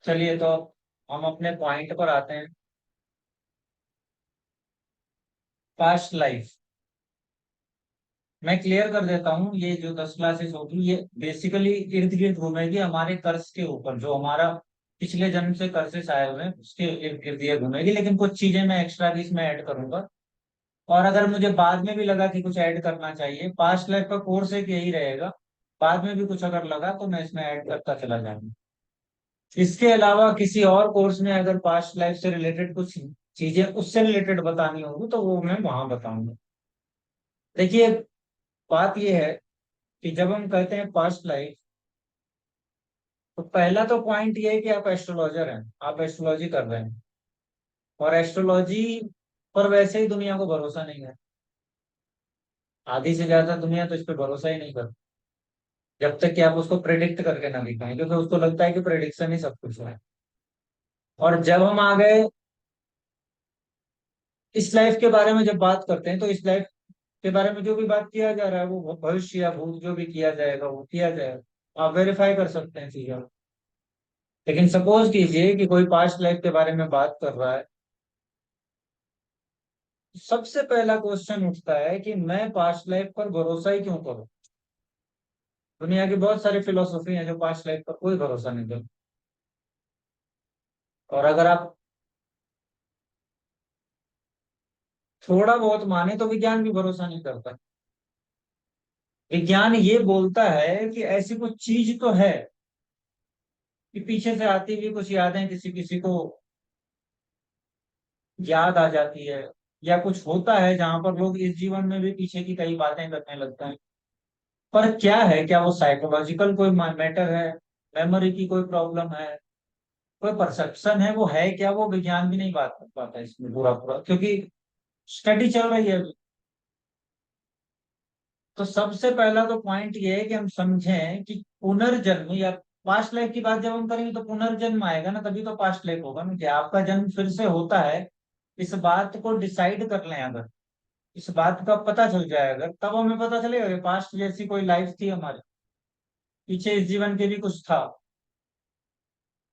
चलिए तो हम अपने पॉइंट पर आते हैं। पास्ट लाइफ मैं क्लियर कर देता हूँ। ये जो 10 क्लासेस होगी ये बेसिकली इर्द गिर्द घूमेगी हमारे कर्ज के ऊपर, जो हमारा पिछले जन्म से कर्जेस आए हुए हैं उसके इर्द गिर्द ये घूमेगी, लेकिन कुछ चीजें मैं एक्स्ट्रा भी इसमें ऐड करूंगा। और अगर मुझे बाद में भी लगा कि कुछ ऐड करना चाहिए, पास्ट लाइफ का कोर्स एक यही रहेगा, बाद में भी कुछ अगर लगा तो मैं इसमें ऐड करता चला जाऊंगा। इसके अलावा किसी और कोर्स में अगर पास्ट लाइफ से रिलेटेड कुछ चीजें उससे रिलेटेड बतानी होगी तो वो मैं वहां बताऊंगा। देखिए, बात ये है कि जब हम कहते हैं पास्ट लाइफ, तो पहला तो पॉइंट ये है कि आप एस्ट्रोलॉजर हैं, आप एस्ट्रोलॉजी कर रहे हैं। और एस्ट्रोलॉजी पर वैसे ही दुनिया को भरोसा नहीं है। आधी से ज्यादा दुनिया तो इस पे भरोसा ही नहीं करती, जब तक कि आप उसको प्रेडिक्ट करके ना दिखाएं, क्योंकि उसको लगता है कि प्रेडिक्शन ही सब कुछ है। और जब हम आ गए इस लाइफ के बारे में जब बात करते हैं, तो इस लाइफ के बारे में जो भी बात किया जा रहा है वो भविष्य या भूत जो भी किया जाएगा वो किया जाएगा, आप वेरीफाई कर सकते हैं चीजें। लेकिन सपोज कीजिए कि कोई पास्ट लाइफ के बारे में बात कर रहा है, सबसे पहला क्वेश्चन उठता है कि मैं पास्ट लाइफ पर भरोसा ही क्यों करूं। दुनिया की बहुत सारी फिलोसफी है जो पास्ट लाइफ पर कोई भरोसा नहीं करती। और अगर आप थोड़ा बहुत माने तो विज्ञान भी भरोसा नहीं करता। विज्ञान ये बोलता है कि ऐसी कुछ चीज तो है कि पीछे से आती हुई कुछ यादें किसी किसी को याद आ जाती है, या कुछ होता है जहां पर लोग इस जीवन में भी पीछे की कई बातें करने लगते हैं। पर क्या है, क्या वो साइकोलॉजिकल कोई मैटर है, मेमोरी की कोई प्रॉब्लम है, कोई परसेप्शन है, वो है क्या, वो विज्ञान भी नहीं बात कर पाता इसमें पूरा पूरा, क्योंकि स्टडी चल रही है अभी। तो सबसे पहला तो पॉइंट ये है कि हम समझें कि पुनर्जन्म या पास्ट लाइफ की बात जब हम करेंगे तो पुनर्जन्म आएगा ना, तभी तो पास्ट लाइफ होगा ना, कि आपका जन्म फिर से होता है। इस बात को डिसाइड कर लें अगर, इस बात का पता चल जाए अगर, तब हमें पता चलेगा कि पास्ट जैसी कोई लाइफ थी हमारे पीछे, इस जीवन के भी कुछ था,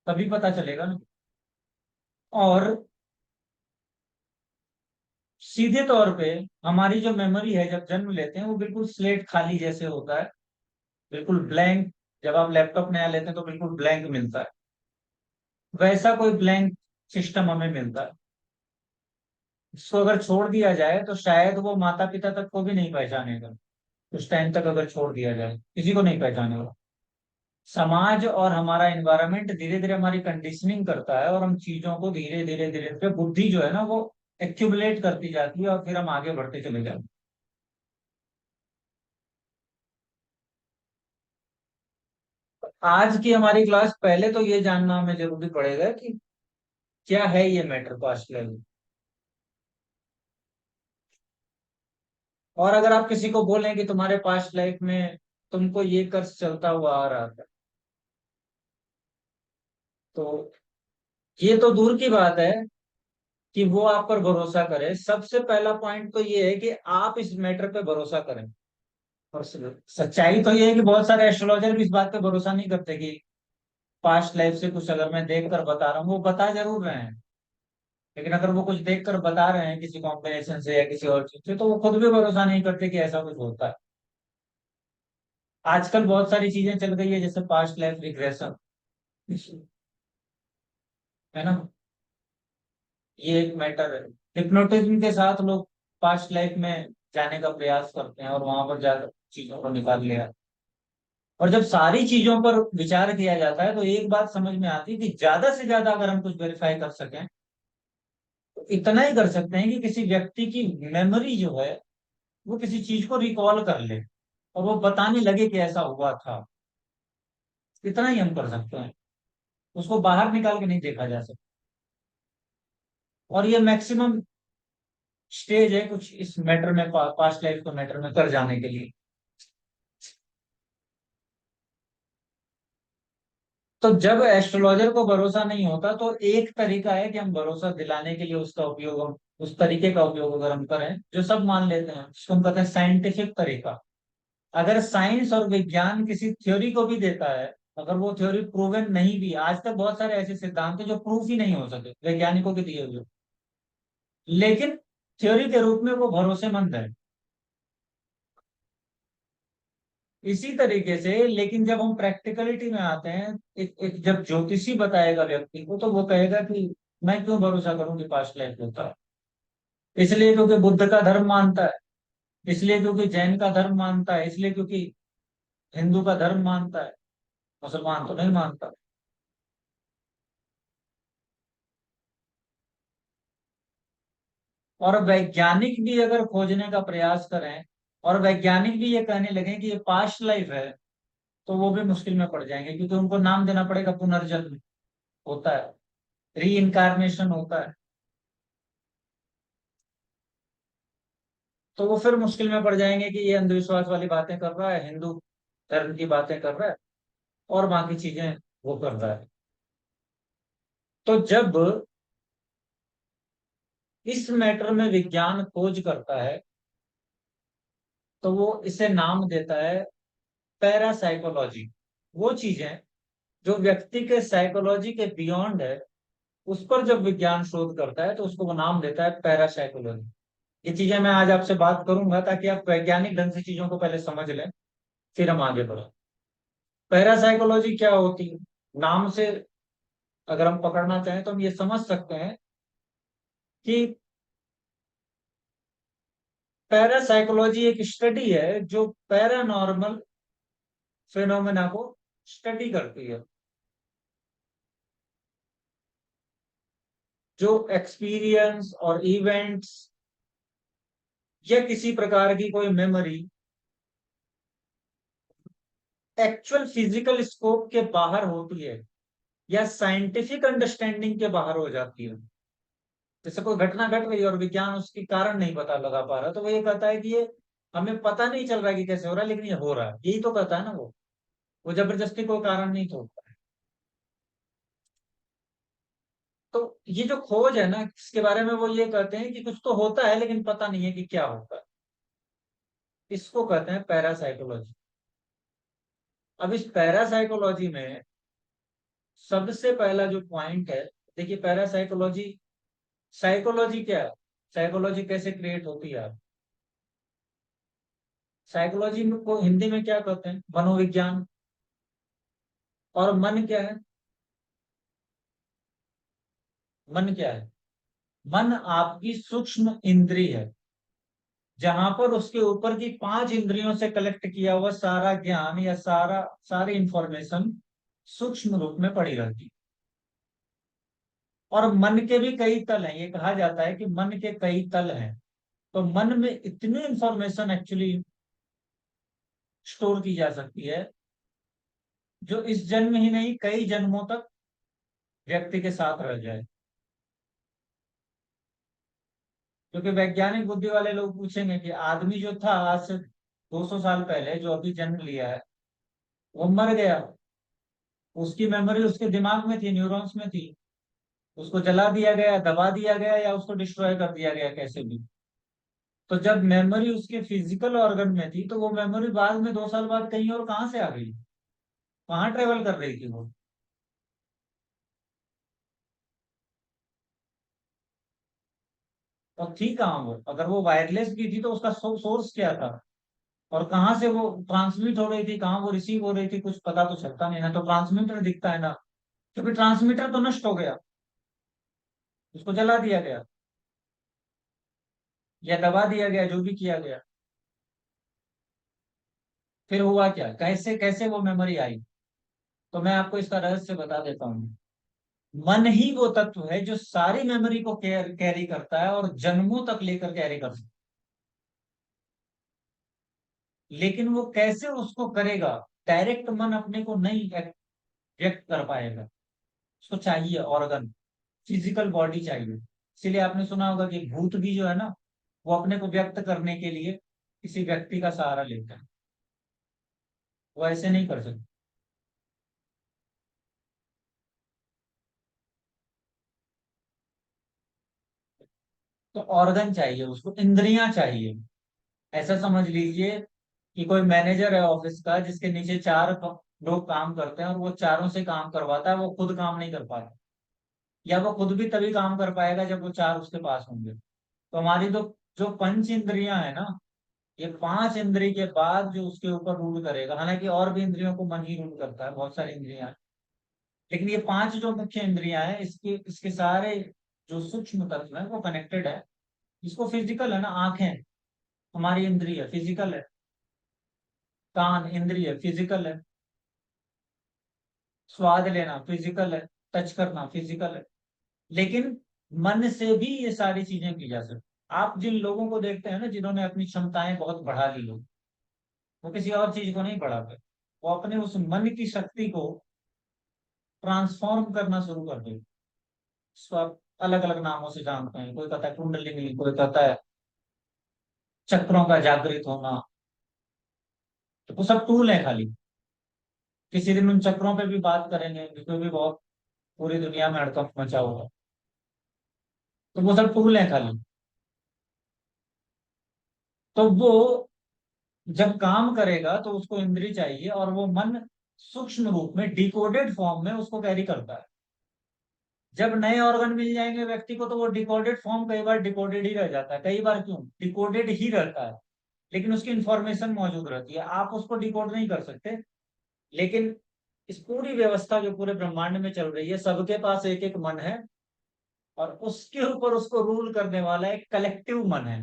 तभी पता चलेगा ना। और सीधे तौर पे हमारी जो मेमोरी है जब जन्म लेते हैं वो बिल्कुल स्लेट खाली जैसे होता है, बिल्कुल ब्लैंक। जब आप लैपटॉप नया लेते हैं तो बिल्कुल ब्लैंक मिलता है, वैसा कोई ब्लैंक सिस्टम हमें मिलता है। इसको अगर छोड़ दिया जाए तो शायद वो माता पिता तक को भी नहीं पहचानेगा। उस टाइम तक अगर छोड़ दिया जाए किसी को नहीं पहचानेगा। समाज और हमारा एनवायरनमेंट धीरे धीरे हमारी कंडीशनिंग करता है, और हम चीजों को धीरे धीरे धीरे धीरे बुद्धि जो है ना वो एक्यूमुलेट करती जाती है, और फिर हम आगे बढ़ते चले जाते हैं। आज की हमारी क्लास पहले तो ये जानना हमें जरूरी पड़ेगा कि क्या है ये मैटर पास्ट लाइफ। और अगर आप किसी को बोलें कि तुम्हारे पास्ट लाइफ में तुमको ये कर्ज चलता हुआ आ रहा था, तो ये तो दूर की बात है कि वो आप पर भरोसा करे। सबसे पहला पॉइंट तो ये है कि आप इस मैटर पे भरोसा करें। और सच्चाई तो ये है कि बहुत सारे एस्ट्रोलॉजर भी इस बात पे भरोसा नहीं करते कि पास्ट लाइफ से कुछ अगर मैं देख कर बता रहा हूँ, वो बता जरूर रहे हैं, लेकिन अगर वो कुछ देख कर बता रहे हैं किसी कॉम्बिनेशन से या किसी और चीज से, तो वो खुद भी भरोसा नहीं करते कि ऐसा कुछ होता है। आजकल बहुत सारी चीजें चल गई है जैसे पास्ट लाइफ रिग्रेशन, है ना, ये एक मैटर है। हिप्नोटिज्म के साथ लोग पास्ट लाइफ में जाने का प्रयास करते हैं और वहां पर जाकर चीजों को निकाल लिया। और जब सारी चीजों पर विचार किया जाता है तो एक बात समझ में आती है कि ज्यादा से ज्यादा अगर हम कुछ वेरीफाई कर सकें तो इतना ही कर सकते हैं कि किसी व्यक्ति की मेमोरी जो है वो किसी चीज को रिकॉल कर ले और वो बताने लगे कि ऐसा हुआ था। इतना ही हम कर सकते हैं, उसको बाहर निकाल के नहीं देखा जा सकता। और ये मैक्सिमम स्टेज है कुछ इस मैटर में, पास्ट लाइफ को मैटर में कर जाने के लिए। तो जब एस्ट्रोलॉजर को भरोसा नहीं होता तो एक तरीका है कि हम भरोसा दिलाने के लिए उसका उपयोग, हम उस तरीके का उपयोग अगर हम करें जो सब मान लेते हैं, जिसको हम कहते हैं साइंटिफिक तरीका। अगर साइंस और विज्ञान किसी थ्योरी को भी देता है अगर वो थ्योरी प्रूवन नहीं भी, आज तक बहुत सारे ऐसे सिद्धांत हैं जो प्रूफ ही नहीं हो सके वैज्ञानिकों के दिए हुए, लेकिन थ्योरी के रूप में वो भरोसेमंद है। इसी तरीके से लेकिन जब हम प्रैक्टिकलिटी में आते हैं, एक जब ज्योतिषी बताएगा व्यक्ति को, तो वो कहेगा कि मैं क्यों भरोसा करूं कि पास्ट लाइफ होता है। इसलिए क्योंकि बुद्ध का धर्म मानता है, इसलिए क्योंकि जैन का धर्म मानता है, इसलिए क्योंकि हिंदू का धर्म मानता है, मुसलमान तो नहीं मानता। और वैज्ञानिक भी अगर खोजने का प्रयास करें, और वैज्ञानिक भी ये कहने लगे कि ये पास्ट लाइफ है, तो वो भी मुश्किल में पड़ जाएंगे, क्योंकि उनको नाम देना पड़ेगा पुनर्जन्म होता है, री इनकारनेशन होता है। तो वो फिर मुश्किल में पड़ जाएंगे कि ये अंधविश्वास वाली बातें कर रहा है, हिंदू धर्म की बातें कर रहा है, और बाकी चीजें वो कर रहा है। तो जब इस मैटर में विज्ञान खोज करता है, तो वो इसे नाम देता है पैरासाइकोलॉजी। वो चीजें जो व्यक्ति के साइकोलॉजी के बियॉन्ड है, उस पर जब विज्ञान शोध करता है, तो उसको वो नाम देता है पैरासाइकोलॉजी। ये चीजें मैं आज आपसे बात करूंगा ताकि आप वैज्ञानिक ढंग से चीजों को पहले समझ लें, फिर हम आगे बढ़े। पैरासाइकोलॉजी क्या होती है, नाम से अगर हम पकड़ना चाहें तो हम ये समझ सकते हैं कि पैरासाइकोलॉजी एक स्टडी है जो पैरानॉर्मल फिनोमेना को स्टडी करती है। जो एक्सपीरियंस और इवेंट्स या किसी प्रकार की कोई मेमोरी एक्चुअल फिजिकल स्कोप के बाहर होती है, या साइंटिफिक अंडरस्टैंडिंग के बाहर हो जाती है। जैसे कोई घटना घट रही है और विज्ञान उसके कारण नहीं पता लगा पा रहा, तो वो ये कहता है कि ये हमें पता नहीं चल रहा है कि कैसे हो रहा है, लेकिन ये हो रहा है, यही तो कहता है ना वो जबरदस्ती कोई कारण नहीं छोड़ता है। तो ये जो खोज है ना, इसके बारे में वो ये कहते हैं कि कुछ तो होता है लेकिन पता नहीं है कि क्या होता है। इसको कहते हैं पैरासाइकोलॉजी। अब इस पैरासाइकोलॉजी में सबसे पहला जो पॉइंट है, देखिए पैरासाइकोलॉजी, साइकोलॉजी क्या है, साइकोलॉजी कैसे क्रिएट होती है। साइकोलॉजी में को हिंदी में क्या कहते हैं, मनोविज्ञान। और मन क्या है, मन क्या है, मन आपकी सूक्ष्म इंद्री है, जहां पर उसके ऊपर की 5 इंद्रियों से कलेक्ट किया हुआ सारा ज्ञान या सारी इंफॉर्मेशन सूक्ष्म रूप में पड़ी रहती है। और मन के भी कई तल हैं, ये कहा जाता है कि मन के कई तल हैं। तो मन में इतनी इंफॉर्मेशन एक्चुअली स्टोर की जा सकती है, जो इस जन्म ही नहीं कई जन्मों तक व्यक्ति के साथ रह जाए। क्योंकि वैज्ञानिक बुद्धि वाले लोग पूछेंगे कि आदमी जो था आज से 200 साल पहले, जो अभी जन्म लिया है, वो मर गया, उसकी मेमोरी उसके दिमाग में थी, न्यूरॉन्स में थी, उसको जला दिया गया, दबा दिया गया, या उसको डिस्ट्रॉय कर दिया गया कैसे भी। तो जब मेमोरी उसके फिजिकल ऑर्गन में थी, तो वो मेमोरी बाद में 2 साल बाद कहीं और कहाँ से आ गई, कहाँ ट्रेवल कर रही थी वो। और थी कहाँ वो, अगर वो वायरलेस भी थी तो उसका सोर्स क्या था, और कहाँ से वो ट्रांसमिट हो रही थी, कहाँ वो रिसीव हो रही थी, कुछ पता तो चलता नहीं ना। तो ट्रांसमीटर दिखता है ना, क्योंकि ट्रांसमीटर तो नष्ट हो गया, उसको जला दिया गया या दबा दिया गया, जो भी किया गया। फिर हुआ क्या, कैसे कैसे वो मेमोरी आई। तो मैं आपको इसका रहस्य बता देता हूँ। मन ही वो तत्व है जो सारी मेमोरी को कैरी करता है और जन्मों तक लेकर कैरी कर सकता है। लेकिन वो कैसे उसको करेगा, डायरेक्ट मन अपने को नहीं व्यक्त कर पाएगा, उसको चाहिए ऑर्गन, फिजिकल बॉडी चाहिए। इसीलिए आपने सुना होगा कि भूत भी जो है ना, वो अपने को व्यक्त करने के लिए किसी व्यक्ति का सहारा लेता है, वो ऐसे नहीं कर सकते। तो ऑर्गन चाहिए उसको, इंद्रियां चाहिए। ऐसा समझ लीजिए कि कोई मैनेजर है ऑफिस का, जिसके नीचे 4 लोग काम करते हैं और वो चारों से काम करवाता है, वो खुद काम नहीं कर पाता, या वो खुद भी तभी काम कर पाएगा जब वो चार उसके पास होंगे। तो हमारी तो जो पंच इंद्रियां है ना, ये पांच इंद्रिय के बाद जो उसके ऊपर रूल करेगा, हालांकि और भी इंद्रियों को मन ही रूल करता है, बहुत सारी इंद्रियां हैं, लेकिन ये पांच जो मुख्य इंद्रियां हैं, इसके इसके सारे जो सूक्ष्म तत्व है वो कनेक्टेड है। इसको फिजिकल है ना, आंखें हमारी इंद्रिय फिजिकल है, कान इंद्रिय फिजिकल है, स्वाद लेना फिजिकल है, टच करना फिजिकल है, लेकिन मन से भी ये सारी चीजें की जा सकती। आप जिन लोगों को देखते हैं ना, जिन्होंने अपनी क्षमताएं बहुत बढ़ा ली हो, वो किसी और चीज को नहीं बढ़ाते, वो अपने उस मन की शक्ति को ट्रांसफॉर्म करना शुरू कर देते। इसको आप अलग अलग नामों से जानते हैं, कोई कहता है कुंडलिनी, कोई कहता है चक्रों का जागृत होना। तो वो सब टूल है खाली। किसी दिन उन चक्रों पे भी बात करेंगे, जिसमें भी बहुत पूरी दुनिया में हड़कंप मचा होगा। तो वो सब टूल है खाली। तो वो जब काम करेगा तो उसको इंद्री चाहिए, और वो मन सूक्ष्म रूप में डिकोडेड फॉर्म में उसको कैरी करता है। जब नए ऑर्गन मिल जाएंगे व्यक्ति को, तो वो डिकोडेड फॉर्म कई बार डिकोडेड ही रह जाता है। कई बार क्यों डिकोडेड ही रहता है, लेकिन उसकी इंफॉर्मेशन मौजूद रहती है, आप उसको डिकोड नहीं कर सकते। लेकिन इस पूरी व्यवस्था जो पूरे ब्रह्मांड में चल रही है, सबके पास एक एक मन है, और उसके ऊपर उसको रूल करने वाला एक कलेक्टिव मन है।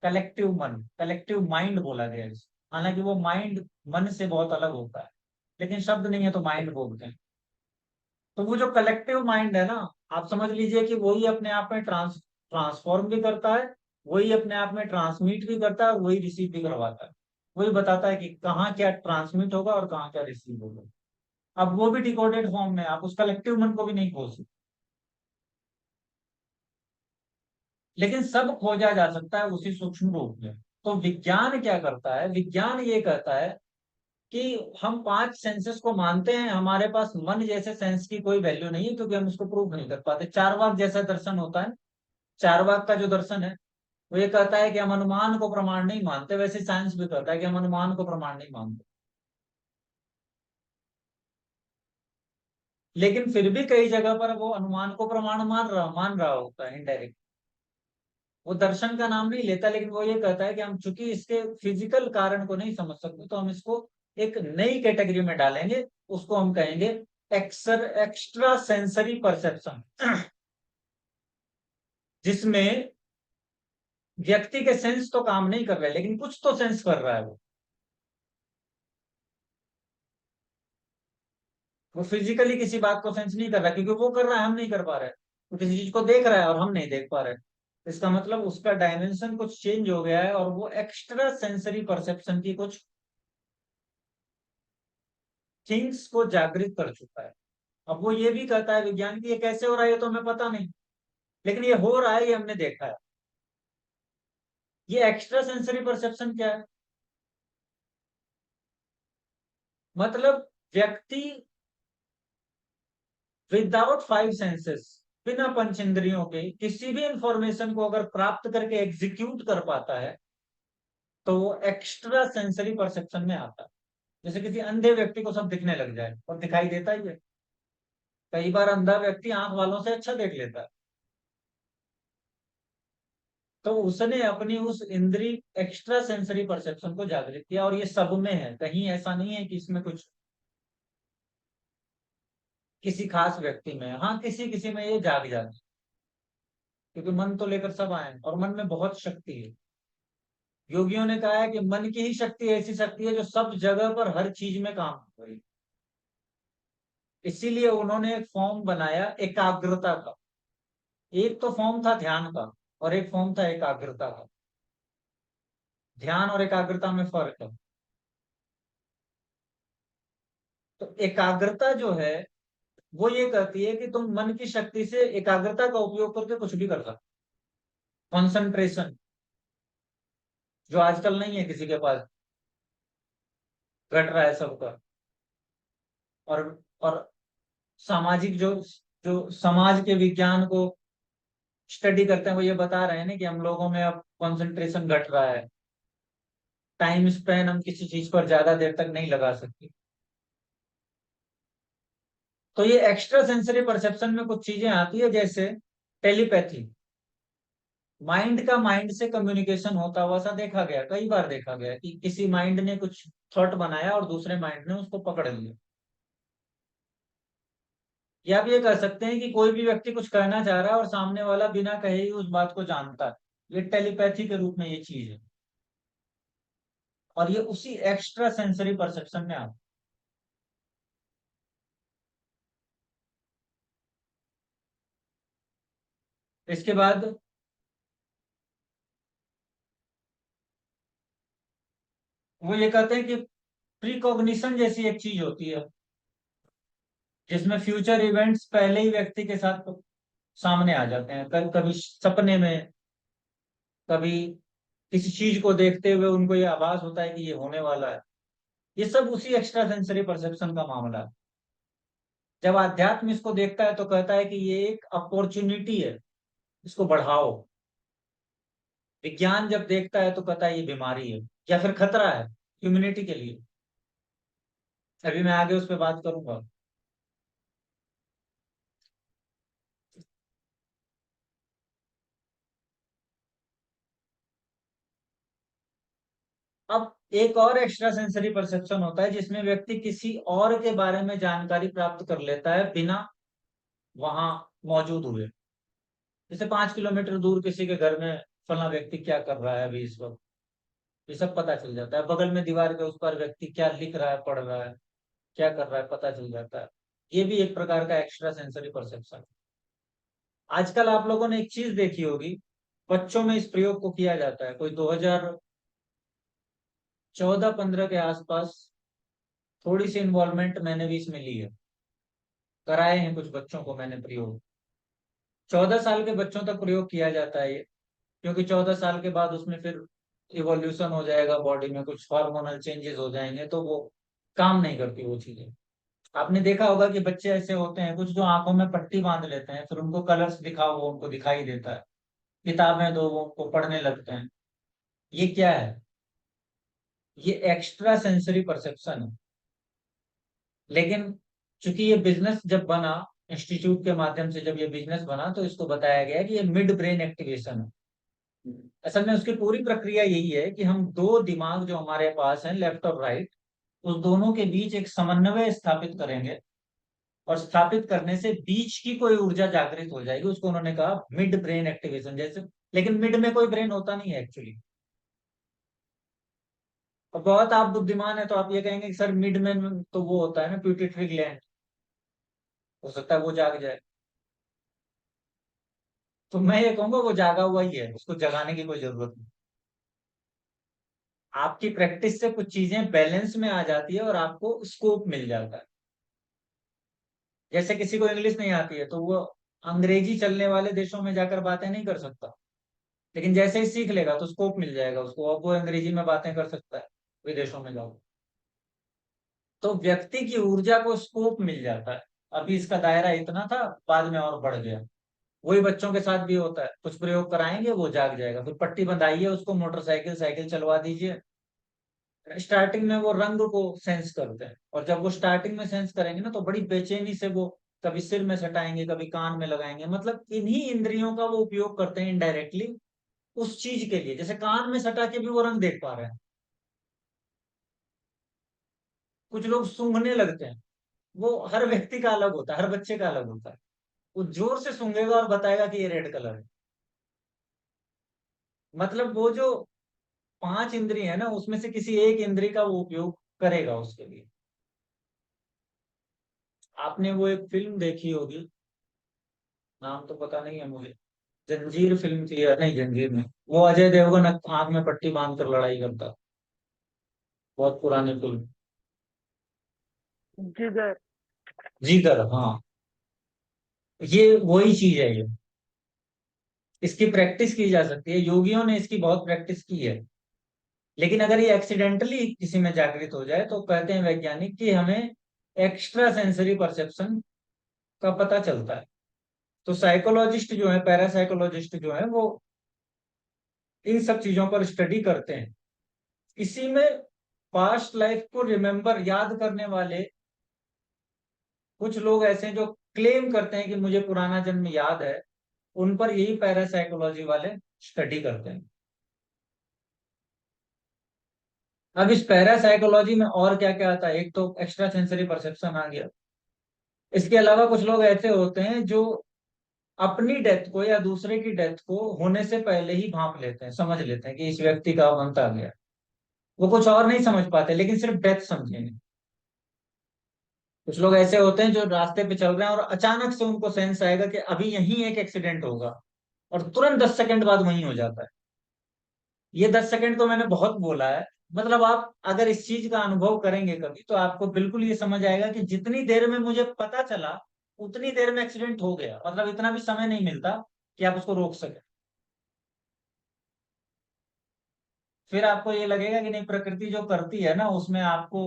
कलेक्टिव मन, कलेक्टिव माइंड बोला गया है इसे। हालांकि वो माइंड मन से बहुत अलग होता है, लेकिन शब्द नहीं है तो माइंड बोलते हैं। तो वो जो कलेक्टिव माइंड है ना, आप समझ लीजिए कि वही अपने आप में ट्रांसफॉर्म भी करता है, वही अपने आप में ट्रांसमिट भी करता है, और वही रिसीव भी करवाता है। वही बताता है कि कहाँ क्या ट्रांसमिट होगा और कहाँ क्या रिसीव होगा। अब वो भी डिकोडेड फॉर्म में, आप उस कलेक्टिव मन को भी नहीं खोज सकते। लेकिन सब खोजा जा सकता है उसी सूक्ष्म रूप में। तो विज्ञान क्या करता है, विज्ञान ये कहता है कि हम पांच सेंसेस को मानते हैं, हमारे पास मन जैसे सेंस की कोई वैल्यू नहीं है, क्योंकि हम उसको प्रूव नहीं कर पाते। चारवाक जैसा दर्शन होता है। चारवाक का जो दर्शन है, वो ये कहता है कि हम अनुमान को प्रमाण नहीं मानते, वैसे साइंस भी कहता है कि हम अनुमान को प्रमाण नहीं मानते। लेकिन फिर भी कई जगह पर वो अनुमान को प्रमाण मान रहा होता है इनडायरेक्ट। वो दर्शन का नाम नहीं लेता, लेकिन वो ये कहता है कि हम चूंकि इसके फिजिकल कारण को नहीं समझ सकते, तो हम इसको एक नई कैटेगरी में डालेंगे। उसको हम कहेंगे एक्स्ट्रा सेंसरी परसेप्शन, जिसमें व्यक्ति के सेंस तो काम नहीं कर रहे, लेकिन कुछ तो सेंस कर रहा है वो फिजिकली किसी बात को सेंस नहीं कर रहा, क्योंकि वो कर रहा है, हम नहीं कर पा रहे। वो किसी चीज को देख रहा है और हम नहीं देख पा रहे। इसका मतलब उसका डायमेंशन कुछ चेंज हो गया है, और वो एक्स्ट्रा सेंसरी परसेप्शन की कुछ थिंग्स को जागृत कर चुका है। अब वो ये भी कहता है विज्ञान की, ये कैसे हो रहा है ये तो हमें पता नहीं, लेकिन ये हो रहा है, ये हमने देखा है। ये एक्स्ट्रा सेंसरी परसेप्शन क्या है? मतलब व्यक्ति विदाउट फाइव सेंसेस, बिना पंच इंद्रियों के किसी भी इंफॉर्मेशन को अगर प्राप्त करके एग्जीक्यूट कर पाता है, तो वो एक्स्ट्रा सेंसरी परसेप्शन में आता है। जैसे किसी अंधे व्यक्ति को सब दिखने लग जाए, और दिखाई देता ही है। कई बार अंधा व्यक्ति आंख वालों से अच्छा देख लेता है। तो उसने अपनी उस इंद्री एक्स्ट्रा सेंसरी परसेप्शन को जागृत किया, और ये सब में है, कहीं ऐसा नहीं है कि इसमें कुछ किसी खास व्यक्ति में है। हाँ, किसी किसी में ये जाग जाता है, क्योंकि मन तो लेकर सब आए हैं, और मन में बहुत शक्ति है। योगियों ने कहा है कि मन की ही शक्ति ऐसी शक्ति है जो सब जगह पर हर चीज में काम कर रही है। इसीलिए उन्होंने एक फॉर्म बनाया एकाग्रता का। एक तो फॉर्म था ध्यान का, और एक फॉर्म था एकाग्रता का। ध्यान और एकाग्रता में फर्क है। तो एकाग्रता जो है, वो ये कहती है कि तुम मन की शक्ति से एकाग्रता का उपयोग करके कुछ भी कर सकते। कॉन्सेंट्रेशन, जो आजकल नहीं है किसी के पास, घट रहा है सबका। और सामाजिक जो जो समाज के विज्ञान को स्टडी करते हैं, वो ये बता रहे हैं ना कि हम लोगों में अब कंसंट्रेशन घट रहा है। टाइम स्पेन हम किसी चीज पर ज्यादा देर तक नहीं लगा सकते। तो ये एक्स्ट्रा सेंसरी परसेप्शन में कुछ चीजें आती है, जैसे टेलीपैथी। माइंड का माइंड से कम्युनिकेशन होता हुआ सा देखा गया, कई बार देखा गया कि किसी माइंड ने कुछ थॉट बनाया और दूसरे माइंड ने उसको पकड़ लिया। या आप ये कह सकते हैं कि कोई भी व्यक्ति कुछ कहना चाह रहा है और सामने वाला बिना कहे ही उस बात को जानता है। ये टेलीपैथी के रूप में ये चीज है, और ये उसी एक्स्ट्रा सेंसरी परसेप्शन में आता है। इसके बाद वो ये कहते हैं कि प्रीकॉग्निशन जैसी एक चीज होती है, जिसमें फ्यूचर इवेंट्स पहले ही व्यक्ति के साथ सामने आ जाते हैं, कभी सपने में, कभी किसी चीज को देखते हुए उनको ये आभास होता है कि ये होने वाला है। ये सब उसी एक्स्ट्रा सेंसरी परसेप्शन का मामला है। जब आध्यात्म इसको देखता है तो कहता है कि ये एक अपॉर्चुनिटी है, इसको बढ़ाओ। विज्ञान जब देखता है तो कहता है ये बीमारी है या फिर खतरा है ह्यूमैनिटी के लिए। अभी मैं आगे उस पर बात करूंगा। अब एक और एक्स्ट्रा सेंसरी परसेप्शन होता है, जिसमें व्यक्ति किसी और के बारे में जानकारी प्राप्त कर लेता है बिना वहां मौजूद हुए। जैसे 5 किलोमीटर दूर किसी के घर में फला व्यक्ति क्या कर रहा है अभी इस वक्त, ये सब पता चल जाता है। बगल में दीवार के उस पर व्यक्ति क्या लिख रहा है, पढ़ रहा है, क्या कर रहा है, पता चल जाता है। ये भी एक प्रकार का एक्स्ट्रा सेंसरी परसेप्शन। आजकल आप लोगों ने एक चीज देखी होगी, बच्चों में इस प्रयोग को किया जाता है। कोई 2014-15 के आसपास थोड़ी सी इन्वॉल्वमेंट मैंने भी इसमें ली है, कराए हैं कुछ बच्चों को मैंने प्रयोग। 14 साल के बच्चों तक प्रयोग किया जाता है ये, क्योंकि 14 साल के बाद उसमें फिर इवोल्यूशन हो जाएगा, बॉडी में कुछ हार्मोनल चेंजेस हो जाएंगे, तो वो काम नहीं करती वो चीजें। आपने देखा होगा कि बच्चे ऐसे होते हैं कुछ जो आंखों में पट्टी बांध लेते हैं, फिर उनको कलर्स दिखाओ वो उनको दिखाई देता है, किताबें दो वो उनको पढ़ने लगते हैं। ये क्या है? ये एक्स्ट्रा सेंसरी परसेप्शन है। लेकिन चूंकि ये बिजनेस जब बना, इंस्टीट्यूट के माध्यम से जब ये बिजनेस बना, तो इसको बताया गया कि ये मिड ब्रेन एक्टिवेशन है। असल में उसकी पूरी प्रक्रिया यही है कि हम दो दिमाग जो हमारे पास हैं, लेफ्ट और राइट, उस दोनों के बीच एक समन्वय स्थापित करेंगे, और स्थापित करने से बीच की कोई ऊर्जा जागृत हो जाएगी। उसको उन्होंने कहा मिड ब्रेन एक्टिवेशन जैसे। लेकिन मिड में कोई ब्रेन होता नहीं है एक्चुअली। और बहुत आप बुद्धिमान है तो आप ये कहेंगे कि सर मिड में तो वो होता है ना प्यूटिटरी ग्लैंड, हो सकता है वो जाग जाए। तो मैं ये कहूंगा वो जागा हुआ ही है, उसको जगाने की कोई जरूरत नहीं। आपकी प्रैक्टिस से कुछ चीजें बैलेंस में आ जाती है और आपको स्कोप मिल जाता है। जैसे किसी को इंग्लिश नहीं आती है तो वो अंग्रेजी चलने वाले देशों में जाकर बातें नहीं कर सकता, लेकिन जैसे ही सीख लेगा तो स्कोप मिल जाएगा उसको, अब वो अंग्रेजी में बातें कर सकता है विदेशों में जाओ। तो व्यक्ति की ऊर्जा को स्कोप मिल जाता है। अभी इसका दायरा इतना था, बाद में और बढ़ गया। वही बच्चों के साथ भी होता है, कुछ प्रयोग कराएंगे वो जाग जाएगा, फिर पट्टी बंधाइए उसको, मोटरसाइकिल साइकिल चलवा दीजिए। स्टार्टिंग में वो रंग को सेंस करते हैं, और जब वो स्टार्टिंग में सेंस करेंगे ना तो बड़ी बेचैनी से वो कभी सिर में सटाएंगे, कभी कान में लगाएंगे। मतलब इन्हीं इंद्रियों का वो उपयोग करते हैं इनडायरेक्टली उस चीज के लिए। जैसे कान में सटा के भी वो रंग देख पा रहे हैं। कुछ लोग सूंघने लगते हैं, वो हर व्यक्ति का अलग होता है, हर बच्चे का अलग होता है। वो जोर से सूंघेगा और बताएगा कि ये रेड कलर है। मतलब वो जो 5 इंद्रिय है ना, उसमें से किसी एक इंद्रिय का वो उपयोग करेगा उसके लिए। आपने वो एक फिल्म देखी होगी, नाम तो पता नहीं है मुझे, जंजीर फिल्म थी या नहीं, जंजीर में वो अजय देवगन आंख में पट्टी बांध कर लड़ाई करता। बहुत पुरानी फिल्म। जिगर। जीगर, हाँ। ये वही चीज है ये। इसकी प्रैक्टिस की जा सकती है, योगियों ने इसकी बहुत प्रैक्टिस की है। लेकिन अगर ये एक्सीडेंटली किसी में जागृत हो जाए तो कहते हैं वैज्ञानिक कि हमें एक्स्ट्रा सेंसरी परसेप्शन का पता चलता है। तो साइकोलॉजिस्ट जो है, पैरासाइकोलॉजिस्ट जो है, वो इन सब चीजों पर स्टडी करते हैं इसी में पास्ट लाइफ को रिमेम्बर याद करने वाले कुछ लोग ऐसे हैं जो क्लेम करते हैं कि मुझे पुराना जन्म याद है, उन पर यही पैरासाइकोलॉजी वाले स्टडी करते हैं। अब इस पैरासाइकोलॉजी में और क्या क्या आता है, एक तो एक्स्ट्रा सेंसरी परसेप्शन आ गया। इसके अलावा कुछ लोग ऐसे होते हैं जो अपनी डेथ को या दूसरे की डेथ को होने से पहले ही भांप लेते हैं, समझ लेते हैं कि इस व्यक्ति का अब अंत आ गया। वो कुछ और नहीं समझ पाते, लेकिन सिर्फ डेथ समझेंगे। कुछ लोग ऐसे होते हैं जो रास्ते पे चल रहे हैं और अचानक से उनको सेंस आएगा कि अभी यहीं एक एक्सीडेंट होगा, और तुरंत 10 सेकंड बाद वहीं हो जाता है। ये 10 सेकंड तो मैंने बहुत बोला है। मतलब आप अगर इस चीज का अनुभव करेंगे कभी, तो आपको बिल्कुल ये समझ आएगा कि जितनी देर में मुझे पता चला उतनी देर में एक्सीडेंट हो गया। मतलब इतना भी समय नहीं मिलता कि आप उसको रोक सके। फिर आपको ये लगेगा कि नहीं, प्रकृति जो करती है ना उसमें आपको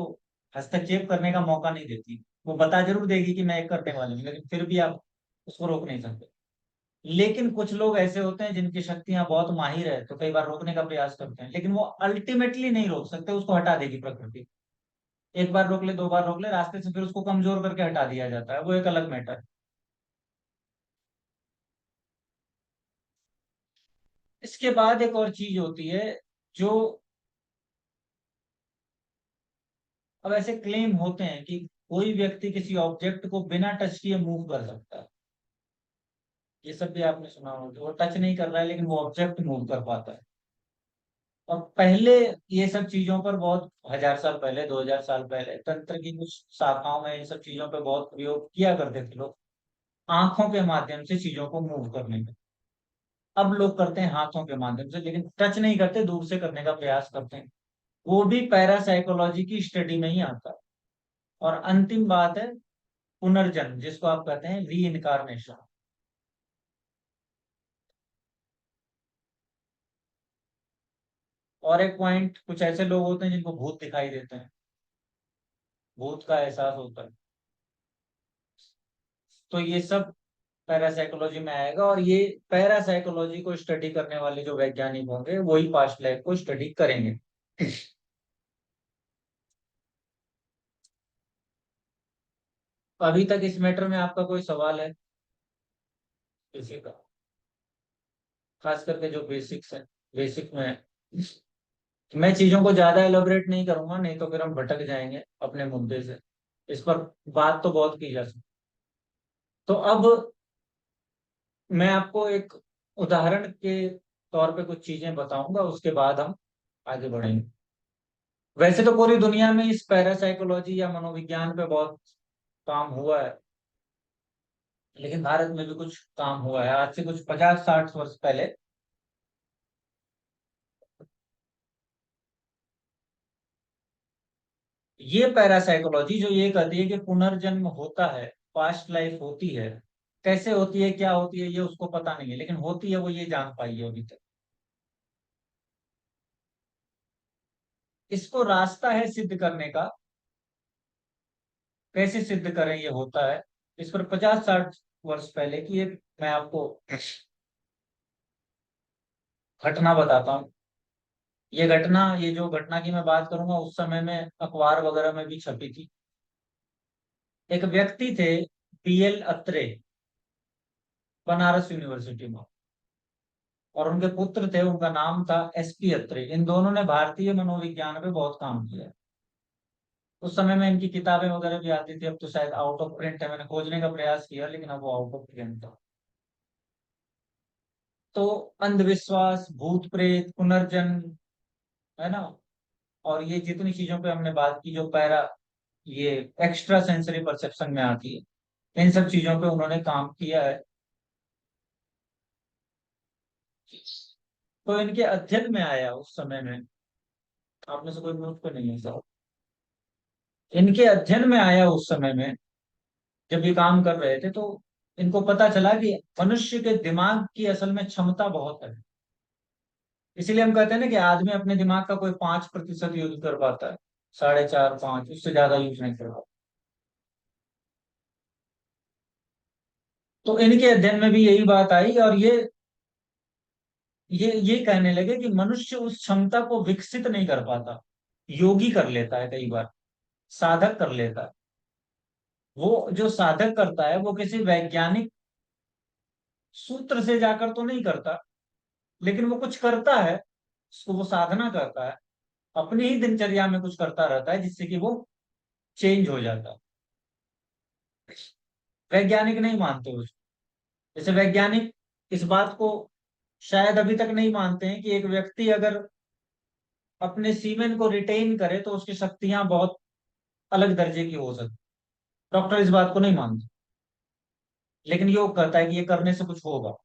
हस्तक्षेप करने का मौका नहीं देती। वो बता जरूर देगी कि मैं ये करने वाली हूँ, लेकिन फिर भी आप उसको रोक नहीं सकते। लेकिन कुछ लोग ऐसे होते हैं जिनकी शक्तियां बहुत माहिर है, तो कई बार रोकने का प्रयास करते हैं, लेकिन वो अल्टीमेटली नहीं रोक सकते, उसको हटा देगी प्रकृति। एक बार रोक ले, दो बार रोक ले रास्ते से, फिर उसको कमजोर करके हटा दिया जाता है, वो एक अलग मैटर है। इसके बाद एक और चीज होती है जो, अब ऐसे क्लेम होते हैं कि कोई व्यक्ति किसी ऑब्जेक्ट को बिना टच किए मूव कर सकता है। ये सब भी आपने सुना होगा, वो टच नहीं कर रहा है लेकिन वो ऑब्जेक्ट मूव कर पाता है। और पहले ये सब चीजों पर बहुत 1000 साल पहले, 2000 साल पहले तंत्र की कुछ शाखाओं में इन सब चीजों पर बहुत प्रयोग किया करते थे लोग, आंखों के माध्यम से चीजों को मूव करने में। अब लोग करते हैं हाथों के माध्यम से, लेकिन टच नहीं करते, दूर से करने का प्रयास करते हैं। वो भी पैरासाइकोलॉजी की स्टडी में ही आता है। और अंतिम बात है पुनर्जन्म, जिसको आप कहते हैं री इनकारनेशन। और एक पॉइंट, कुछ ऐसे लोग होते हैं जिनको भूत दिखाई देते हैं, भूत का एहसास होता है। तो ये सब पैरासाइकोलॉजी में आएगा, और ये पैरासाइकोलॉजी को स्टडी करने वाले जो वैज्ञानिक होंगे वही पास्ट लाइफ को स्टडी करेंगे। अभी तक इस मैटर में आपका कोई सवाल है किसी का? खास करके जो बेसिक्स है, बेसिक में मैं चीजों को ज्यादा एलोबरेट नहीं करूंगा, नहीं तो फिर हम भटक जाएंगे अपने मुद्दे से। इस पर बात तो बहुत की जा सकती। तो अब मैं आपको एक उदाहरण के तौर पे कुछ चीजें बताऊंगा, उसके बाद हम आगे बढ़ेंगे। वैसे तो पूरी दुनिया में इस पैरासाइकोलॉजी या मनोविज्ञान पे बहुत काम हुआ है, लेकिन भारत में भी कुछ काम हुआ है आज से कुछ 50-60 वर्ष पहले। ये पैरासाइकोलॉजी जो ये कहती है कि पुनर्जन्म होता है, पास्ट लाइफ होती है, कैसे होती है, क्या होती है, ये उसको पता नहीं है, लेकिन होती है, वो ये जान पाई है अभी तक। इसको रास्ता है सिद्ध करने का। कैसे सिद्ध करें ये होता है, इस पर 50-60 वर्ष पहले की एक मैं आपको घटना बताता हूँ। ये जो घटना की मैं बात करूंगा उस समय में अखबार वगैरह में भी छपी थी। एक व्यक्ति थे, पीएल अत्रे, बनारस यूनिवर्सिटी में, और उनके पुत्र थे, उनका नाम था एसपी अत्रे। इन दोनों ने भारतीय मनोविज्ञान पे बहुत काम किया। उस समय में इनकी किताबें वगैरह भी आती थी, अब तो शायद आउट ऑफ प्रिंट है, मैंने खोजने का प्रयास किया लेकिन अब वो आउट ऑफ प्रिंट था। तो अंधविश्वास, भूत प्रेत, पुनर्जन्म, है ना, और ये जितनी चीजों पे हमने बात की जो पैरा, ये एक्स्ट्रा सेंसरी परसेप्शन में आती है, इन सब चीजों पे उन्होंने काम किया है। तो इनके अध्ययन में आया उस समय में, आप में से कोई म्यूट पे नहीं है साहब, इनके अध्ययन में आया उस समय में जब ये काम कर रहे थे, तो इनको पता चला कि मनुष्य के दिमाग की असल में क्षमता बहुत है। इसीलिए हम कहते हैं ना कि आदमी अपने दिमाग का कोई 5% यूज कर पाता है, 4.5-5, उससे ज्यादा यूज नहीं कर पाता। तो इनके अध्ययन में भी यही बात आई, और ये ये कहने लगे कि मनुष्य उस क्षमता को विकसित नहीं कर पाता। योगी कर लेता है कई बार, साधक कर लेता है। वो जो साधक करता है वो किसी वैज्ञानिक सूत्र से जाकर तो नहीं करता, लेकिन वो कुछ करता है, उसको वो साधना करता है, अपनी ही दिनचर्या में कुछ करता रहता है जिससे कि वो चेंज हो जाता है। वैज्ञानिक नहीं मानते उसको। जैसे वैज्ञानिक इस बात को शायद अभी तक नहीं मानते हैं कि एक व्यक्ति अगर अपने सीमेन को रिटेन करे तो उसकी शक्तियां बहुत अलग दर्जे की हो सकती। डॉक्टर इस बात को नहीं मानते, लेकिन योग कहता है कि ये करने से कुछ होगा।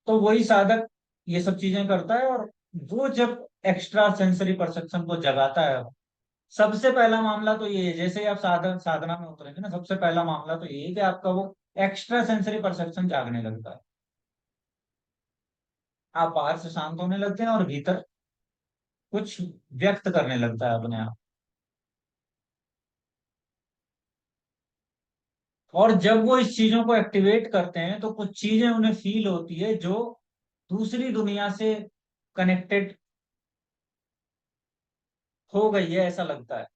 तो वही साधक ये सब चीजें करता है, और वो जब एक्स्ट्रा सेंसरी परसेप्शन को जगाता है, सबसे पहला मामला तो ये है, जैसे ही आप साधना में उतरेंगे ना, सबसे पहला मामला तो ये है कि आपका वो एक्स्ट्रा सेंसरी परसेप्शन जागने लगता है। आप बाहर से शांत होने लगते हैं और भीतर कुछ व्यक्त करने लगता है अपने आप। और जब वो इस चीजों को एक्टिवेट करते हैं तो कुछ चीजें उन्हें फील होती है जो दूसरी दुनिया से कनेक्टेड हो गई है, ऐसा लगता है।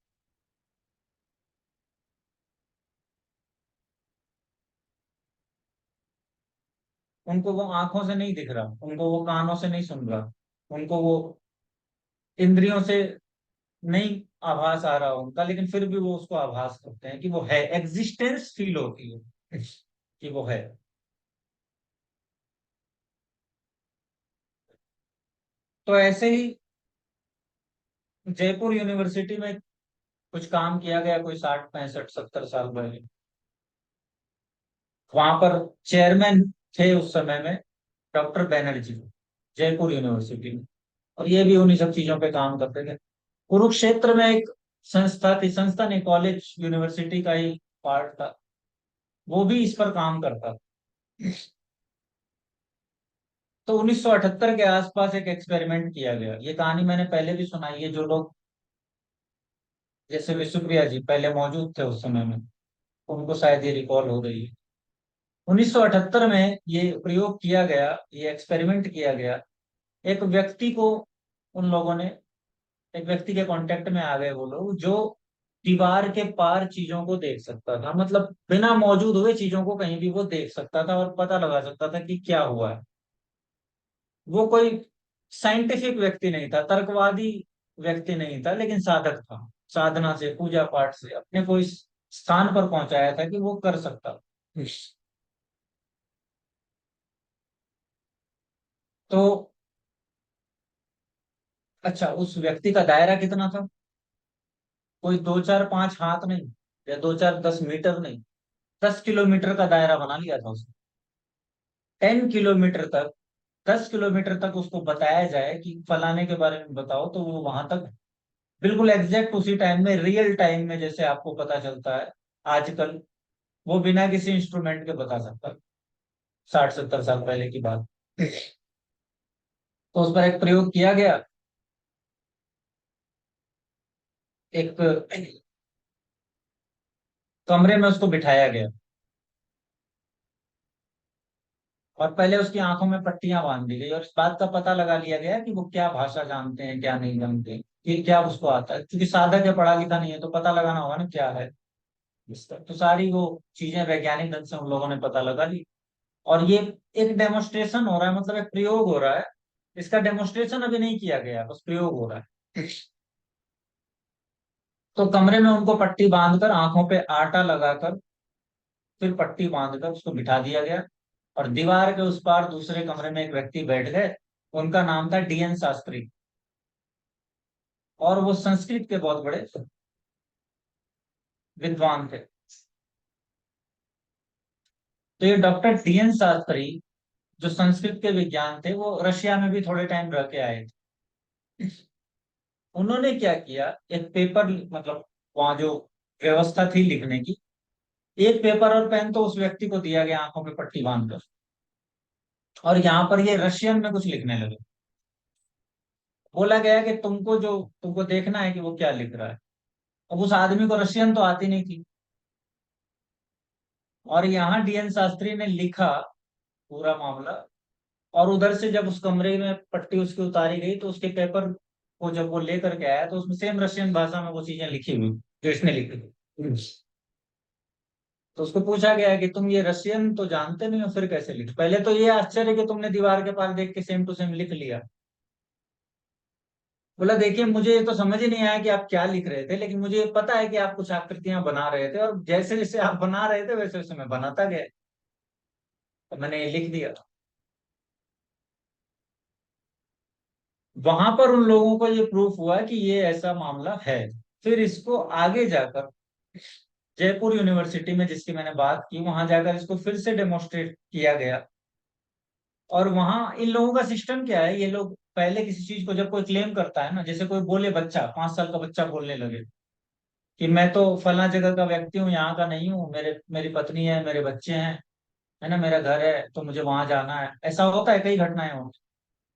उनको वो आंखों से नहीं दिख रहा, उनको वो कानों से नहीं सुन रहा, उनको वो इंद्रियों से नहीं आभास आ रहा उनका, लेकिन फिर भी वो उसको आभास करते हैं कि वो है, एग्जिस्टेंस फील होती है कि वो है। तो ऐसे ही जयपुर यूनिवर्सिटी में कुछ काम किया गया, कोई 60 65 70 साल पहले। वहां पर चेयरमैन थे उस समय में डॉक्टर बैनर्जी, जयपुर यूनिवर्सिटी में। और ये भी उन्हीं सब चीजों पे काम करते थे। कुरुक्षेत्र में एक संस्था थी, संस्था नहीं, कॉलेज यूनिवर्सिटी का ही पार्ट था, वो भी इस पर काम करता था। तो 1978 के आसपास एक एक्सपेरिमेंट किया गया। ये कहानी मैंने पहले भी सुनाई है, जो लोग जैसे विश्वप्रिया जी पहले मौजूद थे उस समय में, उनको शायद ये रिकॉल हो गई है। 1978 में ये प्रयोग किया गया, ये एक्सपेरिमेंट किया गया। एक व्यक्ति को उन लोगों ने, एक व्यक्ति के कांटेक्ट में आ गए वो लोग, जो दीवार के पार चीजों को देख सकता था, मतलब बिना मौजूद हुए चीजों को कहीं भी वो देख सकता था और पता लगा सकता था कि क्या हुआ है। वो कोई साइंटिफिक व्यक्ति नहीं था, तर्कवादी व्यक्ति नहीं था, लेकिन साधक था। साधना से, पूजा पाठ से अपने को इस स्थान पर पहुंचाया था कि वो कर सकता था। तो अच्छा, उस व्यक्ति का दायरा कितना था? कोई 2 4 5 हाथ नहीं, या 2 4 10 मीटर नहीं, 10 किलोमीटर का दायरा बना लिया था उसने। 10 किलोमीटर तक, 10 किलोमीटर तक उसको बताया जाए कि फलाने के बारे में बताओ, तो वो वहां तक बिल्कुल एग्जैक्ट उसी टाइम में, रियल टाइम में, जैसे आपको पता चलता है आजकल, वो बिना किसी इंस्ट्रूमेंट के बता सकता है। 60 70 साल पहले की बात। तो उस पर एक प्रयोग किया गया। एक कमरे में उसको बिठाया गया, और पहले उसकी आंखों में पट्टियां बांध दी गई, और इस बात का पता लगा लिया गया कि वो क्या भाषा जानते हैं, क्या नहीं जानते, कि क्या उसको आता है, क्योंकि साधक है, पढ़ा लिखा नहीं है, तो पता लगाना होगा ना क्या है इसका। तो सारी वो चीजें वैज्ञानिक ढंग से उन लोगों ने पता लगा ली। और ये एक डेमोन्स्ट्रेशन हो रहा है, मतलब एक प्रयोग हो रहा है। इसका डेमोन्स्ट्रेशन अभी नहीं किया गया, बस प्रयोग हो रहा है। तो कमरे में उनको पट्टी बांधकर, आंखों पे आटा लगाकर, फिर पट्टी बांधकर उसको बिठा दिया गया। और दीवार के उस पार दूसरे कमरे में एक व्यक्ति बैठ गए। उनका नाम था डीएन शास्त्री, और वो संस्कृत के बहुत बड़े विद्वान थे। तो ये डॉक्टर डीएन शास्त्री, जो संस्कृत के विज्ञान थे, वो रशिया में भी थोड़े टाइम रह के आए थे। उन्होंने क्या किया, एक पेपर, मतलब वहां जो व्यवस्था थी लिखने की, एक पेपर और पेन तो उस व्यक्ति को दिया गया आंखों पे पट्टी बांधकर, और यहाँ पर ये रशियन में कुछ लिखने लगे। बोला गया कि तुमको देखना है कि वो क्या लिख रहा है। अब उस आदमी को रशियन तो आती नहीं थी, और यहाँ डीएन शास्त्री ने लिखा पूरा मामला। और उधर से जब उस कमरे में पट्टी उसकी उतारी गई तो उसके पेपर को जब वो लेकर के आया तो उसमें सेम रशियन भाषा में वो चीजें लिखी हुई जो इसने लिखी थी। तो उसको पूछा गया है कि तुम ये रशियन तो जानते नहीं हो, फिर कैसे लिख, पहले तो ये आश्चर्य कि तुमने दीवार के पास देख के सेम टू सेम लिख लिया। बोला देखिए मुझे ये तो समझ ही नहीं आया कि आप क्या लिख रहे थे, लेकिन मुझे ये पता है कि आप कुछ आकृतियां बना रहे थे, और जैसे जैसे आप बना रहे थे वैसे वैसे मैं बनाता गया, तो मैंने ये लिख दिया। वहां पर उन लोगों को ये प्रूफ हुआ कि ये ऐसा मामला है। फिर इसको आगे जाकर जयपुर यूनिवर्सिटी में जिसकी मैंने बात की, वहां जाकर इसको फिर से डेमोन्स्ट्रेट किया गया। और वहां इन लोगों का सिस्टम क्या है, ये लोग पहले किसी चीज को जब कोई क्लेम करता है ना, जैसे कोई बोले, बच्चा 5 साल का बच्चा बोलने लगे कि मैं तो फला जगह का व्यक्ति हूँ, यहाँ का नहीं हूँ, मेरी पत्नी है, मेरे बच्चे हैं, है ना, मेरा घर है, तो मुझे वहां जाना है, ऐसा होता है, कई घटनाएं होती।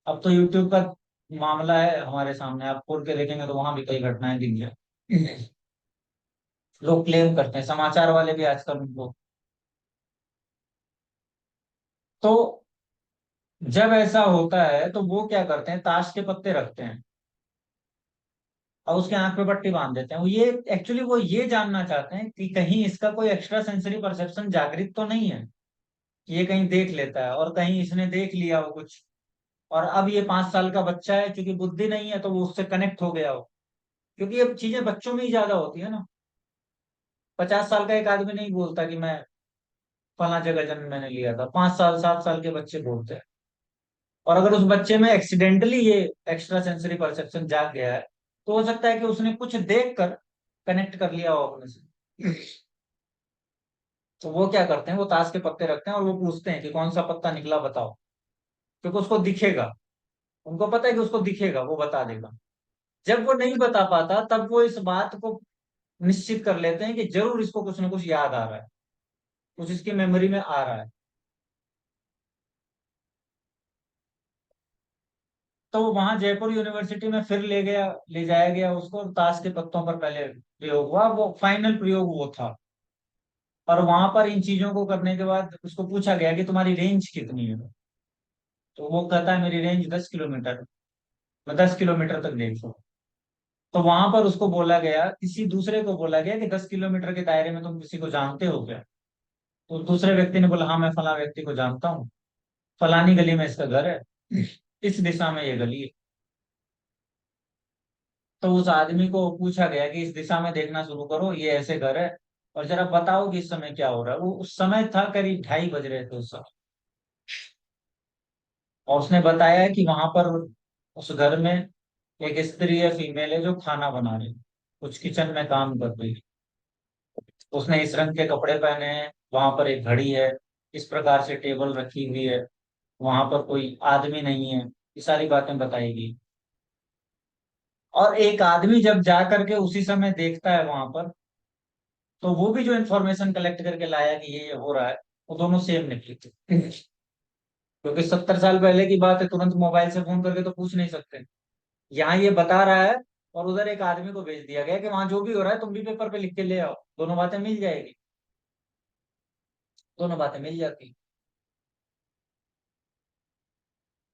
अब तो यूट्यूब का मामला है हमारे सामने, आप खोल के देखेंगे तो वहां भी कई घटनाएं दिख जाए। लोग क्लेम करते हैं, समाचार वाले भी आजकल उनको। तो जब ऐसा होता है तो वो क्या करते हैं, ताश के पत्ते रखते हैं और उसके आंख पे पट्टी बांध देते हैं। वो ये एक्चुअली वो ये जानना चाहते हैं कि कहीं इसका कोई एक्स्ट्रा सेंसरी परसेप्शन जागृत तो नहीं है, कि ये कहीं देख लेता है और कहीं इसने देख लिया हो कुछ, और अब ये 5 साल का बच्चा है, क्योंकि बुद्धि नहीं है तो वो उससे कनेक्ट हो गया हो। क्योंकि ये चीजें बच्चों में ही ज्यादा होती है ना। 50 साल का एक आदमी नहीं बोलता कि मैं फला जगह जन्म मैंने लिया था, 5 साल 7 साल के बच्चे बोलते हैं। और अगर उस बच्चे में एक्सीडेंटली ये एक्स्ट्रा सेंसरी परसेप्शन जाग गया है, तो हो सकता है कि उसने कुछ देख कर कनेक्ट कर लिया हो अपने से। तो वो क्या करते हैं, वो ताश के पत्ते रखते हैं और वो पूछते हैं कि कौन सा पत्ता निकला बताओ, क्योंकि उसको दिखेगा। उनको पता है कि उसको दिखेगा, वो बता देगा। जब वो नहीं बता पाता तब वो इस बात को निश्चित कर लेते हैं कि जरूर इसको कुछ ना कुछ याद आ रहा है, कुछ इसकी मेमोरी में आ रहा है। तो वहां जयपुर यूनिवर्सिटी में फिर ले जाया गया उसको, और ताश के पत्तों पर पहले प्रयोग हुआ, वो फाइनल प्रयोग वो था। और वहां पर इन चीजों को करने के बाद उसको पूछा गया कि तुम्हारी रेंज कितनी है, तो वो कहता है मेरी रेंज 10 किलोमीटर, मैं 10 किलोमीटर तक देख सकता हूँ। तो वहां पर उसको बोला गया, किसी दूसरे को बोला गया कि 10 किलोमीटर के दायरे में तुम किसी को जानते हो क्या। तो दूसरे व्यक्ति ने बोला हाँ मैं फला व्यक्ति को जानता हूँ, फलानी गली में इसका घर है, इस दिशा में ये गली है। तो उस आदमी को पूछा गया कि इस दिशा में देखना शुरू करो, ये ऐसे घर है, और जरा बताओ कि इस समय क्या हो रहा है। वो उस समय था करीब 2:30 बज रहे थे उस समय। और उसने बताया कि वहां पर उस घर में एक स्त्री है, फीमेल है, जो खाना बना रही है, कुछ किचन में काम कर रही है। उसने इस रंग के कपड़े पहने हैं, वहां पर एक घड़ी है, इस प्रकार से टेबल रखी हुई है, वहां पर कोई आदमी नहीं है, ये सारी बातें बताई गई। और एक आदमी जब जा करके उसी समय देखता है वहां पर, तो वो भी जो इन्फॉर्मेशन कलेक्ट करके लाया कि ये हो रहा है, वो दोनों सेम निकली थी। क्योंकि 70 साल पहले की बात है, तुरंत मोबाइल से फोन करके तो पूछ नहीं सकते। यहाँ ये बता रहा है, और उधर एक आदमी को भेज दिया गया कि वहां जो भी हो रहा है तुम भी पेपर पे लिख के ले आओ, दोनों बातें मिल जाएगी, दोनों बातें मिल जाती।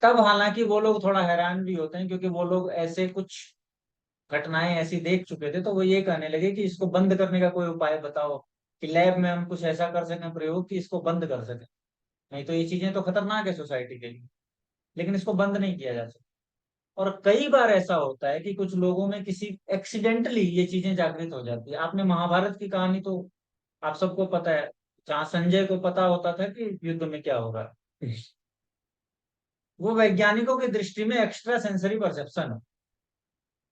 तब हालांकि वो लोग थोड़ा हैरान भी होते हैं, क्योंकि वो लोग ऐसे कुछ घटनाएं ऐसी देख चुके थे, तो वो ये कहने लगे कि इसको बंद करने का कोई उपाय बताओ, कि लैब में हम कुछ ऐसा कर सकें प्रयोग कि इसको बंद कर सकें। नहीं तो ये चीजें तो खतरनाक है सोसाइटी के लिए, लेकिन इसको बंद नहीं किया जा सकता। और कई बार ऐसा होता है कि कुछ लोगों में किसी एक्सीडेंटली ये चीजें जागृत हो जाती है। आपने महाभारत की कहानी तो आप सबको पता है, जहाँ संजय को पता होता था कि युद्ध में क्या होगा। वो वैज्ञानिकों की दृष्टि में एक्स्ट्रा सेंसरी परसेप्शन है,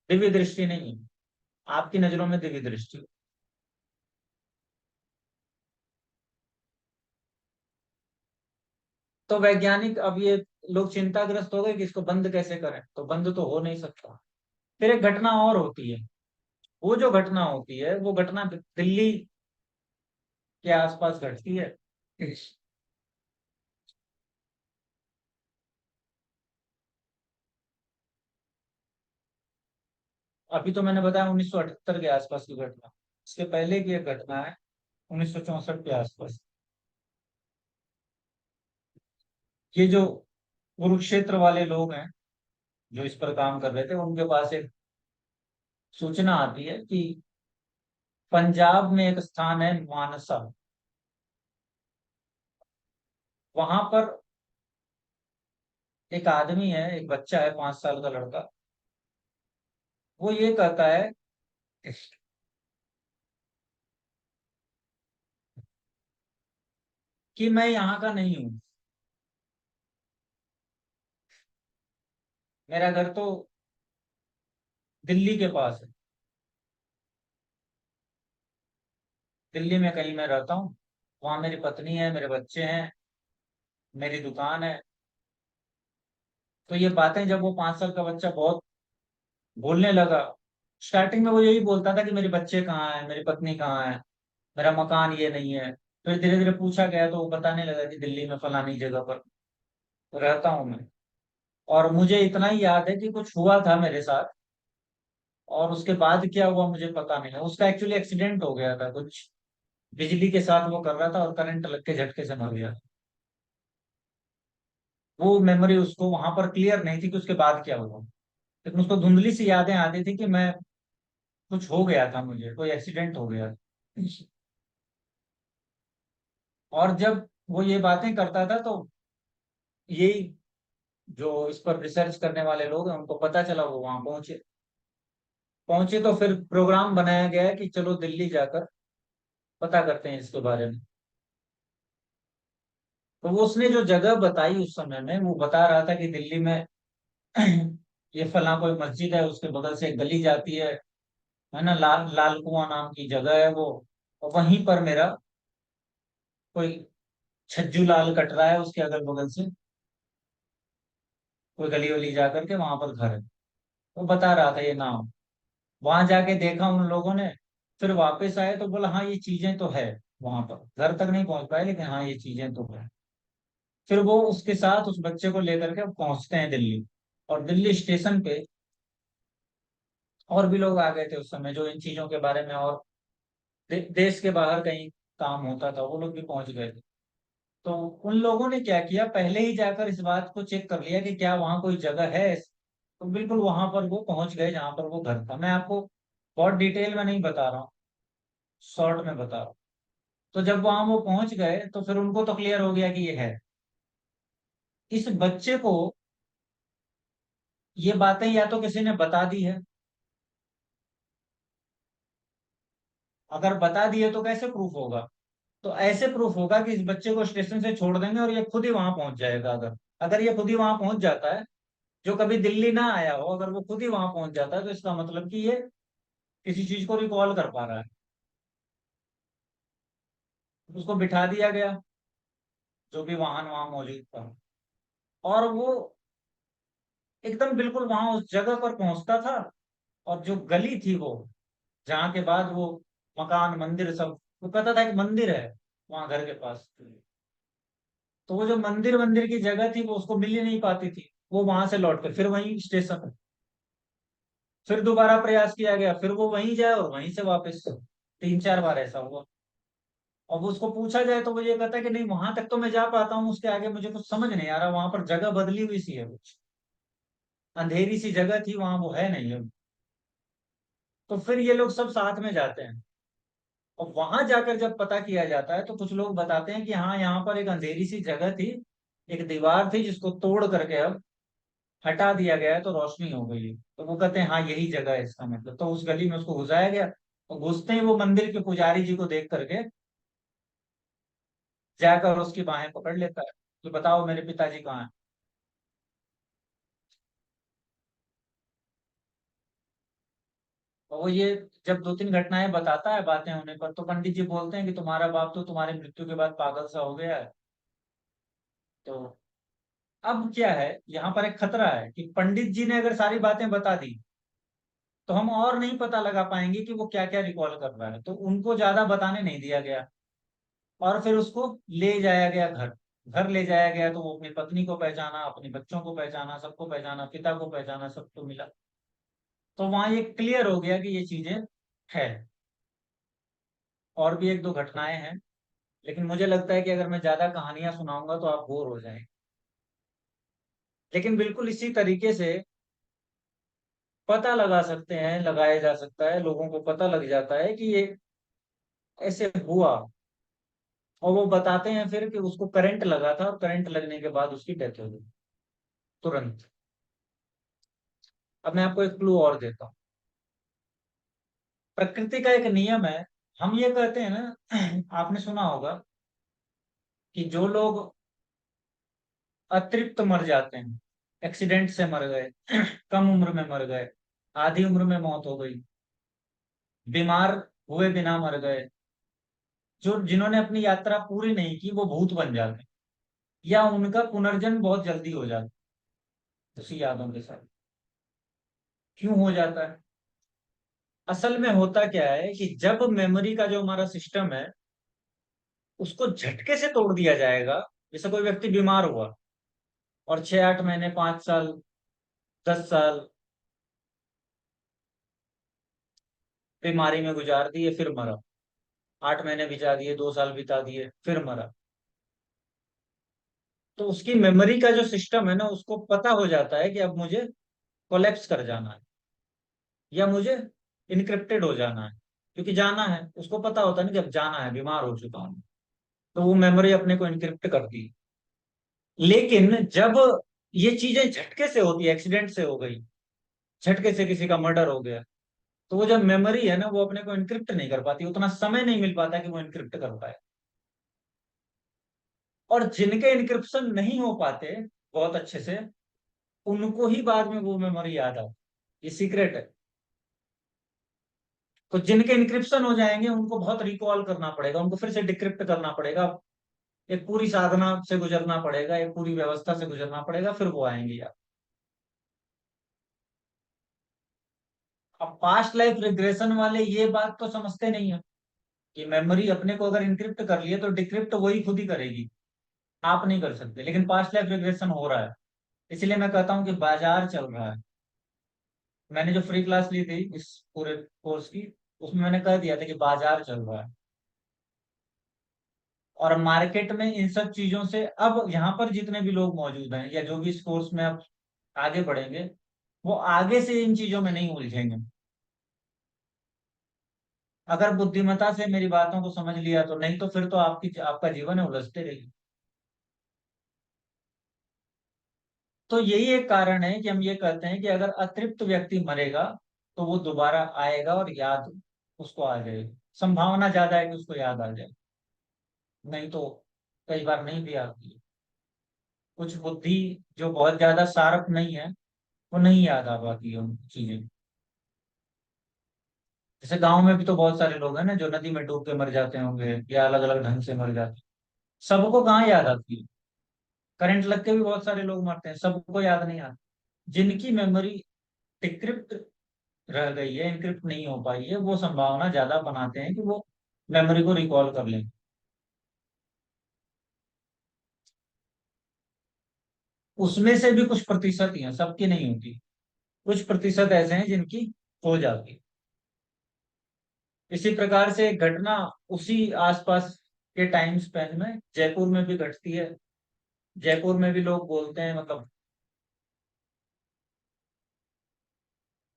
दिव्य दृष्टि नहीं है। आपकी नजरों में दिव्य दृष्टि। तो वैज्ञानिक, अब ये लोग चिंताग्रस्त हो गए कि इसको बंद कैसे करें, तो बंद तो हो नहीं सकता। फिर एक घटना और होती है। वो जो घटना होती है वो घटना दिल्ली के आसपास घटती है। अभी तो मैंने बताया 1978 के आसपास की घटना, इसके पहले की एक घटना है 1964 के आसपास। ये जो कुरुक्षेत्र वाले लोग हैं जो इस पर काम कर रहे थे, उनके पास एक सूचना आती है कि पंजाब में एक स्थान है मानसा, वहां पर एक आदमी है, एक बच्चा है 5 साल का लड़का। वो ये कहता है कि मैं यहाँ का नहीं हूँ, मेरा घर तो दिल्ली के पास है, दिल्ली में कहीं मैं रहता हूँ, वहां मेरी पत्नी है, मेरे बच्चे हैं, मेरी दुकान है। तो ये बातें जब वो 5 साल का बच्चा बहुत बोलने लगा, स्टार्टिंग में वो यही बोलता था कि मेरे बच्चे कहाँ हैं, मेरी पत्नी कहाँ है, मेरा मकान ये नहीं है। फिर धीरे धीरे पूछा गया तो वो बताने लगा कि दिल्ली में फलानी जगह पर रहता हूँ मैं। और मुझे इतना ही याद है कि कुछ हुआ था मेरे साथ, और उसके बाद क्या हुआ मुझे पता नहीं है। उसका एक्चुअली एक्सीडेंट हो गया था कुछ, बिजली के साथ वो कर रहा था और करंट लग के झटके से मर गया। वो मेमोरी उसको वहां पर क्लियर नहीं थी कि उसके बाद क्या हुआ, लेकिन उसको धुंधली सी यादें आती थी कि मैं, कुछ हो गया था, मुझे कोई एक्सीडेंट हो गया। और जब वो ये बातें करता था तो यही जो इस पर रिसर्च करने वाले लोग हैं उनको पता चला, वो वहां पहुंचे। पहुंचे तो फिर प्रोग्राम बनाया गया है कि चलो दिल्ली जाकर पता करते हैं इसके बारे में। तो वो उसने जो जगह बताई उस समय में, वो बता रहा था कि दिल्ली में ये फला कोई मस्जिद है, उसके बगल से एक गली जाती है ना, लाल कुआं नाम की जगह है वो। और वहीं पर मेरा कोई छज्जू लाल कट रहा है, उसके अगल बगल से कोई गली वली जा करके वहां पर घर है। वो बता रहा था ये नाम। वहां जाके देखा उन लोगों ने, फिर वापस आए तो बोला हाँ ये चीजें तो है, वहां पर घर तक नहीं पहुंच पाए लेकिन हाँ ये चीजें तो है। फिर वो उसके साथ उस बच्चे को लेकर के पहुंचते हैं दिल्ली। और दिल्ली स्टेशन पे और भी लोग आ गए थे उस समय जो इन चीजों के बारे में, और देश के बाहर कहीं काम होता था, वो लोग भी पहुंच गए थे। तो उन लोगों ने क्या किया, पहले ही जाकर इस बात को चेक कर लिया कि क्या वहां कोई जगह है। तो बिल्कुल वहां पर वो पहुंच गए जहां पर वो घर था। मैं आपको बहुत डिटेल में नहीं बता रहा हूँ, शॉर्ट में बता रहा हूँ। तो जब वहां वो पहुंच गए तो फिर उनको तो क्लियर हो गया कि ये है। इस बच्चे को ये बातें या तो किसी ने बता दी है, अगर बता दी है तो कैसे प्रूफ होगा। तो ऐसे प्रूफ होगा कि इस बच्चे को स्टेशन से छोड़ देंगे और ये खुद ही वहां पहुंच जाएगा। अगर अगर ये खुद ही वहां पहुंच जाता है, जो कभी दिल्ली ना आया हो, अगर वो खुद ही वहां पहुंच जाता है तो इसका मतलब कि ये किसी चीज को रिकॉल कर पा रहा है। उसको बिठा दिया गया, जो भी वाहन वहां मौजूद था, और वो एकदम बिल्कुल वहां उस जगह पर पहुंचता था। और जो गली थी वो, जहाँ के बाद वो मकान मंदिर सब, वो पता था एक मंदिर है वहां घर के पास। तो वो जो मंदिर मंदिर की जगह थी वो उसको मिल ही नहीं पाती थी। वो वहां से लौट कर फिर वहीं स्टेशन, फिर दोबारा प्रयास किया गया, फिर वो वहीं जाए और वहीं से वापस। 3 4 बार ऐसा हुआ। और वो उसको पूछा जाए तो वो ये कहता है कि नहीं वहां तक तो मैं जा पाता हूँ, उसके आगे मुझे कुछ समझ नहीं आ रहा, वहां पर जगह बदली हुई सी है कुछ, अंधेरी सी जगह थी वहां, वो है नहीं अब। तो फिर ये लोग सब साथ में जाते हैं। और वहां जाकर जब पता किया जाता है तो कुछ लोग बताते हैं कि हाँ यहाँ पर एक अंधेरी सी जगह थी, एक दीवार थी जिसको तोड़ करके अब हटा दिया गया है तो रोशनी हो गई है। तो वो कहते हैं हाँ यही जगह है इसका मतलब। तो उस गली में उसको घुसाया गया, और घुसते ही वो मंदिर के पुजारी जी को देख करके जाकर उसकी बाहें पकड़ लेता है कि बताओ मेरे पिताजी कहाँ हैं। और वो ये जब 2 3 घटनाएं बताता है बातें होने पर, तो पंडित जी बोलते हैं कि तुम्हारा बाप तो तुम्हारी मृत्यु के बाद पागल सा हो गया है। तो अब क्या है, यहाँ पर एक खतरा है कि पंडित जी ने अगर सारी बातें बता दी तो हम और नहीं पता लगा पाएंगे कि वो क्या क्या रिकॉल कर रहा है। तो उनको ज्यादा बताने नहीं दिया गया, और फिर उसको ले जाया गया घर। घर ले जाया गया तो वो अपनी पत्नी को पहचाना, अपने बच्चों को पहचाना, सबको पहचाना, पिता को पहचाना, सबको मिला। तो वहां ये क्लियर हो गया कि ये चीजें है। और भी एक दो घटनाएं हैं, लेकिन मुझे लगता है कि अगर मैं ज्यादा कहानियां सुनाऊंगा तो आप बोर हो जाएंगे। लेकिन बिल्कुल इसी तरीके से पता लगा सकते हैं, लगाया जा सकता है, लोगों को पता लग जाता है कि ये ऐसे हुआ। और वो बताते हैं फिर कि उसको करंट लगा था और करंट लगने के बाद उसकी डेथ हो गई तुरंत। अब मैं आपको एक क्लू और देता हूँ। प्रकृति का एक नियम है। हम ये कहते हैं ना, आपने सुना होगा कि जो लोग अतृप्त मर जाते हैं, एक्सीडेंट से मर गए, कम उम्र में मर गए, आधी उम्र में मौत हो गई, बीमार हुए बिना मर गए, जो जिन्होंने अपनी यात्रा पूरी नहीं की वो भूत बन जाते हैं, या उनका पुनर्जन्म बहुत जल्दी हो जाता है उसी यादों के साथ। क्यों हो जाता है? असल में होता क्या है कि जब मेमोरी का जो हमारा सिस्टम है उसको झटके से तोड़ दिया जाएगा। जैसे कोई व्यक्ति बीमार हुआ और 6-8 महीने, 5 साल, 10 साल बीमारी में गुजार दिए, फिर मरा। 8 महीने बिता दिए, 2 साल बिता दिए, फिर मरा। तो उसकी मेमोरी का जो सिस्टम है ना, उसको पता हो जाता है कि अब मुझे कोलेप्स कर जाना है, या मुझे इनक्रिप्टेड हो जाना है। क्योंकि जाना है, उसको पता होता है ना कि अब जाना है, बीमार हो चुका हूं। तो वो मेमोरी अपने को इनक्रिप्ट करती है। लेकिन जब ये चीजें झटके से होती है, एक्सीडेंट से हो गई, झटके से किसी का मर्डर हो गया, तो वो जब मेमोरी है ना, वो अपने को इनक्रिप्ट नहीं कर पाती, उतना समय नहीं मिल पाता कि वो इनक्रिप्ट कर पाए। और जिनके इनक्रिप्शन नहीं हो पाते बहुत अच्छे से, उनको ही बाद में वो मेमोरी याद आती। ये सीक्रेट है। तो जिनके इंक्रिप्शन हो जाएंगे उनको बहुत रिकॉल करना पड़ेगा, उनको फिर से डिक्रिप्ट करना पड़ेगा, एक पूरी साधना से गुजरना पड़ेगा, एक पूरी व्यवस्था से गुजरना पड़ेगा, फिर वो आएंगे यार। अब पास्ट लाइफ रिग्रेशन वाले ये बात तो समझते नहीं है कि मेमोरी अपने को अगर इंक्रिप्ट कर लिए तो डिक्रिप्ट वही खुद ही करेगी, आप नहीं कर सकते। लेकिन पास्ट लाइफ रिग्रेशन हो रहा है। इसलिए मैं कहता हूँ कि बाजार चल रहा है। मैंने जो फ्री क्लास ली थी इस पूरे कोर्स की, उसमें मैंने कह दिया था कि बाजार चल रहा है। और मार्केट में इन सब चीजों से अब यहाँ पर जितने भी लोग मौजूद हैं, या जो भी इस कोर्स में अब आगे बढ़ेंगे, वो आगे से इन चीजों में नहीं उलझेंगे। अगर बुद्धिमत्ता से मेरी बातों को समझ लिया तो, नहीं तो फिर तो आपकी आपका जीवन है उलझते रहेगी। तो यही एक कारण है कि हम ये कहते हैं कि अगर अतृप्त व्यक्ति मरेगा तो वो दोबारा आएगा और याद उसको आ जाएगी। संभावना ज्यादा है कि उसको याद आ जाए, नहीं तो कई बार नहीं भी आती है। कुछ बुद्धि जो बहुत ज्यादा शार्प नहीं है, वो नहीं याद आ पाती है उन चीजें। जैसे गांव में भी तो बहुत सारे लोग हैं ना जो नदी में डूब के मर जाते होंगे, या अलग अलग ढंग से मर जाते हैं। सबको कहाँ याद आती है? करंट लग के भी बहुत सारे लोग मरते हैं, सबको याद नहीं आता। जिनकी मेमोरी डिक्रिप्ट रह गई है, इनक्रिप्ट नहीं हो पाई है, वो संभावना ज्यादा बनाते हैं कि वो मेमोरी को रिकॉल कर लें। उसमें से भी कुछ प्रतिशत ही हैं, सबकी नहीं होती। कुछ प्रतिशत ऐसे हैं जिनकी हो जाती है। इसी प्रकार से एक घटना उसी आसपास के टाइम स्पेन में जयपुर में भी घटती है। जयपुर में भी लोग बोलते हैं, मतलब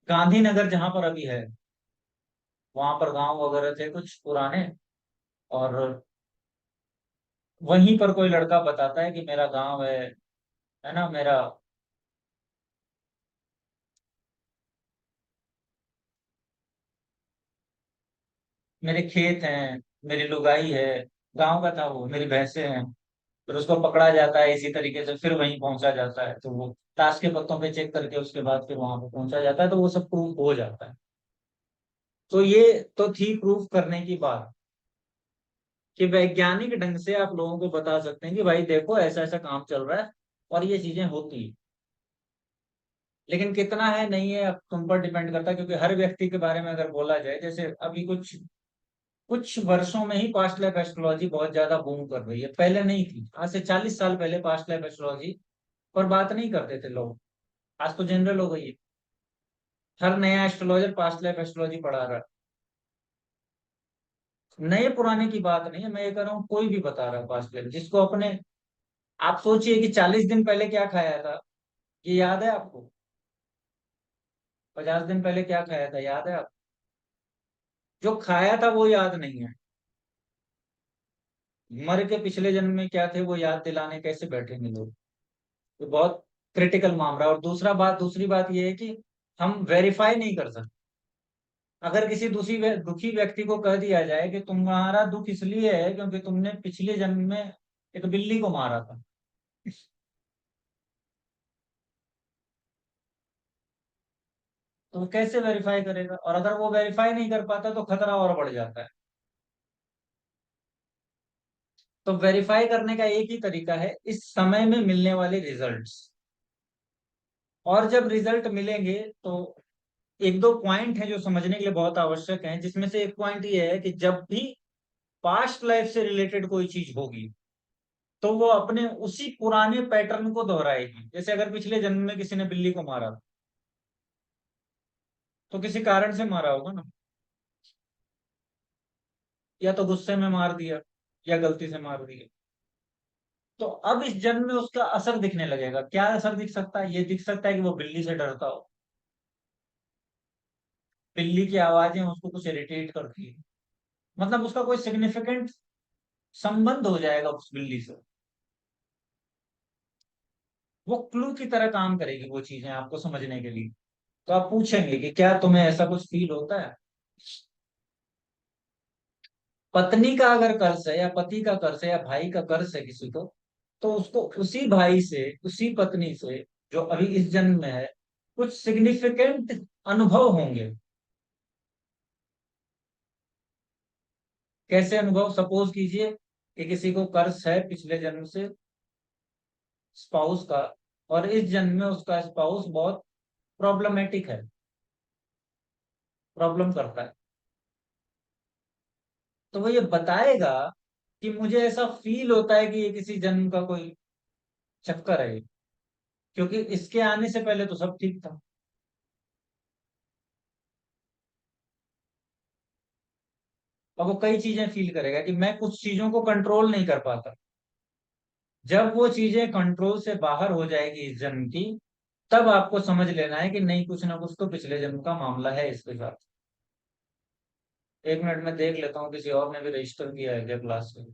गांधीनगर जहां पर अभी है, वहां पर गांव वगैरह थे कुछ पुराने। और वहीं पर कोई लड़का बताता है कि मेरा गांव है ना, मेरा मेरे खेत हैं, मेरी लुगाई है। गांव का था वो, मेरी भैंसे हैं। फिर उसको पकड़ा जाता है इसी तरीके से, फिर वहीं पहुंचा जाता है, तो वो ताश के पत्तों पे चेक करके उसके बाद फिर वहां पर पहुंचा जाता है, तो वो सब प्रूफ हो जाता है। तो ये तो थी प्रूफ करने की बात, कि वैज्ञानिक ढंग से आप लोगों को बता सकते हैं कि भाई देखो ऐसा ऐसा काम चल रहा है और ये चीजें होती है। लेकिन कितना है नहीं है अब तुम पर डिपेंड करता है, क्योंकि हर व्यक्ति के बारे में अगर बोला जाए, जैसे अभी कुछ कुछ वर्षों में ही पास्ट लाइफ एस्ट्रोलॉजी बहुत ज्यादा बूम कर रही है। पहले नहीं थी, आज से 40 साल पहले पास्ट लाइफ एस्ट्रोलॉजी पर बात नहीं करते थे लोग। आज तो जनरल हो गई है। हर नया एस्ट्रोलॉजर पास्ट लाइफ एस्ट्रोलॉजी पढ़ा रहा है। नए पुराने की बात नहीं है, मैं ये कह रहा हूँ कोई भी बता रहा है पास्ट लाइफ, जिसको अपने, आप सोचिए कि 40 दिन पहले क्या खाया था, ये याद है आपको? 50 दिन पहले क्या खाया था, याद है आपको? जो खाया था वो याद नहीं है, मर के पिछले जन्म में क्या थे वो याद दिलाने कैसे बैठेंगे लोग? तो बहुत क्रिटिकल मामला। और दूसरी बात ये है कि हम वेरीफाई नहीं कर सकते। अगर किसी दुखी व्यक्ति को कह दिया जाए कि तुम्हारा दुख इसलिए है क्योंकि तुमने पिछले जन्म में एक बिल्ली को मारा था, तो वो कैसे वेरीफाई करेगा? और अगर वो वेरीफाई नहीं कर पाता तो खतरा और बढ़ जाता है। तो वेरीफाई करने का एक ही तरीका है, इस समय में मिलने वाले रिजल्ट्स। और जब रिजल्ट मिलेंगे तो एक दो पॉइंट है जो समझने के लिए बहुत आवश्यक है, जिसमें से एक पॉइंट ये है कि जब भी पास्ट लाइफ से रिलेटेड कोई चीज होगी तो वो अपने उसी पुराने पैटर्न को दोहराएगी। जैसे अगर पिछले जन्म में किसी ने बिल्ली को मारा तो किसी कारण से मारा होगा ना, या तो गुस्से में मार दिया या गलती से मार दिया। तो अब इस जन्म में उसका असर दिखने लगेगा। क्या असर दिख सकता है? ये दिख सकता है कि वो बिल्ली से डरता हो, बिल्ली की आवाजें उसको कुछ इरिटेट करती है, मतलब उसका कोई सिग्निफिकेंट संबंध हो जाएगा उस बिल्ली से। वो क्लू की तरह काम करेगी वो चीजें आपको समझने के लिए। तो आप पूछेंगे कि क्या तुम्हें ऐसा कुछ फील होता है? पत्नी का अगर कर्ज है या पति का कर्ज है या भाई का कर्ज है किसी को, तो उसको उसी भाई से, उसी पत्नी से जो अभी इस जन्म में है, कुछ सिग्निफिकेंट अनुभव होंगे। कैसे अनुभव? सपोज कीजिए कि किसी को कर्ज है पिछले जन्म से स्पाउस का, और इस जन्म में उसका स्पाउस बहुत प्रॉब्लमेटिक है, प्रॉब्लम करता है। तो वो ये बताएगा कि मुझे ऐसा फील होता है कि ये किसी जन्म का कोई चक्कर है, क्योंकि इसके आने से पहले तो सब ठीक था। और वो कई चीजें फील करेगा कि मैं कुछ चीजों को कंट्रोल नहीं कर पाता। जब वो चीजें कंट्रोल से बाहर हो जाएगी इस जन्म की, तब आपको समझ लेना है कि नहीं, कुछ ना कुछ तो पिछले जन्म का मामला है इसके साथ। 1 मिनट में देख लेता हूँ किसी और ने भी रजिस्टर किया है क्या क्लास में।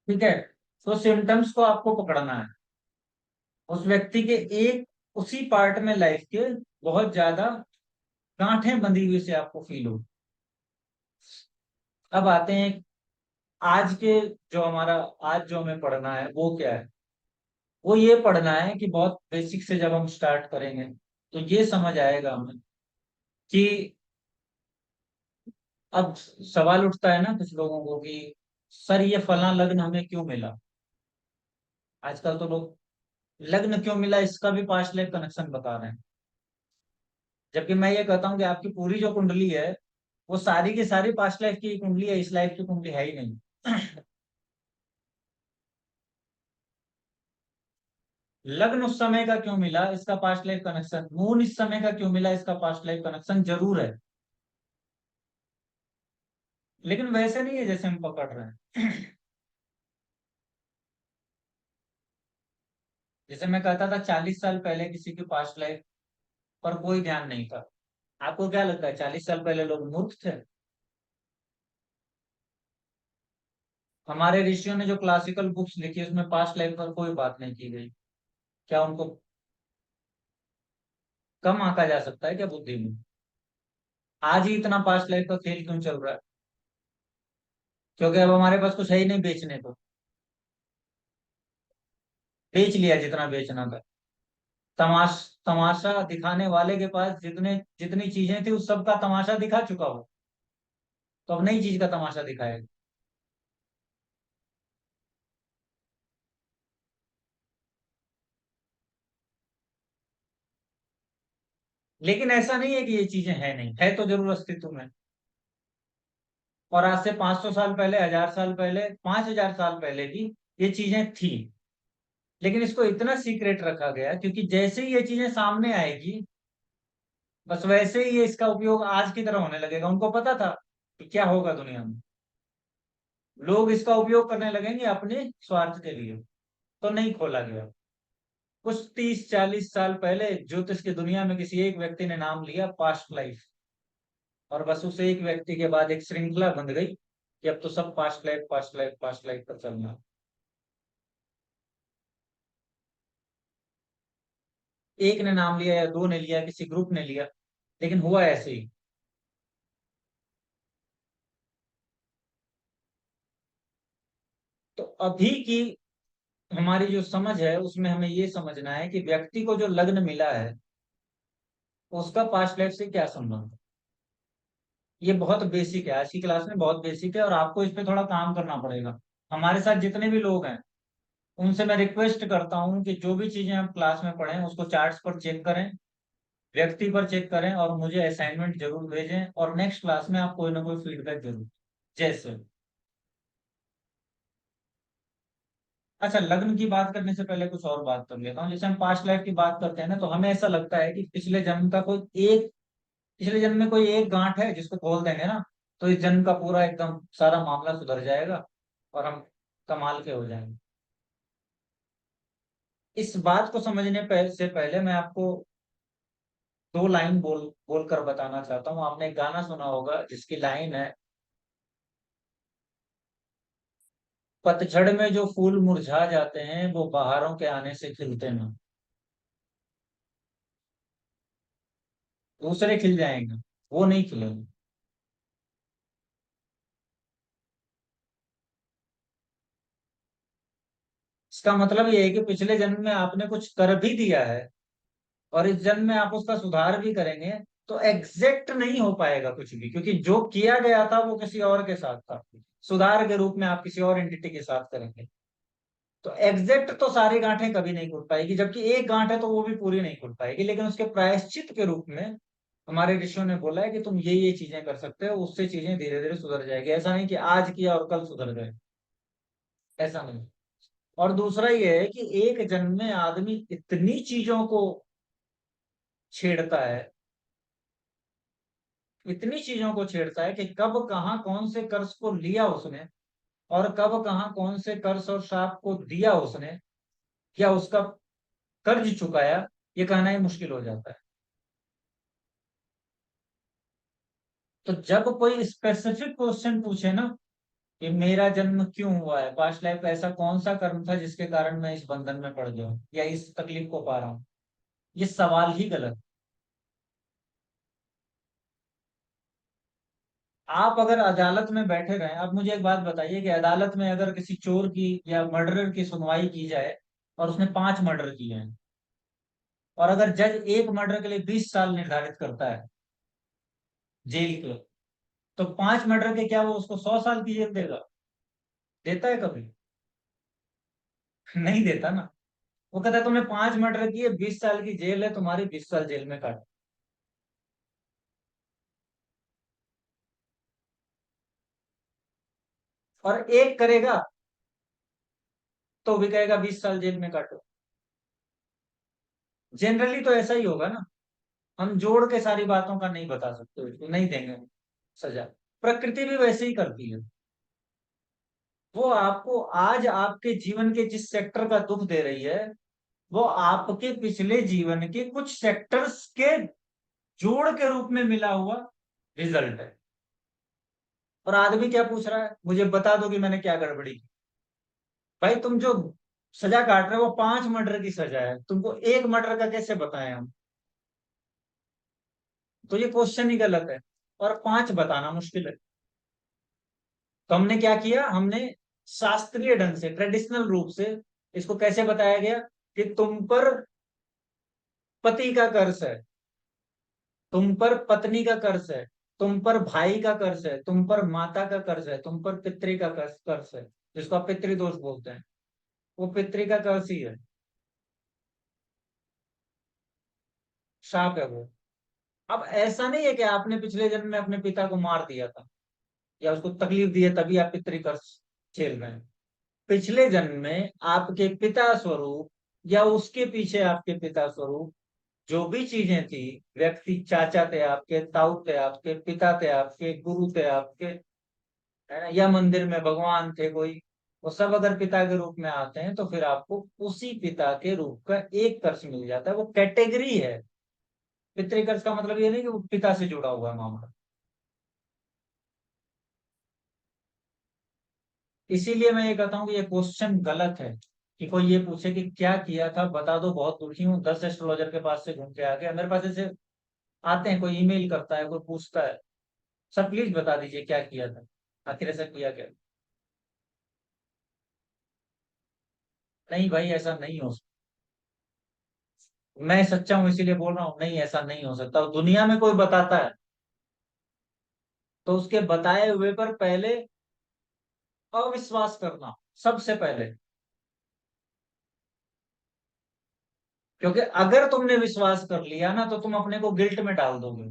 ठीक है, तो सिम्टम्स को आपको पकड़ना है। उस व्यक्ति के एक उसी पार्ट में लाइफ के बहुत ज्यादा गांठें बंधी हुई से आपको फील हो। अब आते हैं आज के, जो हमारा आज जो हमें पढ़ना है वो क्या है? वो ये पढ़ना है कि बहुत बेसिक से जब हम स्टार्ट करेंगे तो ये समझ आएगा हमें कि अब सवाल उठता है ना कुछ लोगों को कि सर ये फला लग्न हमें क्यों मिला? आजकल तो लोग लग्न क्यों मिला इसका भी पास्ट लाइफ कनेक्शन बता रहे हैं, जबकि मैं ये कहता हूँ कि आपकी पूरी जो कुंडली है वो सारी की सारी पास्ट लाइफ की कुंडली है, इस लाइफ की कुंडली है ही नहीं। लग्न उस समय का क्यों मिला इसका पास्ट लाइफ कनेक्शन, मून इस समय का क्यों मिला इसका पास्ट लाइफ कनेक्शन जरूर है, लेकिन वैसे नहीं है जैसे हम पकड़ रहे हैं। जैसे मैं कहता था 40 साल पहले किसी की पास्ट लाइफ पर कोई ध्यान नहीं था। आपको क्या लगता है 40 साल पहले लोग मूर्ख थे? हमारे ऋषियों ने जो क्लासिकल बुक्स लिखी उसमें पास्ट लाइफ पर कोई बात नहीं की गई। क्या उनको कम आंका जा सकता है क्या बुद्धि में? आज ही इतना पास्ट लाइफ का खेल क्यों चल रहा है? क्योंकि अब हमारे पास कुछ है ही नहीं बेचने को। बेच लिया जितना बेचना था। तमाशा दिखाने वाले के पास जितने जितनी चीजें थी उस सब का तमाशा दिखा चुका हो, तो अब नई चीज का तमाशा दिखाएगा। लेकिन ऐसा नहीं है कि ये चीजें है नहीं, है तो जरूर अस्तित्व में। और आज से 500 साल पहले, 1000 साल पहले, 5000 साल पहले भी ये चीजें थी। लेकिन इसको इतना सीक्रेट रखा गया क्योंकि जैसे ही ये चीजें सामने आएगी, बस वैसे ही ये इसका उपयोग आज की तरह होने लगेगा। उनको पता था कि क्या होगा दुनिया में, लोग इसका उपयोग करने लगेंगे अपने स्वार्थ के लिए। तो नहीं खोला गया। कुछ 30-40 साल पहले ज्योतिष की दुनिया में किसी एक व्यक्ति ने नाम लिया पास्ट लाइफ, और बस उस एक व्यक्ति के बाद एक श्रृंखला बन गई कि अब तो सब past life, past life, past life पर चलना। एक ने नाम लिया या दो ने लिया, किसी ग्रुप ने लिया, लेकिन हुआ ऐसे ही। तो अभी की हमारी जो समझ है उसमें हमें ये समझना है कि व्यक्ति को जो लग्न मिला है उसका पास्ट लाइफ से क्या संबंध है। ये बहुत बेसिक है, आज की क्लास में बहुत बेसिक है, और आपको इस पे थोड़ा काम करना पड़ेगा। हमारे साथ जितने भी लोग हैं उनसे मैं रिक्वेस्ट करता हूँ कि जो भी चीजें आप क्लास में पढ़ें उसको चार्ट्स पर चेक करें, व्यक्ति पर चेक करें, और मुझे असाइनमेंट जरूर भेजें, और नेक्स्ट क्लास में आप कोई ना कोई फीडबैक जरूर। जैसे, अच्छा, लग्न की बात करने से पहले कुछ और बात कर लेता हूँ। जैसे हम पास्ट लाइफ की बात करते हैं ना, तो हमें ऐसा लगता है कि पिछले जन्म का कोई एक, पिछले जन्म में कोई एक गांठ है जिसको खोल देंगे ना, तो इस जन्म का पूरा एकदम सारा मामला सुधर जाएगा और हम कमाल के हो जाएंगे। इस बात को समझने से पहले मैं आपको दो लाइन बोलकर बताना चाहता हूँ। आपने एक गाना सुना होगा जिसकी लाइन है, पतझड़ में जो फूल मुरझा जाते हैं वो बहारों के आने से खिलते ना। दूसरे खिल जाएंगे, वो नहीं खिलेंगे। इसका मतलब ये है कि पिछले जन्म में आपने कुछ कर भी दिया है, और इस जन्म में आप उसका सुधार भी करेंगे, तो एग्जैक्ट नहीं हो पाएगा कुछ भी, क्योंकि जो किया गया था वो किसी और के साथ था। सुधार के रूप में आप किसी और एंटिटी के साथ करेंगे। तो एग्जैक्ट तो सारी गांठें कभी नहीं खुल पाएगी, जबकि एक गांठ है तो वो भी पूरी नहीं खुल पाएगी, लेकिन उसके प्रायश्चित के रूप में हमारे ऋषियों ने बोला है कि तुम ये चीजें कर सकते हो, उससे चीजें धीरे धीरे सुधर जाएगी। ऐसा नहीं कि आज किया और कल सुधर गए, ऐसा नहीं। और दूसरा ये है कि एक जन्म में आदमी इतनी चीजों को छेड़ता है, इतनी चीजों को छेड़ता है कि कब कहाँ कौन से कर्ज को लिया उसने, और कब कहाँ कौन से कर्ज और श्राप को दिया उसने, या उसका कर्ज चुकाया, ये कहना ही मुश्किल हो जाता है। तो जब कोई स्पेसिफिक क्वेश्चन पूछे ना कि मेरा जन्म क्यों हुआ है, पास्ट लाइफ का ऐसा कौन सा कर्म था जिसके कारण मैं इस बंधन में पड़ गया हूँ या इस तकलीफ को पा रहा हूँ, ये सवाल ही गलत। आप अगर अदालत में बैठे रहे, अब मुझे एक बात बताइए कि अदालत में अगर किसी चोर की या मर्डरर की सुनवाई की जाए, और उसने 5 मर्डर किए हैं, और अगर जज एक मर्डर के लिए 20 साल निर्धारित करता है जेल के, तो 5 मर्डर के क्या वो उसको 100 साल की जेल देगा? देता है कभी? नहीं देता ना। वो कहता है तुमने 5 मर्डर किए, 20 साल की जेल है तुम्हारी, 20 साल जेल में काट। और एक करेगा तो भी कहेगा 20 साल जेल में काटो। जनरली तो ऐसा ही होगा ना। हम जोड़ के सारी बातों का नहीं बता सकते, उसको नहीं देंगे सजा। प्रकृति भी वैसे ही करती है। वो आपको आज आपके जीवन के जिस सेक्टर का दुख दे रही है, वो आपके पिछले जीवन के कुछ सेक्टर्स के जोड़ के रूप में मिला हुआ रिजल्ट है। और आदमी क्या पूछ रहा है, मुझे बता दो कि मैंने क्या गड़बड़ी की। भाई तुम जो सजा काट रहे हो वो 5 मर्डर की सजा है, तुमको एक मर्डर का कैसे बताएं हम? तो ये क्वेश्चन ही गलत है, और 5 बताना मुश्किल है। तो हमने क्या किया, हमने शास्त्रीय ढंग से, ट्रेडिशनल रूप से इसको कैसे बताया गया कि तुम पर पति का कर्ज है, तुम पर पत्नी का कर्ज है, तुम पर भाई का कर्ज है, तुम पर माता का कर्ज है, तुम पर पितृ का कर्ज कर्ज है, जिसको आप पितृदोष बोलते हैं। वो पितृ का कर्ज ही है, शाप है वो। अब ऐसा नहीं है कि आपने पिछले जन्म में अपने पिता को मार दिया था या उसको तकलीफ दी है तभी आप पितृकर्ष झेल रहे हैं। पिछले जन्म में आपके पिता स्वरूप या उसके पीछे आपके पिता स्वरूप जो भी चीजें थी, व्यक्ति, चाचा थे आपके, ताऊ थे आपके, पिता थे आपके, गुरु थे आपके, है ना, या मंदिर में भगवान थे कोई, वो सब अगर पिता के रूप में आते हैं तो फिर आपको उसी पिता के रूप का एक कर्ष मिल जाता है, वो कैटेगरी है। पितृकर्ष का मतलब ये नहीं कि वो पिता से जुड़ा हुआ है मामला। इसीलिए मैं ये कहता हूँ कि ये क्वेश्चन गलत है कि कोई ये पूछे कि क्या किया था बता दो, बहुत दुखी हूँ, 10 एस्ट्रोलॉजर के पास से घूम के आ गया। मेरे पास ऐसे आते हैं, कोई ईमेल करता है, कोई पूछता है, सर प्लीज बता दीजिए क्या किया था, आखिर ऐसा किया क्या। नहीं भाई, ऐसा नहीं हो सकता। मैं सच्चा हूं इसीलिए बोल रहा हूँ, नहीं ऐसा नहीं हो सकता। और दुनिया में कोई बताता है तो उसके बताए हुए पर पहले अविश्वास करना, सबसे पहले। क्योंकि अगर तुमने विश्वास कर लिया ना तो तुम अपने को गिल्ट में डाल दोगे।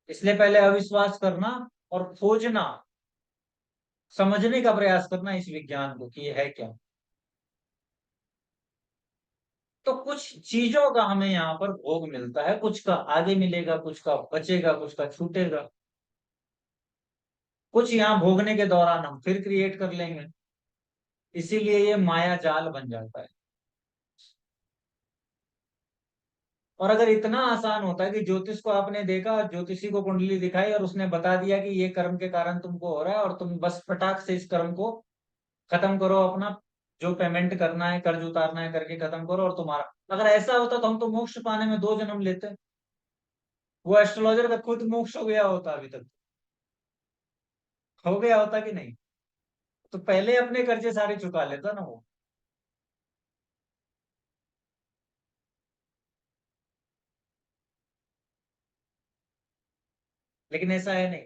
इसलिए पहले अविश्वास करना और खोजना, समझने का प्रयास करना इस विज्ञान को कि ये है क्या। तो कुछ चीजों का हमें यहाँ पर भोग मिलता है, कुछ का आगे मिलेगा, कुछ का बचेगा, कुछ का छूटेगा, कुछ यहाँ भोगने के दौरान हम फिर क्रिएट कर लेंगे। इसीलिए ये माया जाल बन जाता है। और अगर इतना आसान होता है कि ज्योतिष को आपने देखा, ज्योतिषी को कुंडली दिखाई और उसने बता दिया कि ये कर्म के कारण तुमको हो रहा है और तुम बस फटाक से इस कर्म को खत्म करो, अपना जो पेमेंट करना है, कर्ज उतारना है करके खत्म करो, और तुम्हारा, अगर ऐसा होता तो हम तो मोक्ष पाने में 2 जन्म लेते। वो एस्ट्रोलॉजर का खुद मोक्ष हो गया होता अभी तक, हो गया होता कि नहीं। तो पहले अपने कर्जे सारे चुका लेता ना वो। लेकिन ऐसा है नहीं।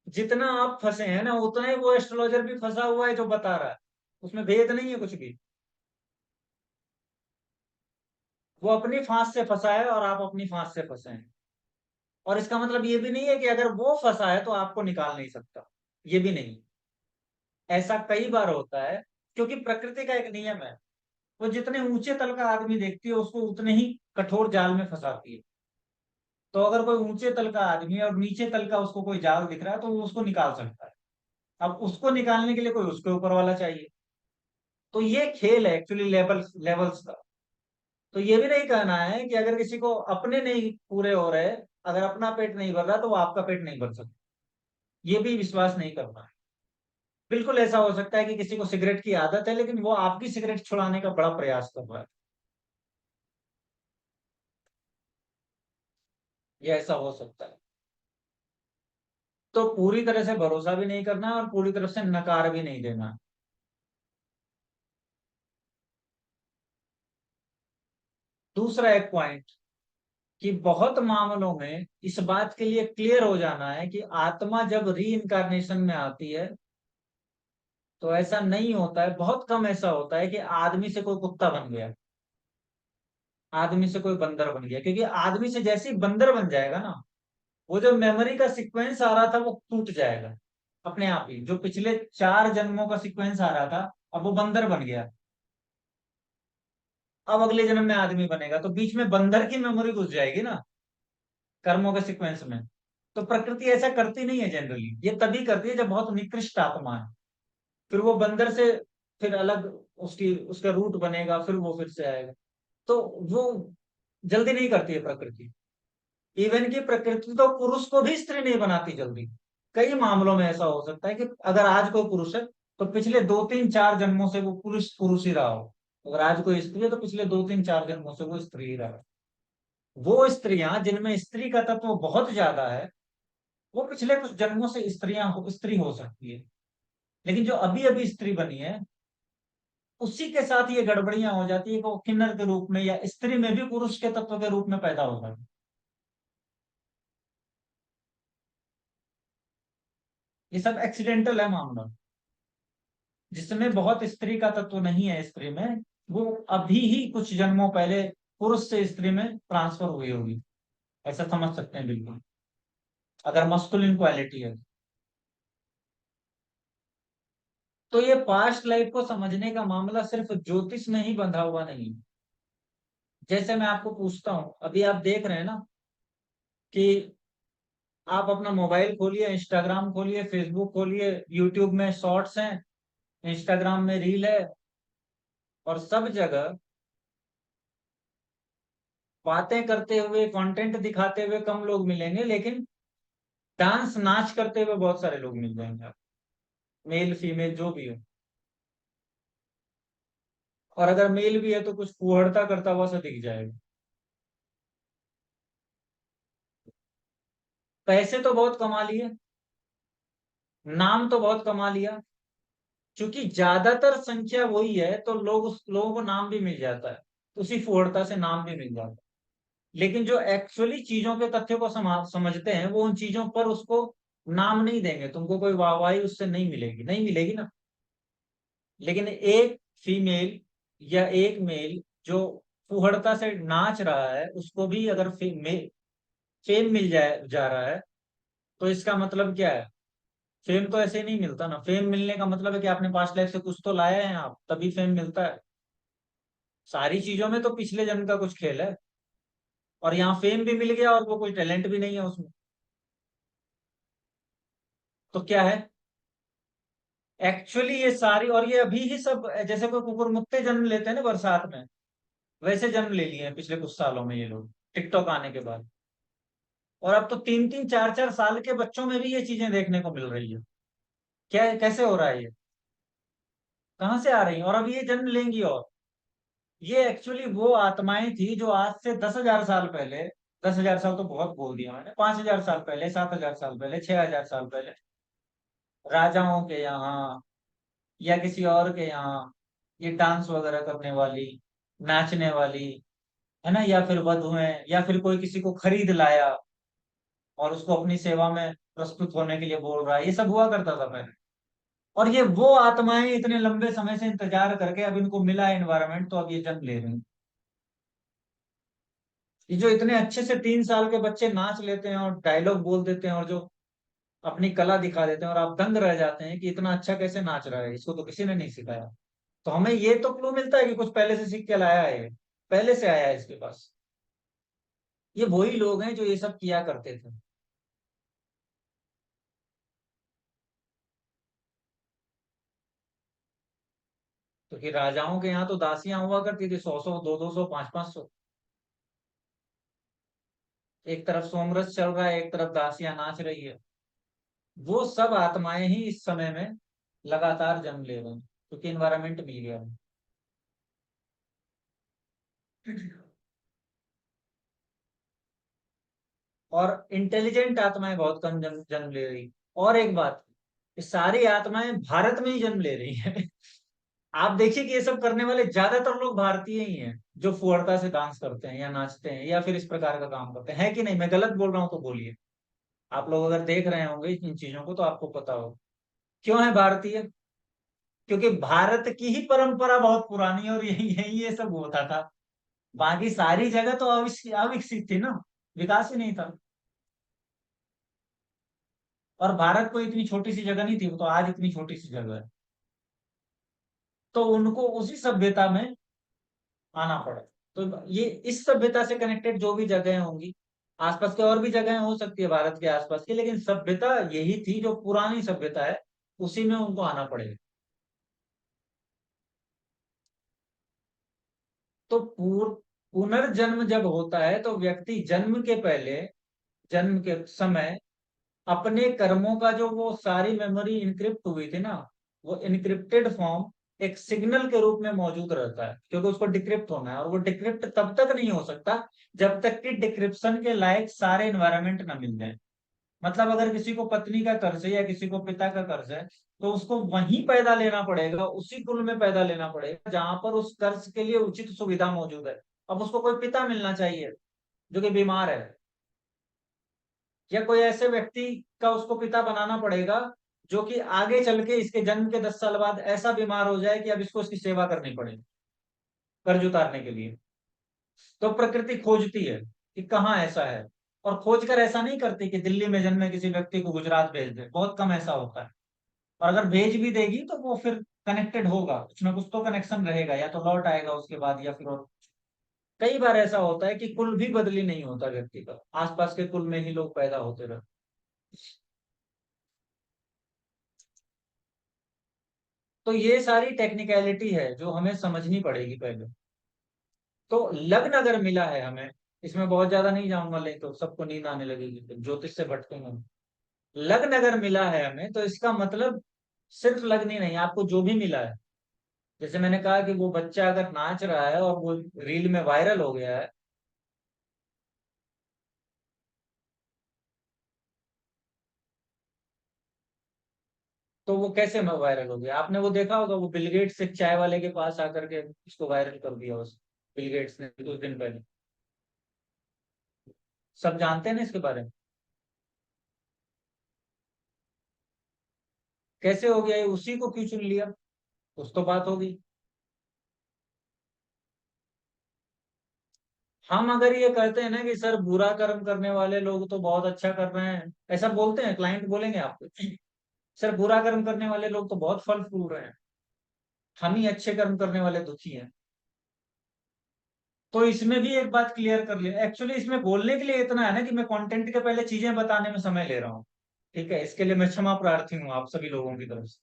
जितना आप फंसे हैं ना उतना ही वो एस्ट्रोलॉजर भी फंसा हुआ है जो बता रहा है। उसमें भेद नहीं है कुछ भी। वो अपनी फांस से फंसा है और आप अपनी फांस से फंसे हैं। और इसका मतलब ये भी नहीं है कि अगर वो फंसा है तो आपको निकाल नहीं सकता, ये भी नहीं। ऐसा कई बार होता है, क्योंकि प्रकृति का एक नियम है, वो जितने ऊंचे तल का आदमी देखती है उसको उतने ही कठोर जाल में फंसाती है। तो अगर कोई ऊंचे तल का आदमी है और नीचे तल का उसको कोई जाल दिख रहा है तो वो उसको निकाल सकता है। अब उसको निकालने के लिए कोई उसके ऊपर वाला चाहिए। तो ये खेल है एक्चुअली लेवल्स लेवल्स का। तो ये भी नहीं कहना है कि अगर किसी को अपने नहीं पूरे हो रहे, अगर अपना पेट नहीं भर रहा तो वो आपका पेट नहीं भर सकता, ये भी विश्वास नहीं करना है। बिल्कुल ऐसा हो सकता है कि किसी को सिगरेट की आदत है लेकिन वो आपकी सिगरेट छुड़ाने का बड़ा प्रयास कर रहा है, ये ऐसा हो सकता है। तो पूरी तरह से भरोसा भी नहीं करना और पूरी तरफ से नकार भी नहीं देना। दूसरा एक पॉइंट, कि बहुत मामलों में इस बात के लिए क्लियर हो जाना है कि आत्मा जब री इंकारनेशन में आती है तो ऐसा नहीं होता है, बहुत कम ऐसा होता है कि आदमी से कोई कुत्ता बन गया, आदमी से कोई बंदर बन गया। क्योंकि आदमी से जैसे ही बंदर बन जाएगा ना, वो जो मेमोरी का सीक्वेंस आ रहा था वो टूट जाएगा अपने आप ही। जो पिछले 4 जन्मों का सीक्वेंस आ रहा था, अब वो बंदर बन गया, अब अगले जन्म में आदमी बनेगा तो बीच में बंदर की मेमोरी घुस जाएगी ना, कर्मों के सीक्वेंस में। तो प्रकृति ऐसा करती नहीं है जनरली, ये तभी करती है जब बहुत निकृष्ट आत्मा है। फिर वो बंदर से फिर अलग उसकी उसका रूट बनेगा, फिर वो फिर से आएगा। तो वो जल्दी नहीं करती है प्रकृति। इवन की प्रकृति तो पुरुष को भी स्त्री नहीं बनाती जल्दी। कई मामलों में ऐसा हो सकता है कि अगर आज कोई पुरुष है तो पिछले 2 3 4 जन्मों से वो पुरुष पुरुष ही रहा हो। अगर आज कोई स्त्री है तो पिछले 2 3 4 जन्मों से वो स्त्री ही रहा है। वो स्त्रियां जिनमें स्त्री का तत्व बहुत ज्यादा है, वो पिछले कुछ जन्मों से स्त्री हो सकती है। लेकिन जो अभी अभी स्त्री बनी है, उसी के साथ ये गड़बड़ियां हो जाती है कि वो किन्नर के रूप में या स्त्री में भी पुरुष के तत्व के रूप में पैदा होगा। ये सब एक्सीडेंटल है मामला। जिसमें बहुत स्त्री का तत्व नहीं है स्त्री में, वो अभी ही कुछ जन्मों पहले पुरुष से स्त्री में ट्रांसफर हुई होगी, ऐसा समझ सकते हैं बिल्कुल, अगर मस्कुलिन क्वालिटी है। तो ये पास्ट लाइफ को समझने का मामला सिर्फ ज्योतिष में ही बंधा हुआ नहीं। जैसे मैं आपको पूछता हूँ, अभी आप देख रहे हैं ना कि आप अपना मोबाइल खोलिए, इंस्टाग्राम खोलिए, फेसबुक खोलिए, यूट्यूब में शॉर्ट्स हैं, इंस्टाग्राम में रील है, और सब जगह बातें करते हुए, कंटेंट दिखाते हुए कम लोग मिलेंगे, लेकिन डांस नाच करते हुए बहुत सारे लोग मिल जाएंगे आप, मेल फीमेल जो भी हो। और अगर मेल भी है तो कुछ फुहड़ता करता हुआ सा दिख जाएगा। पैसे तो बहुत कमा लिए, नाम तो बहुत कमा लिया, क्योंकि ज्यादातर संख्या वही है तो लोग, उस लोगों को नाम भी मिल जाता है, उसी फुहड़ता से नाम भी मिल जाता है। लेकिन जो एक्चुअली चीजों के तथ्य को समझते हैं, वो उन चीजों पर उसको नाम नहीं देंगे, तुमको कोई वाहवाही उससे नहीं मिलेगी, नहीं मिलेगी ना। लेकिन एक फीमेल या एक मेल जो फुहड़ता से नाच रहा है, उसको भी अगर फेम मिल जाए जा रहा है, तो इसका मतलब क्या है? फेम तो ऐसे नहीं मिलता ना। फेम मिलने का मतलब है कि आपने पास्ट लाइफ से कुछ तो लाया है आप, तभी फेम मिलता है। सारी चीजों में तो पिछले जन्म का कुछ खेल है, और यहाँ फेम भी मिल गया और वो कोई टैलेंट भी नहीं है उसमें, तो क्या है? एक्चुअली ये सारी, और ये अभी ही सब, जैसे कोई कुकुर मुत्ते जन्म लेते हैं ना बरसात में, वैसे जन्म ले लिए हैं पिछले कुछ सालों में ये लोग, टिकटॉक आने के बाद। और अब तो 3-3 4-4 साल के बच्चों में भी ये चीजें देखने को मिल रही है। क्या, कैसे हो रहा है ये? कहाँ से आ रही है? और अब ये जन्म लेंगी। और ये एक्चुअली वो आत्माएं थी जो आज से 10,000 साल पहले, 10,000 साल तो बहुत बोल दिया मैंने, 5,000 साल पहले, 7,000 साल पहले, 6,000 साल पहले राजाओं के यहाँ या किसी और के यहाँ ये डांस वगैरह करने वाली, नाचने वाली, है ना, या फिर वधुएं, या फिर कोई किसी को खरीद लाया और उसको अपनी सेवा में प्रस्तुत होने के लिए बोल रहा है, ये सब हुआ करता था पहले। और ये वो आत्माएं इतने लंबे समय से इंतजार करके अब इनको मिला एनवायरनमेंट, तो अब ये जन्म ले रहे हैं। ये जो इतने अच्छे से 3 साल के बच्चे नाच लेते हैं और डायलॉग बोल देते हैं और जो अपनी कला दिखा देते हैं, और आप दंग रह जाते हैं कि इतना अच्छा कैसे नाच रहा है, इसको तो किसी ने नहीं सिखाया। तो हमें ये तो क्लू मिलता है कि कुछ पहले से सीख के लाया है ये, पहले से आया है इसके पास। ये वही लोग हैं जो ये सब किया करते थे। तो कि राजाओं के यहाँ तो दासियां हुआ करती थी, 100-100, 200-200, 500-500। एक तरफ सोमरस चल रहा है, एक तरफ दासियां नाच रही है। वो सब आत्माएं ही इस समय में लगातार जन्म ले रहे हैं, क्योंकि इन्वायरमेंट मिल गया है। और इंटेलिजेंट आत्माएं बहुत कम जन्म जन्म ले रही। और एक बात, ये सारी आत्माएं भारत में ही जन्म ले रही हैं। आप देखिए कि ये सब करने वाले ज्यादातर लोग भारतीय ही हैं, जो फुहड़ता से डांस करते हैं या नाचते हैं या फिर इस प्रकार का काम करते हैं, है कि नहीं? मैं गलत बोल रहा हूं तो बोलिए। आप लोग अगर देख रहे होंगे इन चीजों को तो आपको पता होगा क्यों है भारतीय। क्योंकि भारत की ही परंपरा बहुत पुरानी है और यही यही ये सब होता था। बाकी सारी जगह तो अविकसित थी ना, विकास ही नहीं था। और भारत को इतनी छोटी सी जगह नहीं थी, वो तो आज इतनी छोटी सी जगह है। तो उनको उसी सभ्यता में आना पड़ा। तो ये इस सभ्यता से कनेक्टेड जो भी जगह होंगी, आसपास के और भी जगह हो सकती है भारत के आसपास की, लेकिन सभ्यता यही थी जो पुरानी सभ्यता है, उसी में उनको आना पड़ेगा। तो पुनर्जन्म जब होता है तो व्यक्ति जन्म के पहले, जन्म के समय, अपने कर्मों का जो वो सारी मेमोरी इनक्रिप्ट हुई थी ना, वो इनक्रिप्टेड फॉर्म एक सिग्नल के रूप में मौजूद रहता है, क्योंकि उसको डिक्रिप्ट होना है, और वो डिक्रिप्ट तब तक नहीं हो सकता जब तक कि डिक्रिप्शन के लायक सारे एनवायरनमेंट ना मिल जाए। मतलब अगर किसी को पत्नी का कर्ज है या किसी को पिता का कर्ज है, तो उसको वहीं पैदा लेना पड़ेगा, उसी कुल में पैदा लेना पड़ेगा जहां पर उस कर्ज के लिए उचित सुविधा मौजूद है। अब उसको कोई पिता मिलना चाहिए जो कि बीमार है, या कोई ऐसे व्यक्ति का उसको पिता बनाना पड़ेगा जो कि आगे चल के इसके जन्म के 10 साल बाद ऐसा बीमार हो जाए कि अब इसको उसकी सेवा करनी पड़े कर्ज उतारने के लिए। तो प्रकृति खोजती है कि कहाँ ऐसा है, और खोज कर ऐसा नहीं करती कि दिल्ली में जन्मे किसी व्यक्ति को गुजरात भेज दे, बहुत कम ऐसा होता है। और अगर भेज भी देगी तो वो फिर कनेक्टेड होगा, कुछ ना कुछ तो कनेक्शन रहेगा, या तो लौट आएगा उसके बाद, या फिर और कई बार ऐसा होता है कि कुल भी बदली नहीं होता व्यक्ति का, आसपास के कुल में ही लोग पैदा होते रहते। तो ये सारी टेक्निकलिटी है जो हमें समझनी पड़ेगी पहले। तो लग्न अगर मिला है हमें, इसमें बहुत ज्यादा नहीं जाऊंगा, नहीं तो सबको नींद आने लगेगी, फिर ज्योतिष से भटकेंगे हम। लग्न अगर मिला है हमें तो इसका मतलब सिर्फ लग्न ही नहीं, आपको जो भी मिला है। जैसे मैंने कहा कि वो बच्चा अगर नाच रहा है और वो रील में वायरल हो गया है, तो वो कैसे वायरल हो गया? आपने वो देखा होगा, वो बिल गेट्स एक चाय वाले के पास आकर के उसको वायरल कर दिया, उस बिल गेट्स ने कुछ दिन पहले। सब जानते हैं ना इसके बारे में। कैसे हो गया ये? उसी को क्यों चुन लिया? कुछ तो बात होगी। हम अगर ये कहते हैं ना कि सर बुरा कर्म करने वाले लोग तो बहुत अच्छा कर रहे हैं, ऐसा बोलते हैं, क्लाइंट बोलेंगे आपको, सर बुरा कर्म करने वाले लोग तो बहुत फल फूल रहे हैं, हम ही अच्छे कर्म करने वाले दुखी हैं। तो इसमें भी एक बात क्लियर कर लिया, एक्चुअली इसमें बोलने के लिए इतना है ना कि मैं कंटेंट के पहले चीजें बताने में समय ले रहा हूँ। ठीक है, इसके लिए मैं क्षमा प्रार्थी हूँ आप सभी लोगों की तरफ से।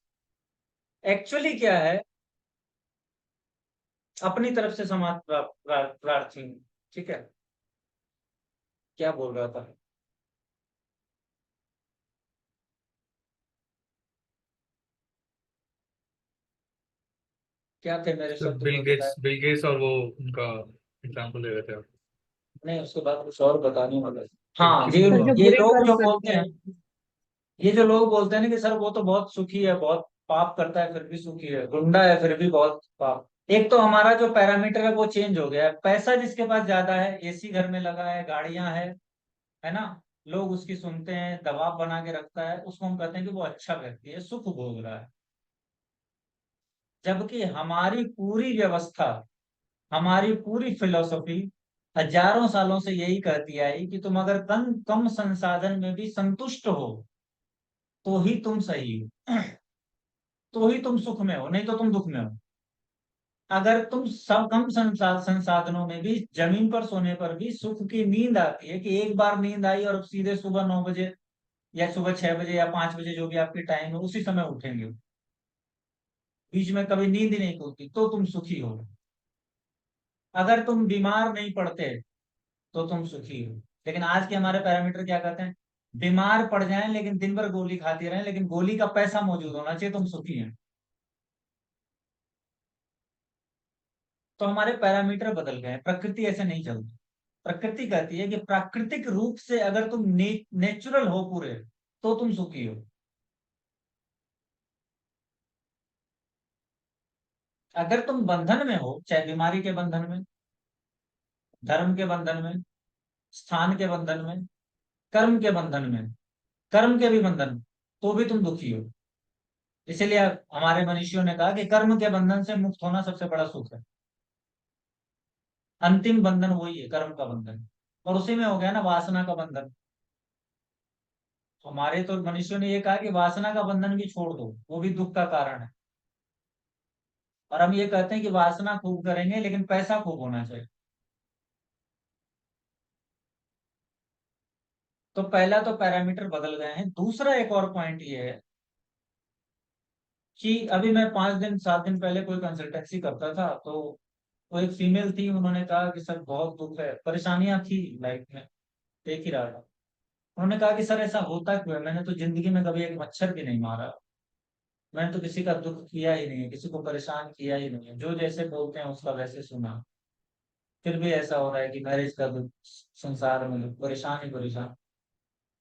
एक्चुअली क्या है, अपनी तरफ से क्षमा प्रार्थी हूँ। ठीक है, क्या बोल रहा था? क्या थे मेरे शब्द, बिल कोई बताया? गेट्स बिल गेट्स और वो उनका एग्जांपल ले रहे थे आप। नहीं, उसके बाद कुछ और बताने वाला था। तो हाँ, किस ये में सर जो हुआ? ये बुरे लोग कर्म जो करते बोलते हैं, हैं। ये जो लोग बोलते हैं ना कि सर वो तो बहुत सुखी है, बहुत पाप करता है फिर भी सुखी है, गुंडा है फिर भी बहुत पाप। एक तो हमारा जो पैरामीटर है वो चेंज हो गया है। पैसा जिसके पास ज्यादा है, एसी घर में लगा है, गाड़ियां है ना, लोग उसकी सुनते हैं, दबाव बना के रखता है, उसको हम कहते हैं कि वो अच्छा व्यक्ति है, सुख भोग रहा है। जबकि हमारी पूरी व्यवस्था, हमारी पूरी फिलोसफी हजारों सालों से यही कहती आई कि तुम अगर कम कम संसाधन में भी संतुष्ट हो तो ही तुम सही हो, तो ही तुम सुख में हो, नहीं तो तुम दुख में हो। अगर तुम सब कम संसाधनों में भी, जमीन पर सोने पर भी सुख की नींद आती है कि एक बार नींद आई और सीधे सुबह 9 बजे या सुबह 6 बजे या 5 बजे जो भी आपकी टाइम है उसी समय उठेंगे, बीच में कभी नींद ही नहीं खुलती, तो तुम सुखी हो। अगर तुम बीमार नहीं पड़ते तो तुम सुखी हो। लेकिन आज के हमारे पैरामीटर क्या कहते हैं? बीमार पड़ जाएं लेकिन दिन भर गोली खाते रहें, लेकिन गोली का पैसा मौजूद होना चाहिए, तुम सुखी हैं। तो हमारे पैरामीटर बदल गए हैं, प्रकृति ऐसे नहीं चलती। प्रकृति कहती है कि प्राकृतिक रूप से अगर तुम नेचुरल हो पूरे, तो तुम सुखी हो। अगर तुम बंधन में हो, चाहे बीमारी के बंधन में, धर्म के बंधन में, स्थान के बंधन में, कर्म के बंधन में, कर्म के भी बंधन में, तो भी तुम दुखी हो। इसीलिए हमारे मनीषियों ने कहा कि कर्म के बंधन से मुक्त होना सबसे बड़ा सुख है। अंतिम बंधन वही है, कर्म का बंधन। और उसी में हो गया ना वासना का बंधन। हमारे तो मनुष्यों ने ये कहा कि वासना का बंधन भी छोड़ दो, वो भी दुख का कारण है। और हम ये कहते हैं कि वासना खूब करेंगे लेकिन पैसा खूब होना चाहिए। तो पहला तो पैरामीटर बदल गए हैं। दूसरा एक और पॉइंट ये है कि अभी मैं 5 दिन 7 दिन पहले कोई कंसल्टेंसी करता था, तो वो एक फीमेल थी, उन्होंने कहा कि सर बहुत दुख है, परेशानियां थी लाइफ में, देख ही रहा था। उन्होंने कहा कि सर ऐसा होता क्यों है, मैंने तो जिंदगी में कभी एक मच्छर भी नहीं मारा, मैंने तो किसी का दुख किया ही नहीं है, किसी को परेशान किया ही नहीं है, जो जैसे बोलते हैं उसका वैसे सुना, फिर भी ऐसा हो रहा है कि मैरिज का दुख, संसार में दुख, परेशान ही परेशान।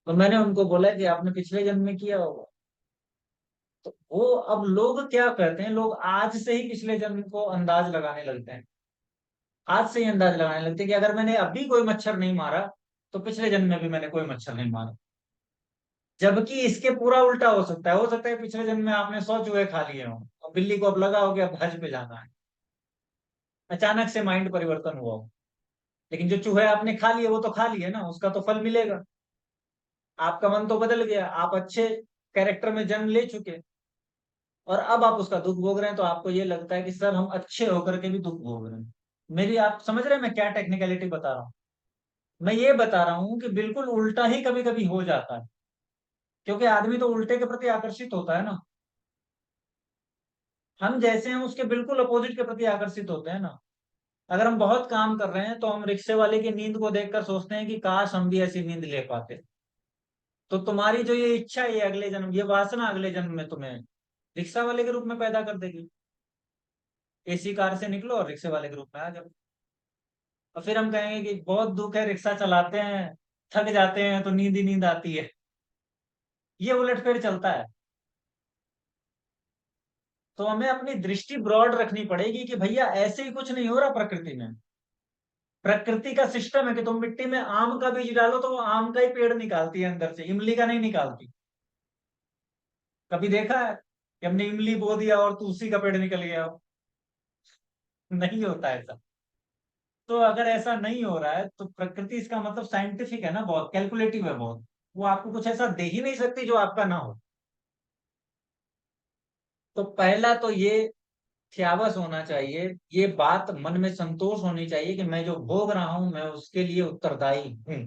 तो मैंने उनको बोला कि आपने पिछले जन्म में किया होगा। तो वो, अब लोग क्या कहते हैं, लोग आज से ही पिछले जन्म को अंदाज लगाने लगते हैं। आज से ही अंदाज लगाने लगते हैं कि अगर मैंने अभी कोई मच्छर नहीं मारा तो पिछले जन्म में भी मैंने कोई मच्छर नहीं मारा। जबकि इसके पूरा उल्टा हो सकता है पिछले जन्म में आपने 100 चूहे खा लिए हों और बिल्ली को अब लगा हो कि अब हज पे जाना है, अचानक से माइंड परिवर्तन हुआ हो। लेकिन जो चूहे आपने खा लिए वो तो खा लिए ना, उसका तो फल मिलेगा। आपका मन तो बदल गया, आप अच्छे कैरेक्टर में जन्म ले चुके, और अब आप उसका दुख भोग रहे हैं, तो आपको ये लगता है कि सर हम अच्छे होकर के भी दुख भोग रहे हैं। मेरी, आप समझ रहे हैं मैं क्या टेक्निकलिटी बता रहा हूँ? मैं ये बता रहा हूँ कि बिल्कुल उल्टा ही कभी कभी हो जाता है, क्योंकि आदमी तो उल्टे के प्रति आकर्षित होता है ना। हम जैसे हैं उसके बिल्कुल अपोजिट के प्रति आकर्षित होते हैं ना। अगर हम बहुत काम कर रहे हैं तो हम रिक्शे वाले की नींद को देखकर सोचते हैं कि काश हम भी ऐसी नींद ले पाते। तो तुम्हारी जो ये इच्छा है, ये अगले जन्म, ये वासना अगले जन्म में तुम्हें रिक्शा वाले के रूप में पैदा कर देगी। एसी कार से निकलो और रिक्शे वाले के रूप में आ जाओ। और फिर हम कहेंगे कि बहुत दुख है, रिक्शा चलाते हैं, थक जाते हैं, तो नींद ही नींद आती है। ये उलटफेर चलता है। तो हमें अपनी दृष्टि ब्रॉड रखनी पड़ेगी कि भैया ऐसे ही कुछ नहीं हो रहा प्रकृति में। प्रकृति का सिस्टम है कि तुम मिट्टी में आम का बीज डालो तो वो आम का ही पेड़ निकालती है अंदर से, इमली का नहीं निकालती। कभी देखा है कि हमने इमली बो दिया और तुलसी का पेड़ निकल गया हो? नहीं होता ऐसा। तो अगर ऐसा नहीं हो रहा है तो प्रकृति, इसका मतलब साइंटिफिक है ना, बहुत कैलकुलेटिव है बहुत। वो आपको कुछ ऐसा दे ही नहीं सकती जो आपका ना हो। तो पहला तो ये ख्यावस होना चाहिए, ये बात मन में संतोष होनी चाहिए कि मैं जो भोग रहा हूं मैं उसके लिए उत्तरदायी हूं।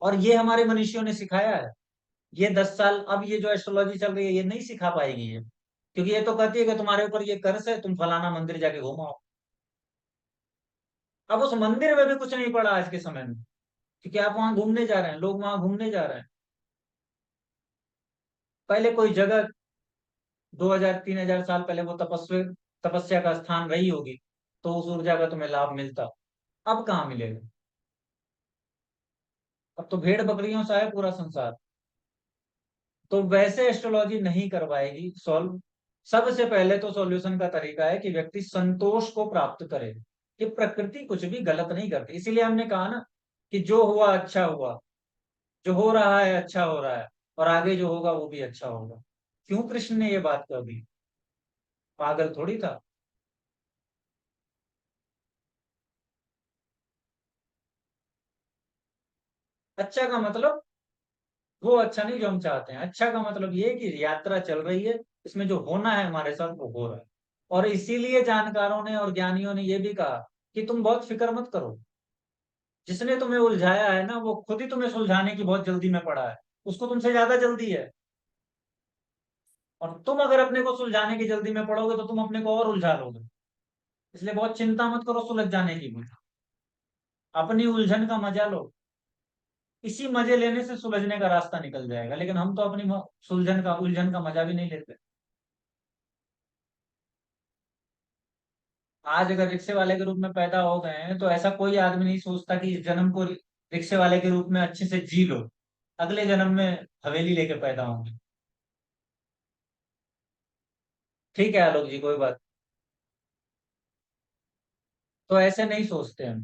और ये हमारे मनुष्यों ने सिखाया है। ये 10 साल, अब ये जो एस्ट्रोलॉजी चल रही है ये नहीं सिखा पाएगी ये, क्योंकि ये तो कहती है कि तुम्हारे ऊपर ये कर्ज है, तुम फलाना मंदिर जाके घुमाओ। अब उस मंदिर में भी कुछ नहीं पड़ा आज के समय में, क्योंकि आप वहां घूमने जा रहे हैं, लोग वहां घूमने जा रहे हैं। पहले कोई जगह 2000 3000 साल पहले वो तपस्या का स्थान रही होगी, तो उस ऊर्जा का तुम्हें लाभ मिलता। अब कहाँ मिलेगा? अब तो भेड़ बकरियों सा है पूरा संसार। तो वैसे एस्ट्रोलॉजी नहीं करवाएगी सॉल्व। सबसे पहले तो सॉल्यूशन का तरीका है कि व्यक्ति संतोष को प्राप्त करे कि प्रकृति कुछ भी गलत नहीं करती। इसीलिए हमने कहा ना कि जो हुआ अच्छा हुआ, जो हो रहा है अच्छा हो रहा है, और आगे जो होगा वो भी अच्छा होगा। क्यों कृष्ण ने ये बात कर दी? पागल थोड़ी था। अच्छा का मतलब वो अच्छा नहीं जो हम चाहते हैं, अच्छा का मतलब ये है कि यात्रा चल रही है, इसमें जो होना है हमारे साथ वो हो रहा है। और इसीलिए जानकारों ने और ज्ञानियों ने ये भी कहा कि तुम बहुत फिक्र मत करो। जिसने तुम्हें उलझाया है ना वो खुद ही तुम्हें सुलझाने की बहुत जल्दी में पड़ा है, उसको तुमसे ज्यादा जल्दी है। और तुम अगर अपने को सुलझाने की जल्दी में पड़ोगे तो तुम अपने को और उलझा लोगे। इसलिए बहुत चिंता मत करो सुलझ जाने की भी। अपनी उलझन का मजा लो। इसी मजे लेने से सुलझने का रास्ता निकल जाएगा, लेकिन हम तो अपनी सुलझन का, उलझन का मजा भी नहीं लेते। आज अगर रिक्शे वाले के रूप में पैदा हो गए हैं तो ऐसा कोई आदमी नहीं सोचता कि इस जन्म को रिक्शे वाले के रूप में अच्छे से जी लो, अगले जन्म में हवेली लेके पैदा होंगे। ठीक है आलोक जी, कोई बात। तो ऐसे नहीं सोचते हम।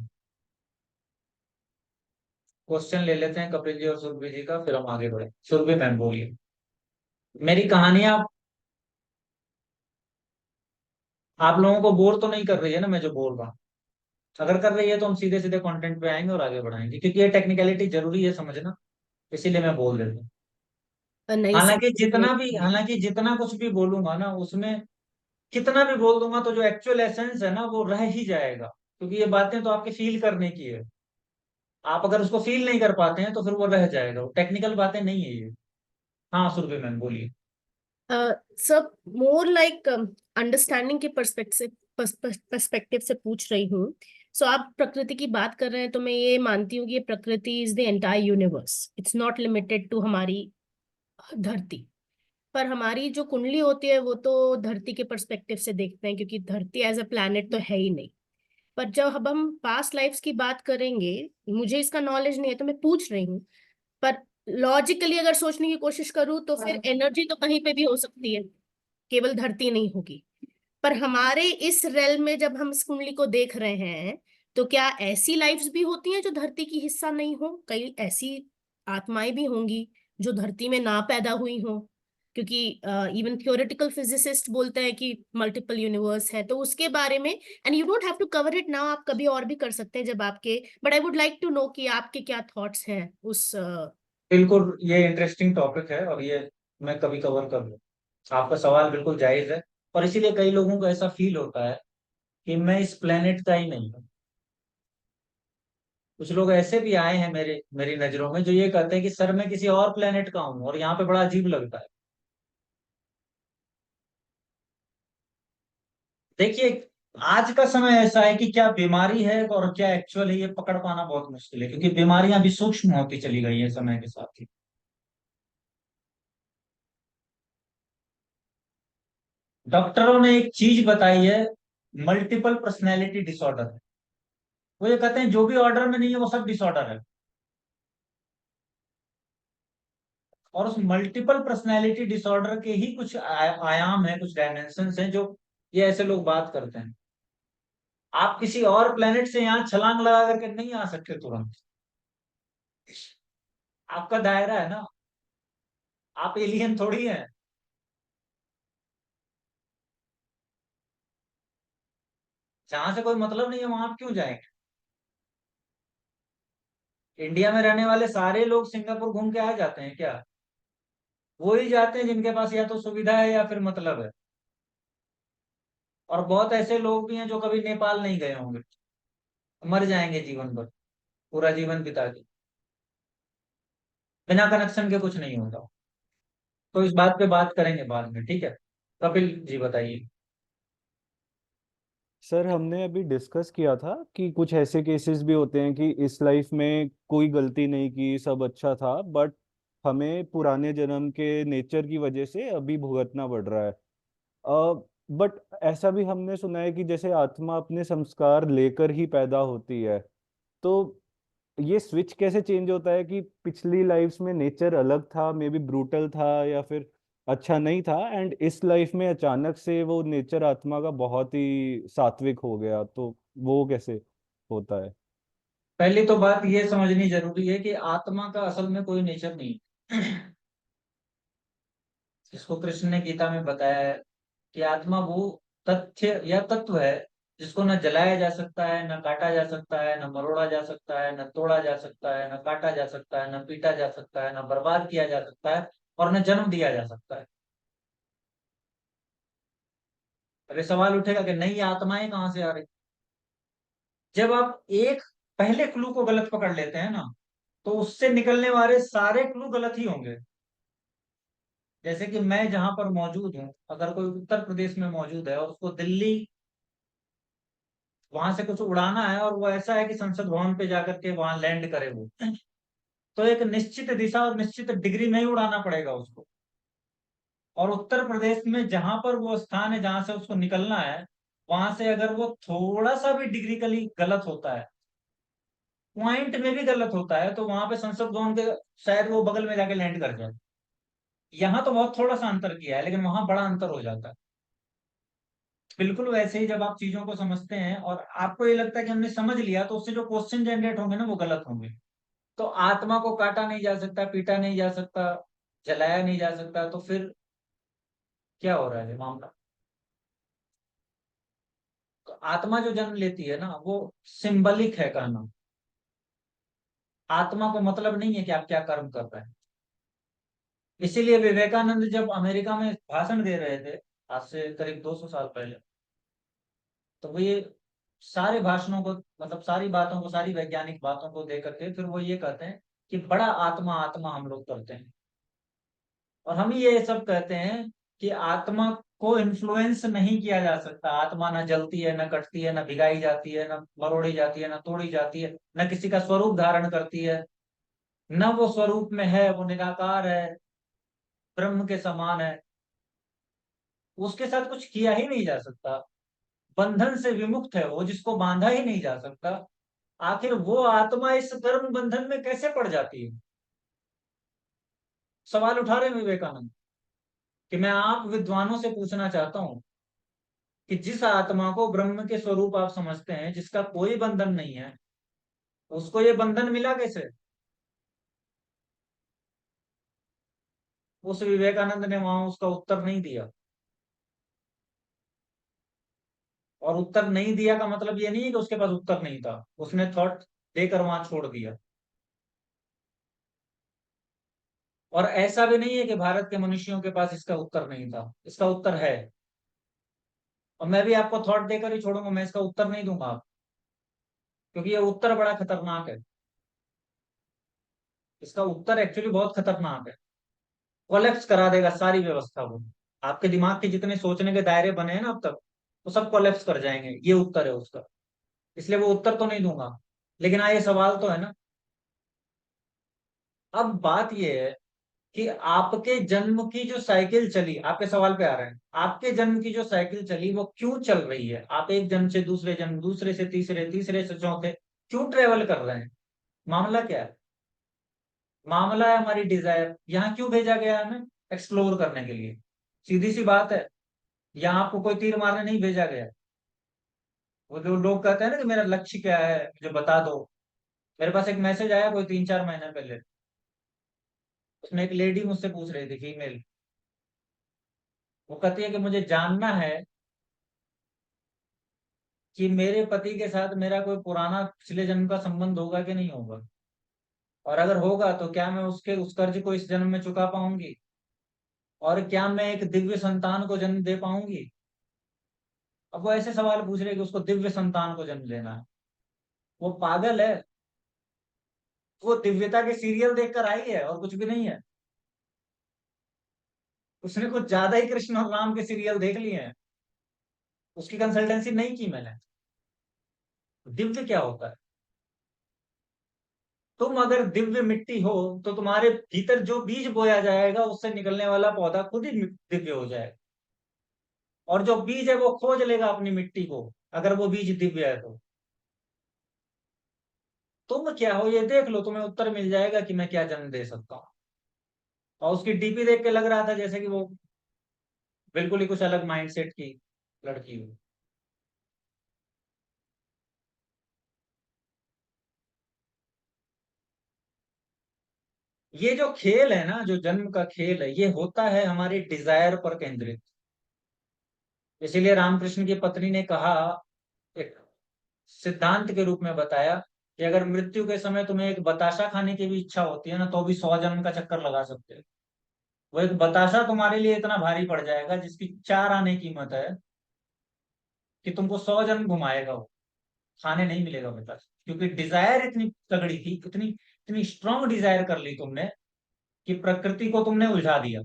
क्वेश्चन ले लेते हैं कपिल जी और सुरभि जी का, फिर हम आगे बढ़े। सुरभि मैम बोलिए। मेरी कहानियां आप लोगों को बोर तो नहीं कर रही है ना मैं जो बोल रहा हूँ? अगर कर रही है तो हम सीधे सीधे कंटेंट पे आएंगे और आगे बढ़ाएंगे, क्योंकि ये टेक्निकलिटी जरूरी है समझना, इसीलिए मैं बोल देता हूँ। नहीं समझ हालांकि जितना कुछ भी बोलूंगा ना उसमें, कितना भी बोल दूंगा तो जो एक्चुअल एसेंस है ना वो रह ही जाएगा, क्योंकि ये बातें तो आपके फील करने की है। आप अगर उसको फील नहीं कर पाते हैं तो फिर वो रह जाएगा, वो टेक्निकल बातें नहीं है ये। हाँ सुरभि मैम बोलिए। सब मोर लाइक अंडरस्टैंडिंग के पर्सपेक्टिव से पूछ रही हूँ। सो आप प्रकृति की बात कर रहे हैं तो मैं ये मानती हूँ कि ये प्रकृति is the entire universe, it's not limited to हमारी धरती। पर हमारी जो कुंडली होती है वो तो धरती के पर्सपेक्टिव से देखते हैं, क्योंकि धरती एज अ प्लैनेट तो है ही नहीं। पर जब अब हम पास्ट लाइफ्स की बात करेंगे, मुझे इसका नॉलेज नहीं है तो मैं पूछ रही हूँ, पर लॉजिकली अगर सोचने की कोशिश करूँ तो फिर एनर्जी तो कहीं पे भी हो सकती है, केवल धरती नहीं होगी। पर हमारे इस रेल में जब हम इस कुंडली को देख रहे हैं, तो क्या ऐसी लाइफ्स भी होती हैं जो धरती की हिस्सा नहीं हो? कई ऐसी आत्माएं भी होंगी जो धरती में ना पैदा हुई हो। क्योंकि इवन थियोरेटिकल फिजिसिस्ट बोलते हैं कि मल्टीपल यूनिवर्स है, तो उसके बारे में, and you don't have to cover it now, आप कभी और भी कर सकते हैं जब आपके, but I would like to know कि आपके क्या थॉट्स हैं उस बिल्कुल, ये इंटरेस्टिंग टॉपिक है और ये मैं कभी कवर कर लूँ। आपका सवाल बिल्कुल जायज है, और इसीलिए कई लोगों को ऐसा फील होता है कि मैं इस प्लेनेट का ही नहीं हूँ। कुछ लोग ऐसे भी आए हैं मेरी नजरों में, जो ये कहते हैं कि सर मैं किसी और प्लेनेट का हूँ और यहाँ पे बड़ा अजीब लगता है। देखिए, आज का समय ऐसा है कि क्या बीमारी है और क्या एक्चुअल है, ये पकड़ पाना बहुत मुश्किल है, क्योंकि बीमारियां भी सूक्ष्म होती चली गई है समय के साथ ही। डॉक्टरों ने एक चीज बताई है, मल्टीपल पर्सनैलिटी डिसऑर्डर है। वो ये कहते हैं जो भी ऑर्डर में नहीं है वो सब डिसऑर्डर है। और उस मल्टीपल पर्सनैलिटी डिसऑर्डर के ही कुछ आयाम है, कुछ डायमेंशन हैं, जो ये ऐसे लोग बात करते हैं। आप किसी और प्लेनेट से यहाँ छलांग लगा करके नहीं आ सकते तुरंत। आपका दायरा है ना, आप एलियन थोड़ी हैं। जहां से कोई मतलब नहीं है वहां आप क्यों जाएंगे? इंडिया में रहने वाले सारे लोग सिंगापुर घूम के आ जाते हैं क्या? वो ही जाते हैं जिनके पास या तो सुविधा है या फिर मतलब है। और बहुत ऐसे लोग भी हैं जो कभी नेपाल नहीं गए होंगे, मर जाएंगे जीवन भर, पूरा जीवन बिता के, बिना कनेक्शन के कुछ नहीं होता। तो इस बात पे बात करेंगे बाद में, ठीक है? कपिल जी बताइए। सर हमने अभी डिस्कस किया था कि कुछ ऐसे केसेस भी होते हैं कि इस लाइफ में कोई गलती नहीं की, सब अच्छा था, बट हमें पुराने जन्म के नेचर की वजह से अभी भुगतना पड़ रहा है। बट ऐसा भी हमने सुना है कि जैसे आत्मा अपने संस्कार लेकर ही पैदा होती है, तो ये स्विच कैसे चेंज होता है कि पिछली लाइफ्स में नेचर अलग था, मे बी ब्रूटल था या फिर अच्छा नहीं था, एंड इस लाइफ में अचानक से वो नेचर आत्मा का बहुत ही सात्विक हो गया, तो वो कैसे होता है? पहली तो बात ये समझनी जरूरी है कि आत्मा का असल में कोई नेचर नहीं है। इसको कृष्ण ने गीता में बताया है कि आत्मा वो तथ्य या तत्व है जिसको न जलाया जा सकता है, न काटा जा सकता है, न मरोड़ा जा सकता है, न तोड़ा जा सकता है, न काटा जा सकता है, न पीटा जा सकता है, न बर्बाद किया जा सकता है, और न जन्म दिया जा सकता है। अरे सवाल उठेगा कि नहीं, आत्माएं कहाँ से आ रही? जब आप एक पहले क्लू को गलत पकड़ लेते हैं ना, तो उससे निकलने वाले सारे क्लू गलत ही होंगे। जैसे कि मैं जहां पर मौजूद हूँ, अगर कोई उत्तर प्रदेश में मौजूद है और उसको दिल्ली, वहां से कुछ उड़ाना है, और वो ऐसा है कि संसद भवन पे जाकर के वहां लैंड करे वो, तो एक निश्चित दिशा और निश्चित डिग्री में ही उड़ाना पड़ेगा उसको। और उत्तर प्रदेश में जहां पर वो स्थान है जहां से उसको निकलना है, वहां से अगर वो थोड़ा सा भी डिग्रिकली गलत होता है, पॉइंट में भी गलत होता है, तो वहां पे संसद भवन के शायद वो बगल में जाके लैंड कर जाए। यहाँ तो बहुत थोड़ा सा अंतर किया है, लेकिन वहां बड़ा अंतर हो जाता है। बिल्कुल वैसे ही जब आप चीजों को समझते हैं और आपको ये लगता है कि हमने समझ लिया, तो उससे जो क्वेश्चन जनरेट होंगे ना वो गलत होंगे। तो आत्मा को काटा नहीं जा सकता, पीटा नहीं जा सकता, जलाया नहीं जा सकता, तो फिर क्या हो रहा है ये मामला? तो आत्मा जो जन्म लेती है ना, वो सिंबलिक है कहना। आत्मा को मतलब नहीं है कि आप क्या कर्म कर रहे हैं। इसीलिए विवेकानंद जब अमेरिका में भाषण दे रहे थे, आज से करीब 200 साल पहले, तो वो ये सारे भाषणों को, मतलब सारी बातों को, सारी वैज्ञानिक बातों को दे करके फिर वो ये कहते हैं कि बड़ा आत्मा आत्मा हम लोग करते हैं। और हम ये सब कहते हैं कि आत्मा को इन्फ्लुएंस नहीं किया जा सकता। आत्मा ना जलती है, ना कटती है, ना भिगाई जाती है, ना मरोड़ी जाती है, ना तोड़ी जाती है, न किसी का स्वरूप धारण करती है, न वो स्वरूप में है, वो निराकार है, ब्रह्म के समान है। उसके साथ कुछ किया ही नहीं जा सकता। बंधन से विमुक्त है वो, जिसको बांधा ही नहीं जा सकता। आखिर वो आत्मा इस कर्म बंधन में कैसे पड़ जाती है? सवाल उठा रहे हैं विवेकानंद, कि मैं आप विद्वानों से पूछना चाहता हूं कि जिस आत्मा को ब्रह्म के स्वरूप आप समझते हैं, जिसका कोई बंधन नहीं है, उसको ये बंधन मिला कैसे? उस विवेकानंद ने वहां उसका उत्तर नहीं दिया। और उत्तर नहीं दिया का मतलब ये नहीं है कि उसके पास उत्तर नहीं था, उसने थॉट देकर वहां छोड़ दिया। और ऐसा भी नहीं है कि भारत के मनुष्यों के पास इसका उत्तर नहीं था, इसका उत्तर है। और मैं भी आपको थॉट देकर ही छोड़ूंगा, मैं इसका उत्तर नहीं दूंगा आप, क्योंकि ये उत्तर बड़ा खतरनाक है। इसका उत्तर एक्चुअली बहुत खतरनाक है, कोलैप्स करा देगा सारी व्यवस्था को। आपके दिमाग के जितने सोचने के दायरे बने हैं ना अब तक, वो सब कोलैप्स कर जाएंगे, ये उत्तर है उसका। इसलिए वो उत्तर तो नहीं दूंगा। लेकिन हाँ, ये सवाल तो है ना। अब बात ये है कि आपके जन्म की जो साइकिल चली, आपके सवाल पे आ रहे हैं, आपके जन्म की जो साइकिल चली वो क्यों चल रही है? आप एक जन्म से दूसरे जन्म, दूसरे से तीसरे, तीसरे से चौथे क्यों ट्रेवल कर रहे हैं? मामला क्या है? मामला है हमारी डिजायर। यहाँ क्यों भेजा गया है हमें? एक्सप्लोर करने के लिए। सीधी सी बात है, यहाँ आपको कोई तीर मारने नहीं भेजा गया। वो जो लोग कहते हैं ना कि मेरा लक्ष्य क्या है मुझे बता दो। मेरे पास एक मैसेज आया कोई 3-4 महीने पहले, उसमें एक लेडी मुझसे पूछ रही थी, फीमेल। वो कहती है कि मुझे जानना है कि मेरे पति के साथ मेरा कोई पुराना पिछले जन्म का संबंध होगा कि नहीं होगा, और अगर होगा तो क्या मैं उसके उस कर्ज को इस जन्म में चुका पाऊंगी, और क्या मैं एक दिव्य संतान को जन्म दे पाऊंगी। अब वो ऐसे सवाल पूछ रहे कि उसको दिव्य संतान को जन्म देना है। वो पागल है। वो दिव्यता के सीरियल देखकर आई है और कुछ भी नहीं है। उसने कुछ ज्यादा ही कृष्ण और राम के सीरियल देख लिए हैं। उसकी कंसल्टेंसी नहीं की मैंने। दिव्य क्या होता है? तुम अगर दिव्य मिट्टी हो तो तुम्हारे भीतर जो बीज बोया जाएगा उससे निकलने वाला पौधा खुद ही दिव्य हो जाएगा। और जो बीज है वो खोज लेगा अपनी मिट्टी को, अगर वो बीज दिव्य है तो। तुम क्या हो ये देख लो, तुम्हें उत्तर मिल जाएगा कि मैं क्या जन्म दे सकता हूँ। और उसकी डीपी देख के लग रहा था जैसे कि वो बिल्कुल ही कुछ अलग माइंडसेट की लड़की हो। ये जो खेल है ना, जो जन्म का खेल है, ये होता है हमारी डिजायर पर केंद्रित। इसीलिए रामकृष्ण की पत्नी ने कहा, एक सिद्धांत के रूप में बताया, कि अगर मृत्यु के समय तुम्हें एक बताशा खाने की भी इच्छा होती है ना, तो भी 100 जन्म का चक्कर लगा सकते हो। वो एक बताशा तुम्हारे लिए इतना भारी पड़ जाएगा जिसकी 4 आने की कीमत है, कि तुमको 100 जन्म घुमाएगा वो। खाने नहीं मिलेगा बताशा, क्योंकि डिजायर इतनी तगड़ी थी, इतनी इतनी स्ट्रांग डिजायर कर ली तुमने, कि प्रकृति को तुमने उलझा दिया।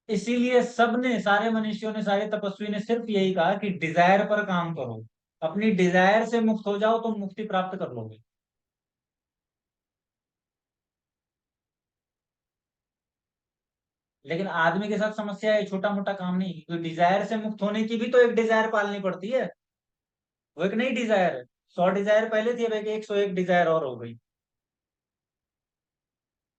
इसीलिए सबने, सारे मनुष्यों ने, सारे तपस्वी ने सिर्फ यही कहा कि डिजायर पर काम करो। अपनी डिजायर से मुक्त हो जाओ, तुम मुक्ति प्राप्त कर लोगे। लेकिन आदमी के साथ समस्या है, छोटा मोटा काम नहीं, क्योंकि डिजायर से मुक्त होने की भी तो एक डिजायर पालनी पड़ती है। वो एक नई डिजायर है। 100 डिजायर पहले थी, अब एक 101 डिजायर और हो गई।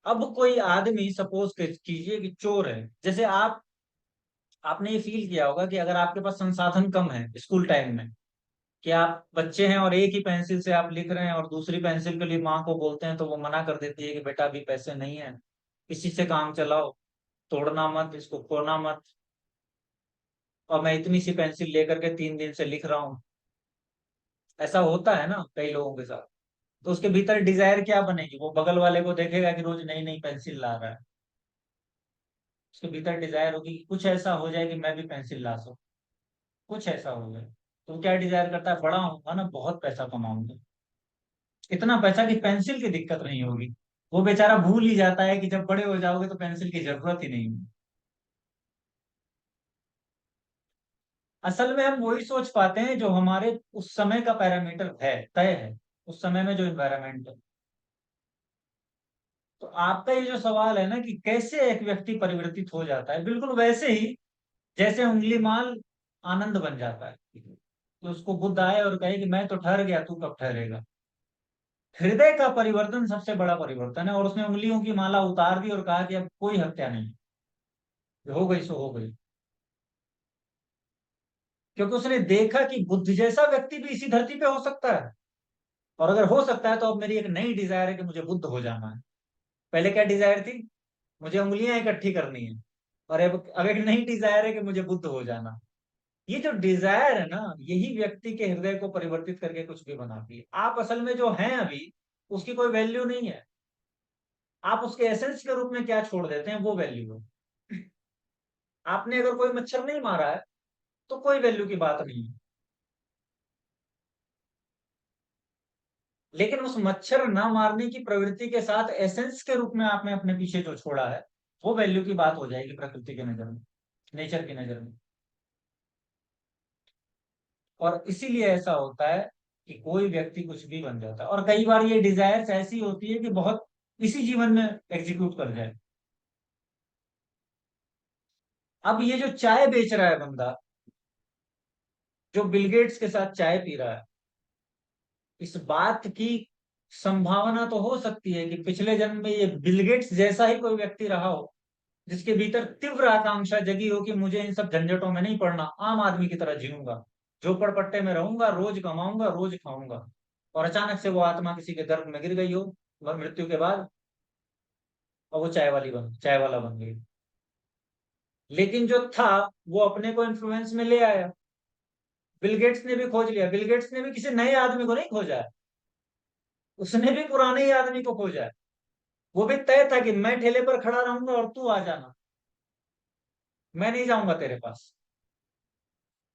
अब कोई आदमी सपोज कीजिए कि चोर है, जैसे आपने ये फील किया होगा कि अगर आपके पास संसाधन कम है स्कूल टाइम में, कि आप बच्चे हैं और एक ही पेंसिल से आप लिख रहे हैं, और दूसरी पेंसिल के लिए माँ को बोलते हैं तो वो मना कर देती है कि बेटा अभी पैसे नहीं है, इसी से काम चलाओ, तोड़ना मत, इसको खोना मत। और मैं इतनी सी पेंसिल लेकर के 3 दिन से लिख रहा हूँ। ऐसा होता है ना कई लोगों के साथ। तो उसके भीतर डिजायर क्या बनेगी? वो बगल वाले को देखेगा कि रोज नई नई पेंसिल ला रहा है। उसके भीतर डिजायर होगी कि कुछ ऐसा हो जाए कि मैं भी पेंसिल ला सकूं, कुछ ऐसा हो जाए। तो क्या डिजायर करता है? बड़ा होगा ना, बहुत पैसा कमाऊंगा, इतना पैसा कि पेंसिल की दिक्कत नहीं होगी। वो बेचारा भूल ही जाता है कि जब बड़े हो जाओगे तो पेंसिल की जरूरत ही नहीं होगी। असल में हम वही सोच पाते हैं जो हमारे उस समय का पैरामीटर है, तय है, उस समय में जो इन्वायरमेंट है। तो आपका ये जो सवाल है ना कि कैसे एक व्यक्ति परिवर्तित हो जाता है, बिल्कुल वैसे ही जैसे उंगली माल आनंद बन जाता है। तो उसको बुद्ध आए और कहे कि मैं तो ठहर गया, तू कब ठहरेगा। हृदय का परिवर्तन सबसे बड़ा परिवर्तन है, और उसने उंगलियों की माला उतार दी और कहा कि अब कोई हत्या नहीं, जो हो गई सो हो गई। क्योंकि उसने देखा कि बुद्ध जैसा व्यक्ति भी इसी धरती पे हो सकता है, और अगर हो सकता है तो अब मेरी एक नई डिजायर है कि मुझे बुद्ध हो जाना है। पहले क्या डिजायर थी? मुझे उंगलियां इकट्ठी करनी है, और अब एक नई डिजायर है कि मुझे बुद्ध हो जाना। ये जो डिजायर है ना, यही व्यक्ति के हृदय को परिवर्तित करके कुछ भी बनाती है। आप असल में जो हैं अभी, उसकी कोई वैल्यू नहीं है। आप उसके एसेंस के रूप में क्या छोड़ देते हैं, वो वैल्यू है। आपने अगर कोई मच्छर नहीं मारा है तो कोई वैल्यू की बात नहीं है, लेकिन उस मच्छर ना मारने की प्रवृत्ति के साथ एसेंस के रूप में आपने अपने पीछे जो छोड़ा है, वो वैल्यू की बात हो जाएगी प्रकृति की नजर में, नेचर की नजर में। और इसीलिए ऐसा होता है कि कोई व्यक्ति कुछ भी बन जाता है, और कई बार ये डिजायर्स ऐसी होती है कि बहुत इसी जीवन में एग्जीक्यूट कर जाए। अब ये जो चाय बेच रहा है बंदा, जो बिल गेट्स के साथ चाय पी रहा है, इस बात की संभावना तो हो सकती है कि पिछले जन्म में ये बिल गेट्स जैसा ही कोई व्यक्ति रहा हो, जिसके भीतर तीव्र आकांक्षा जगी हो कि मुझे इन सब झंझटों में नहीं पड़ना, आम आदमी की तरह जीऊंगा, झोपड़पट्टे में रहूंगा, रोज कमाऊंगा, रोज खाऊंगा। और अचानक से वो आत्मा किसी के गर्भ में गिर गई हो मृत्यु के बाद, और वो चाय वाला बन गई। लेकिन जो था, वो अपने को इन्फ्लुएंस में ले आया। बिल गेट्स ने भी खोज लिया, बिल गेट्स ने भी किसी नए आदमी को नहीं खोजा है, उसने भी पुराने ही आदमी को खोजा है। वो भी तय था कि मैं ठेले पर खड़ा रहूंगा और तू आ जाना, मैं नहीं जाऊंगा तेरे पास।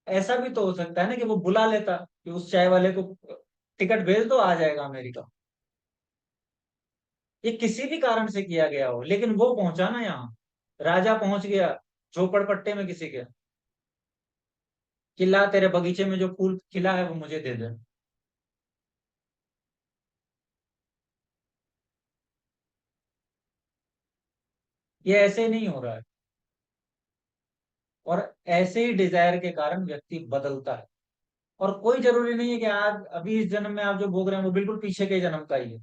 ऐसा भी तो हो सकता है ना कि वो बुला लेता कि उस चाय वाले को टिकट भेज दो, आ जाएगा अमेरिका। ये किसी भी कारण से किया गया हो, लेकिन वो पहुंचा ना यहाँ। राजा पहुंच गया झोपड़पट्टे में किसी के, किला तेरे बगीचे में जो फूल खिला है वो मुझे दे दे। ये ऐसे नहीं हो रहा है। और ऐसे ही डिजायर के कारण व्यक्ति बदलता है। और कोई जरूरी नहीं है कि आज अभी इस जन्म में आप जो भोग रहे हैं वो बिल्कुल पीछे के जन्म का ही है।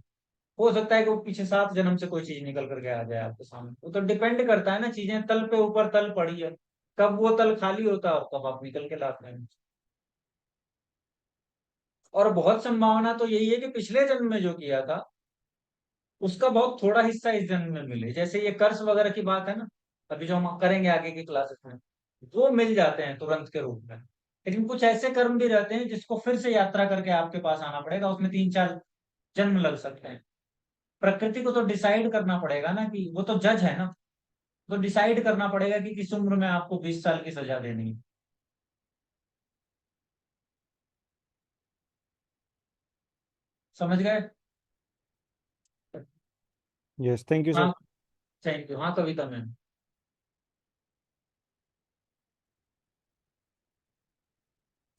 हो सकता है कि वो पीछे 7 जन्म से कोई चीज निकल करके आ जाए आपके सामने। वो तो डिपेंड करता है ना, चीजें तल पे ऊपर तल पड़ी है, कब वो तल खाली होता है और कब आप निकल के लाते हैं। और बहुत संभावना तो यही है कि पिछले जन्म में जो किया था उसका बहुत थोड़ा हिस्सा इस जन्म में मिले। जैसे ये कर्ज वगैरह की बात है ना, अभी जो हम करेंगे आगे की क्लासेस में, वो मिल जाते हैं तुरंत के रूप में। लेकिन कुछ ऐसे कर्म भी रहते हैं जिसको फिर से यात्रा करके आपके पास आना पड़ेगा, उसमें 3-4 जन्म लग सकते हैं। प्रकृति को तो डिसाइड करना पड़ेगा ना, कि वो तो जज है ना, तो डिसाइड करना पड़ेगा कि किस उम्र में आपको 20 साल की सजा देनी है। समझ गए? Yes, thank you sir. हाँ, थैंक यू। हाँ, कविता मैम।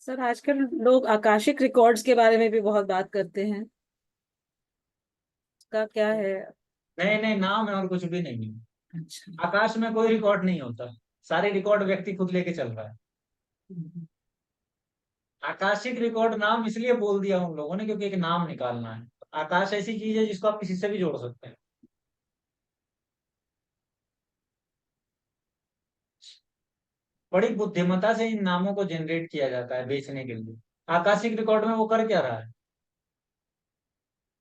सर आजकल लोग आकाशिक रिकॉर्ड्स के बारे में भी बहुत बात करते हैं, उसका क्या है? नहीं नहीं, नाम है और कुछ भी नहीं है। अच्छा। आकाश में कोई रिकॉर्ड नहीं होता, सारे रिकॉर्ड व्यक्ति खुद लेके चल रहा है। आकाशिक रिकॉर्ड नाम इसलिए बोल दिया उन लोगों ने क्योंकि एक नाम निकालना है। आकाश ऐसी चीज है जिसको आप किसी से भी जोड़ सकते हैं। बड़ी बुद्धिमता से इन नामों को जनरेट किया जाता है बेचने के लिए। आकाशिक रिकॉर्ड में वो कर क्या रहा है?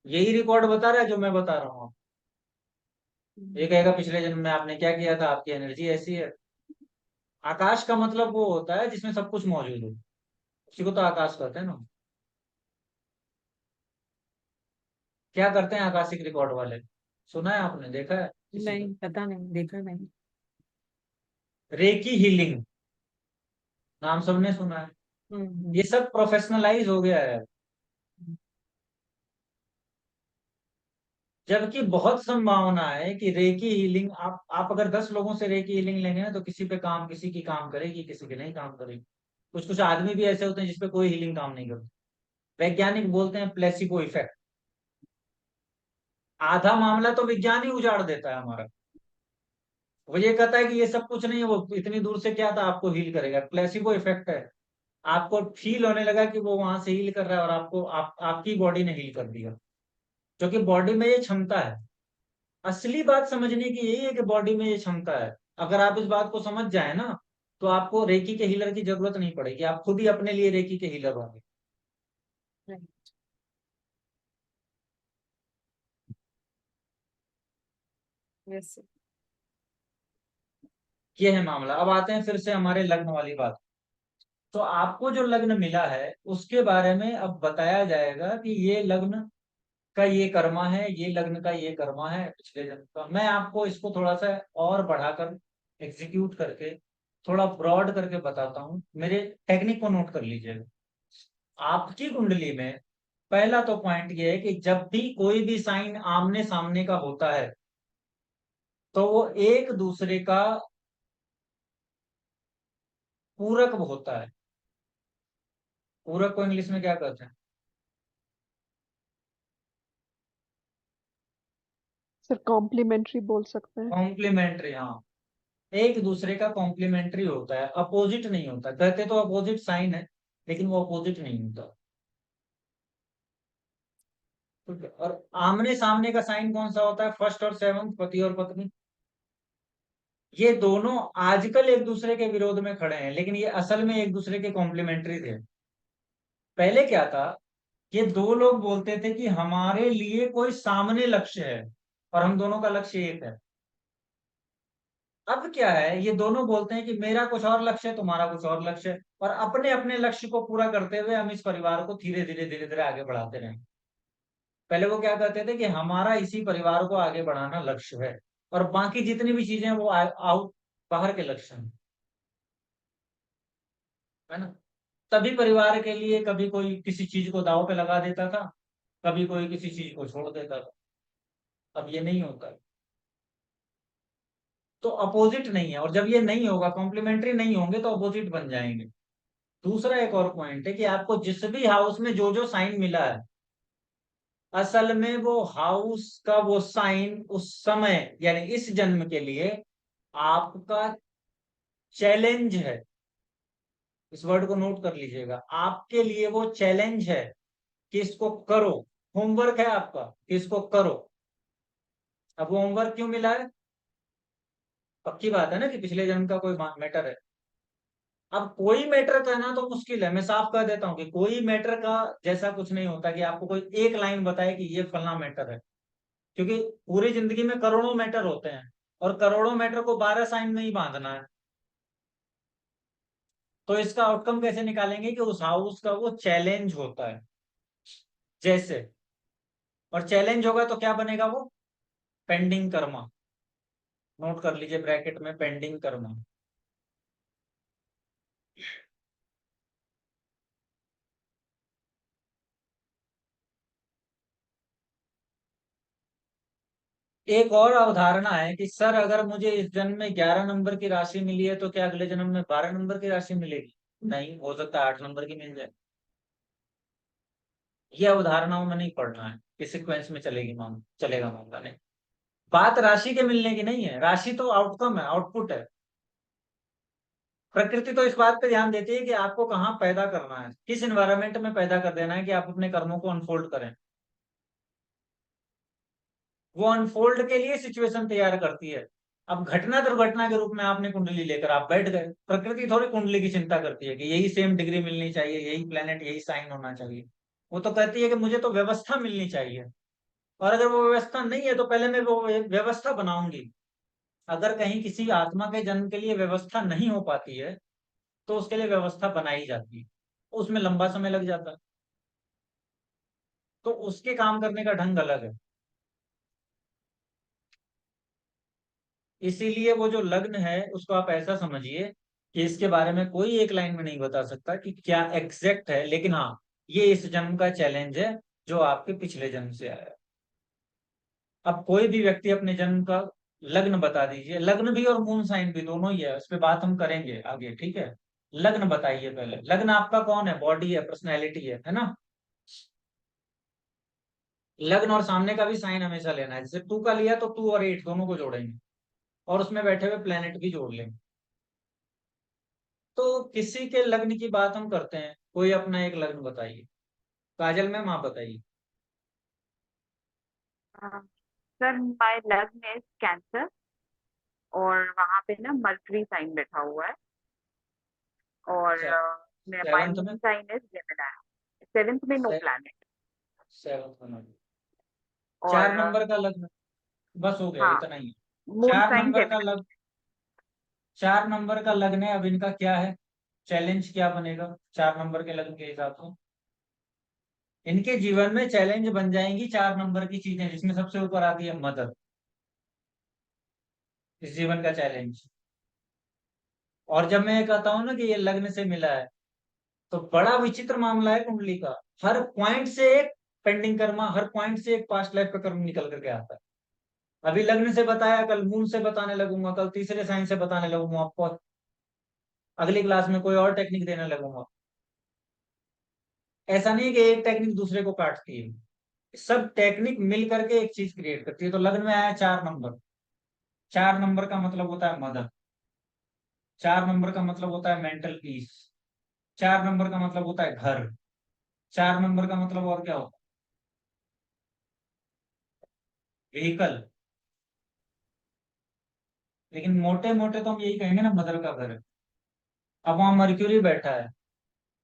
यही रिकॉर्ड बता रहा है जो मैं बता रहा हूँ आपको। ये कहेगा पिछले जन्म में आपने क्या किया था, आपकी एनर्जी ऐसी है। आकाश का मतलब वो होता है जिसमें सब कुछ मौजूद हो, उसी को तो आकाश कहते हैं ना। क्या करते हैं आकाशिक रिकॉर्ड वाले? सुना है आपने, देखा है किसी को? नहीं, पता नहीं, देखा नहीं। रेकी हीलिंग नाम सबने सुना है। हम्म। ये सब प्रोफेशनलाइज हो गया है। जबकि बहुत संभावना है कि रेकी हीलिंग, आप अगर 10 लोगों से रेकी हीलिंग लेंगे ना, तो किसी पे काम, किसी की काम करेगी, किसी की नहीं काम करेगी। कुछ कुछ आदमी भी ऐसे होते हैं जिसपे कोई हीलिंग काम नहीं करती। वैज्ञानिक बोलते हैं प्लेसिबो इफेक्ट। आधा मामला तो विज्ञान ही उजाड़ देता है हमारा। वो ये कहता है कि ये सब कुछ नहीं है, वो इतनी दूर से क्या था आपको हील करेगा, प्लेसिबो इफेक्ट है। आपको फील होने लगा कि वो वहां से हील कर रहा है, और आपकी बॉडी ने हील कर दिया, क्योंकि बॉडी में ये क्षमता है। असली बात समझने की यही है कि बॉडी में ये क्षमता है। अगर आप इस बात को समझ जाए ना, तो आपको रेकी के हीलर की जरूरत नहीं पड़ेगी, आप खुद ही अपने लिए रेकी के हीलर होंगे। यस। ये है मामला। अब आते हैं फिर से हमारे लग्न वाली बात। तो आपको जो लग्न मिला है उसके बारे में अब बताया जाएगा कि ये लग्न का ये कर्मा है, ये लग्न का ये कर्मा है पिछले जन्म का। मैं आपको इसको थोड़ा सा और बढ़ाकर एग्जीक्यूट करके थोड़ा ब्रॉड करके बताता हूँ, मेरे टेक्निक को नोट कर लीजिएगा। आपकी कुंडली में पहला तो पॉइंट ये है कि जब भी कोई भी साइन आमने सामने का होता है तो वो एक दूसरे का पूरक होता है। पूरक को इंग्लिश में क्या कहते हैं? सर कॉम्प्लीमेंट्री बोल सकते हैं। कॉम्प्लीमेंट्री, हाँ। एक दूसरे का कॉम्प्लीमेंट्री होता है, अपोजिट नहीं होता। कहते तो अपोजिट साइन है, लेकिन वो अपोजिट नहीं होता। ठीक है। और आमने सामने का साइन कौन सा होता है? फर्स्ट और सेवंथ, पति और पत्नी। ये दोनों आजकल एक दूसरे के विरोध में खड़े हैं, लेकिन ये असल में एक दूसरे के कॉम्प्लीमेंट्री थे। पहले क्या था, ये दो लोग बोलते थे कि हमारे लिए कोई सामने लक्ष्य है और हम दोनों का लक्ष्य एक है। अब क्या है, ये दोनों बोलते हैं कि मेरा कुछ और लक्ष्य है, तुम्हारा कुछ और लक्ष्य है, और अपने अपने लक्ष्य को पूरा करते हुए हम इस परिवार को धीरे धीरे धीरे धीरे आगे बढ़ाते रहे। पहले वो क्या कहते थे कि हमारा इसी परिवार को आगे बढ़ाना लक्ष्य है, और बाकी जितनी भी चीजें हैं वो आउट, बाहर के लक्ष्य हैं, है ना। तभी परिवार के लिए कभी कोई किसी चीज को दांव पे लगा देता था, कभी कोई किसी चीज को छोड़ देता था। अब ये नहीं होता है। तो अपोजिट नहीं है, और जब ये नहीं होगा, कॉम्प्लीमेंट्री नहीं होंगे, तो अपोजिट बन जाएंगे। दूसरा एक और पॉइंट है कि आपको जिस भी हाउस में जो जो साइन मिला है, असल में वो हाउस का वो साइन उस समय यानी इस जन्म के लिए आपका चैलेंज है। इस वर्ड को नोट कर लीजिएगा, आपके लिए वो चैलेंज है कि इसको करो। होमवर्क है आपका कि इसको करो। अब वो होमवर्क क्यों मिला है? पक्की बात है ना कि पिछले जन्म का कोई मैटर है। अब कोई मैटर कहना तो मुश्किल है, मैं साफ कह देता हूं कि कोई मैटर का जैसा कुछ नहीं होता कि आपको कोई एक लाइन बताए कि ये फलना मैटर है। क्योंकि पूरी जिंदगी में करोड़ों मैटर होते हैं, और करोड़ों मैटर को 12 साइन में ही बांधना है। तो इसका आउटकम कैसे निकालेंगे कि उस हाउस का वो चैलेंज होता है जैसे, और चैलेंज होगा तो क्या बनेगा वो? पेंडिंग कर्मा। नोट कर लीजिए ब्रैकेट में, पेंडिंग कर्मा। एक और अवधारणा है कि सर अगर मुझे इस जन्म में 11 नंबर की राशि मिली है तो क्या अगले जन्म में 12 नंबर की राशि मिलेगी? नहीं, हो सकता है 8 नंबर की मिल जाए। ये अवधारणाओं में नहीं पढ़ना है कि सीक्वेंस में चलेगा मामला, नहीं। बात राशि के मिलने की नहीं है, राशि तो आउटकम है, आउटपुट है। प्रकृति तो इस बात पे ध्यान देती है कि आपको कहाँ पैदा करना है, किस एनवायरनमेंट में पैदा कर देना है कि आप अपने कर्मों को अनफोल्ड करें। वो अनफोल्ड के लिए सिचुएशन तैयार करती है। अब घटना दुर्घटना के रूप में आपने कुंडली लेकर आप बैठ गए, प्रकृति थोड़ी कुंडली की चिंता करती है कि यही सेम डिग्री मिलनी चाहिए, यही प्लेनेट, यही साइन होना चाहिए। वो तो कहती है कि मुझे तो व्यवस्था मिलनी चाहिए, और अगर वो व्यवस्था नहीं है तो पहले मैं वो व्यवस्था बनाऊंगी। अगर कहीं किसी आत्मा के जन्म के लिए व्यवस्था नहीं हो पाती है तो उसके लिए व्यवस्था बनाई जाती है, उसमें लंबा समय लग जाता है। तो उसके काम करने का ढंग अलग है। इसीलिए वो जो लग्न है उसको आप ऐसा समझिए कि इसके बारे में कोई एक लाइन में नहीं बता सकता कि क्या एग्जैक्ट है, लेकिन हाँ, ये इस जन्म का चैलेंज है जो आपके पिछले जन्म से आया है। अब कोई भी व्यक्ति अपने जन्म का लग्न बता दीजिए, लग्न भी और मून साइन भी दोनों ही है, उस पर बात हम करेंगे आगे, ठीक है। लग्न बताइए पहले, लग्न आपका कौन है? बॉडी है, पर्सनैलिटी है ना। लग्न और सामने का भी साइन हमेशा लेना है। जैसे 2 का लिया तो 2 और 8 दोनों को जोड़ेंगे, और उसमें बैठे हुए प्लेनेट भी जोड़ लेंगे। तो किसी के लग्न की बात हम करते हैं, कोई अपना एक लग्न बताइए। काजल मैम आप बताइए। सर माय लग्न इज कैंसर, और वहां पे ना मर्करी साइन बैठा हुआ है, और अच्छा, माय सेवंथ में, moon sign is Gemini. Seventh में नो प्लैनेट। सेवंथ में 4 और नंबर का लग्न, बस हो गया, हाँ, इतना ही। मून चार साइन नंबर का जेमिनी। लग्न, 4 नंबर का लग्न है, अब इनका क्या है, चैलेंज क्या बनेगा 4 नंबर के लग्न के हिसाब से? इनके जीवन में चैलेंज बन जाएंगी 4 नंबर की चीजें, जिसमें सबसे ऊपर आती है मदर, इस जीवन का चैलेंज। और जब मैं ये कहता हूं ना कि ये लग्न से मिला है, तो बड़ा विचित्र मामला है कुंडली का। हर पॉइंट से एक पेंडिंग कर्मा, हर पॉइंट से एक पास्ट लाइफ का कर्म निकल करके आता है। अभी लग्न से बताया, कल मून से बताने लगूंगा, कल तीसरे साइन से बताने लगूंगा आपको, अगली क्लास में कोई और टेक्निक देने लगूंगा। ऐसा नहीं है कि एक टेक्निक दूसरे को काटती है, सब टेक्निक मिल करके एक चीज क्रिएट करती है। तो लग्न में आया 4 नंबर, 4 नंबर का मतलब होता है मदर, 4 नंबर का मतलब होता है मेंटल पीस, 4 नंबर का मतलब होता है घर, 4 नंबर का मतलब और क्या होता है, व्हीकल। लेकिन मोटे मोटे तो हम यही कहेंगे ना, मदर का घर है। अब वहां मर्क्यूरी बैठा है,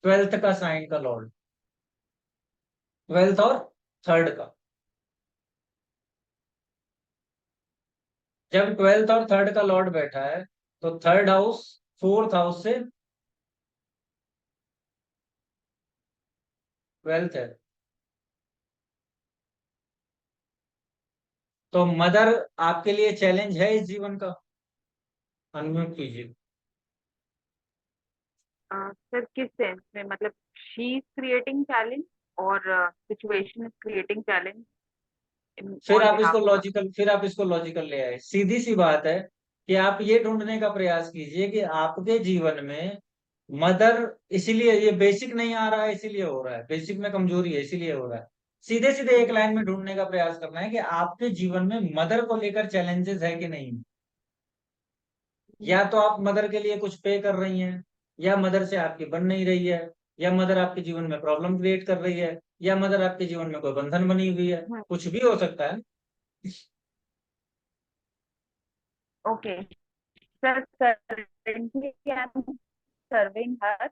12th का साइन का लॉर्ड, 12th और 3rd का। जब 12th और 3rd का लॉर्ड बैठा है, तो 3rd हाउस 4th हाउस से 12th है। तो मदर आपके लिए चैलेंज है इस जीवन का? अनम्यूट कीजिए। सर किस सेंस में, मतलब शी इज क्रिएटिंग चैलेंज और सिचुएशन इज क्रिएटिंग चैलेंज फिर ऑन आप इसको बिहाफ ऑफ अस? लॉजिकल, फिर आप इसको लॉजिकल ले आए। सीधी सी बात है कि आप ये ढूंढने का प्रयास कीजिए कि आपके जीवन में मदर, इसीलिए ये बेसिक नहीं आ रहा है, इसीलिए हो रहा है, बेसिक में कमजोरी है इसीलिए हो रहा है। सीधे सीधे एक लाइन में ढूंढने का प्रयास करना है कि आपके जीवन में मदर को लेकर चैलेंजेस है कि नहीं। या तो आप मदर के लिए कुछ पे कर रही हैं, या मदर से आपकी बन नहीं रही है, या मदर आपके जीवन में प्रॉब्लम क्रिएट कर रही है, या मदर आपके जीवन में कोई बंधन बनी हुई है, कुछ भी हो सकता है। Okay sir, currently I'm serving her.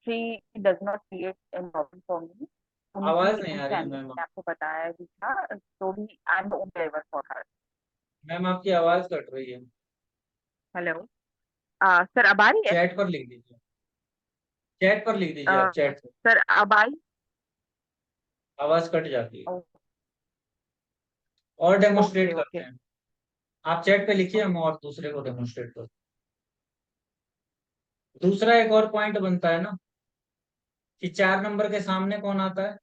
She does not create a problem for me. आवाज उनकी नहीं उन आ रही है फैमिली मैम। ने आपको बताया भी था, तो भी I am the own driver for her. Ma'am आपकी आवाज कट रही है। हेलो सर, अब आ रही है? चैट पर लिख दीजिए, चैट पर लिख दीजिए, आप चैट पर। सर अब आई? आवाज कट जाती है। और ओके डेमोन्स्ट्रेट करते ओके। हैं। आप चैट पे लिखिए, हम और दूसरे को डेमोन्स्ट्रेट करते हैं। दूसरा एक और पॉइंट बनता है ना, कि 4 नंबर के सामने कौन आता है,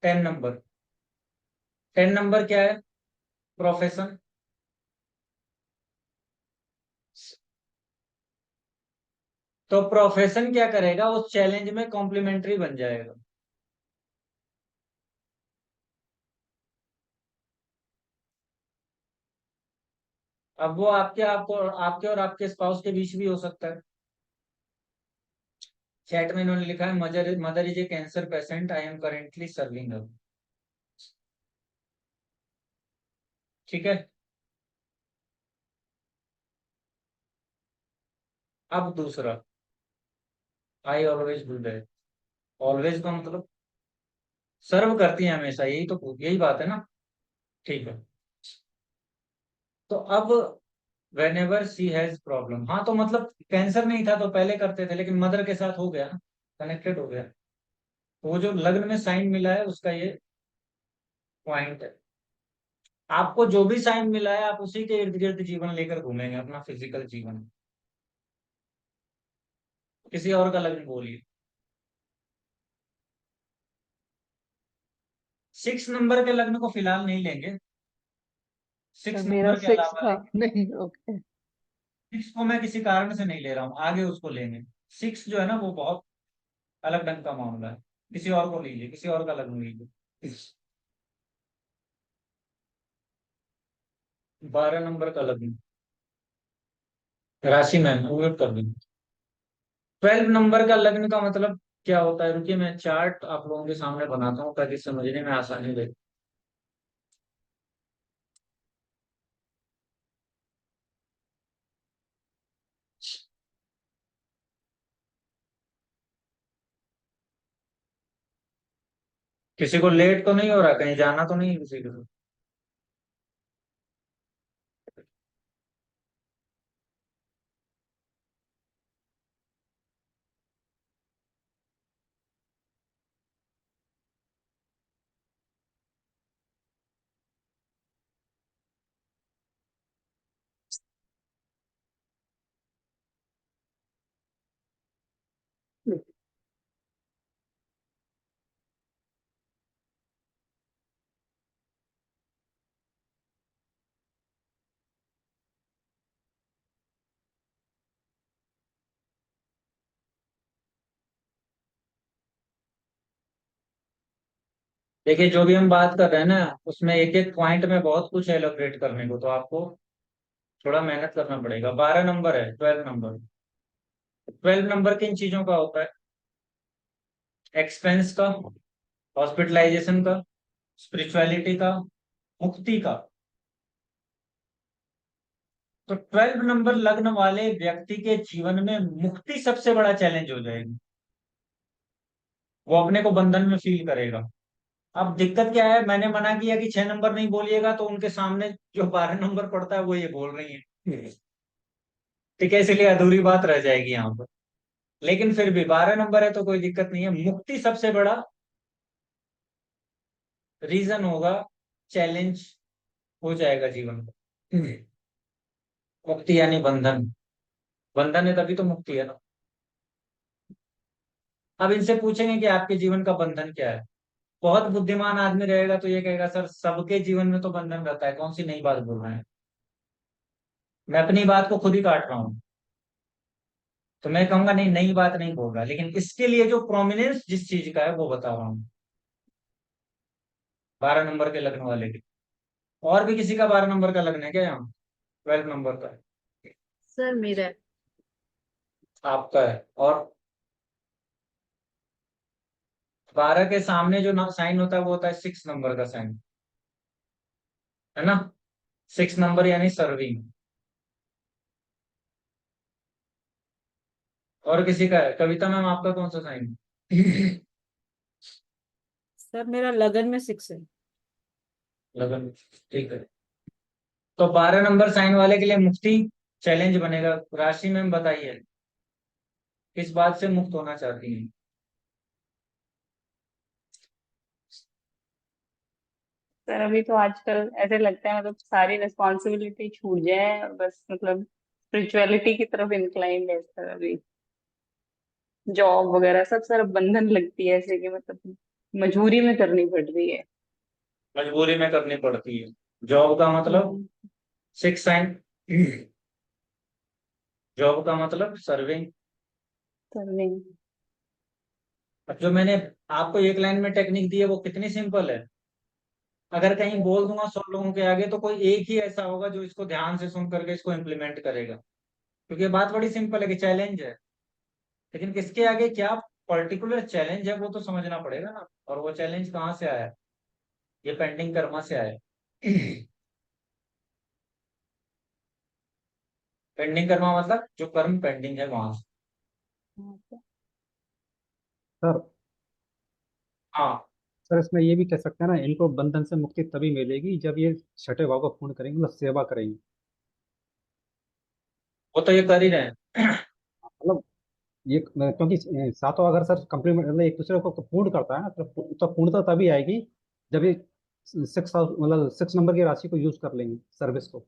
10 नंबर। 10 नंबर क्या है, प्रोफेशन। तो प्रोफेशन क्या करेगा, उस चैलेंज में कॉम्प्लीमेंट्री बन जाएगा। अब वो आपके और आपके स्पाउस के बीच भी हो सकता है। चैट में इन्होंने लिखा है, mother mother is a cancer patient, I am currently serving her. ठीक है। अब दूसरा, I always do that. Always का मतलब सर्व करती है हमेशा, यही तो यही बात है ना। ठीक है। तो अब when ever she has problem, हाँ तो मतलब कैंसर नहीं था तो पहले करते थे, लेकिन मदर के साथ हो गया ना, कनेक्टेड हो गया। तो वो जो लग्न में साइन मिला है उसका ये पॉइंट है। आपको जो भी साइन मिला है, आप उसी के इर्द गिर्द जीवन लेकर घूमेंगे, अपना फिजिकल जीवन। किसी और का लग्न बोलिए। 6 नंबर के लग्न को फिलहाल नहीं लेंगे, अच्छा 6 मेरा नंबर के 6 अलावा था लेंगे। नहीं, ओके। 6 को मैं किसी कारण से नहीं ले रहा हूँ, आगे उसको लेंगे। 6 जो है ना, वो बहुत अलग ढंग का मामला है। किसी और को लीजिए, किसी और का लग्न लीजिए। 12 नंबर का लग्न, राशि में म्यूट कर दूंगी। 12 नंबर का लग्न का मतलब क्या होता है, रुकिए मैं चार्ट आप लोगों के सामने बनाता हूँ ताकि समझने में आसानी रहे। किसी को लेट तो नहीं हो रहा, कहीं जाना तो नहीं है किसी को? देखिए जो भी हम बात कर रहे हैं ना उसमें एक एक पॉइंट में बहुत कुछ एलोबरेट करने को, तो आपको थोड़ा मेहनत करना पड़ेगा। 12 नंबर है, 12 नंबर। 12 नंबर किन चीजों का होता है? एक्सपेंस का, हॉस्पिटलाइजेशन का, स्पिरिचुअलिटी का, मुक्ति का। तो 12 नंबर लग्न वाले व्यक्ति के जीवन में मुक्ति सबसे बड़ा चैलेंज हो जाएगी। वो अपने को बंधन में फील करेगा। अब दिक्कत क्या है, मैंने मना किया कि 6 नंबर नहीं बोलिएगा, तो उनके सामने जो 12 नंबर पड़ता है वो ये बोल रही है। ठीक है, इसलिए अधूरी बात रह जाएगी यहाँ पर। लेकिन फिर भी 12 नंबर है तो कोई दिक्कत नहीं है। मुक्ति सबसे बड़ा रीजन होगा, चैलेंज हो जाएगा जीवन का। मुक्ति यानी बंधन। बंधन है तभी तो मुक्ति है ना। अब इनसे पूछेंगे कि आपके जीवन का बंधन क्या है। बहुत बुद्धिमान आदमी रहेगा तो ये कहेगा सर सबके जीवन में तो बंधन रहता है, कौन सी नई बात बोल रहे हैं। मैं अपनी बात को खुद ही काट रहा हूँ। तो मैं कहूंगा नहीं, नई बात नहीं बोल रहा, लेकिन इसके लिए जो प्रोमिनेंस जिस चीज का है वो बता रहा हूँ। 12 नंबर के लग्न वाले की। और भी किसी का 12 नंबर का लग्न है क्या यहाँ? 12 नंबर का है। सर मेरा है। आपका है। और 12 के सामने जो साइन होता है वो होता है 6 नंबर का साइन, है ना। 6 नंबर यानी सर्विंग। और किसी का है? कविता मैम आपका कौन सा साइन? सर मेरा लगन में 6 है। लगन। ठीक है। तो 12 नंबर साइन वाले के लिए मुक्ति चैलेंज बनेगा। राशि मैम बताइए, किस बात से मुक्त होना चाहती हैं? सर अभी तो आजकल ऐसे लगता है मतलब सारी रिस्पॉन्सिबिलिटी छूट जाए और बस मतलब स्पिरिचुअलिटी की तरफ इंक्लाइंड है सर अभी। जॉब वगैरह सब सर अब बंधन लगती है ऐसे कि मतलब मजबूरी में करनी पड़ रही है। मजबूरी में करनी पड़ती है। जॉब का मतलब हम्म, 6 साइन। जॉब का मतलब सर्विंग। सर्विंग। अब जो मैंने आपको एक लाइन में टेक्निक दी है वो कितनी सिंपल है। अगर कहीं बोल दूंगा 100 लोगों के आगे तो कोई एक ही ऐसा होगा जो इसको ध्यान से सुन करके इसको इम्प्लीमेंट करेगा। क्योंकि ये बात बड़ी सिंपल है कि चैलेंज है, लेकिन किसके आगे क्या पर्टिकुलर चैलेंज है वो तो समझना पड़ेगा ना। और वो चैलेंज कहाँ से आया है? ये पेंडिंग कर्मा से आया है। पेंडिंग कर्मा मतलब जो कर्म पेंडिंग है वहां से। सर हाँ, सर इसमें ये भी कह सकते हैं ना, इनको बंधन से मुक्ति तभी मिलेगी जब ये छठे भाव को पूर्ण करेंगे, मतलब सेवा करेंगे। वो तो ये कर ही रहे हैं। मतलब ये क्योंकि सातों अगर सर कंप्लीमेंट मतलब एक दूसरे को पूर्ण करता है ना, तो पूर्णता तभी आएगी जब ये 6 नंबर की राशि को यूज कर लेंगे सर्विस को।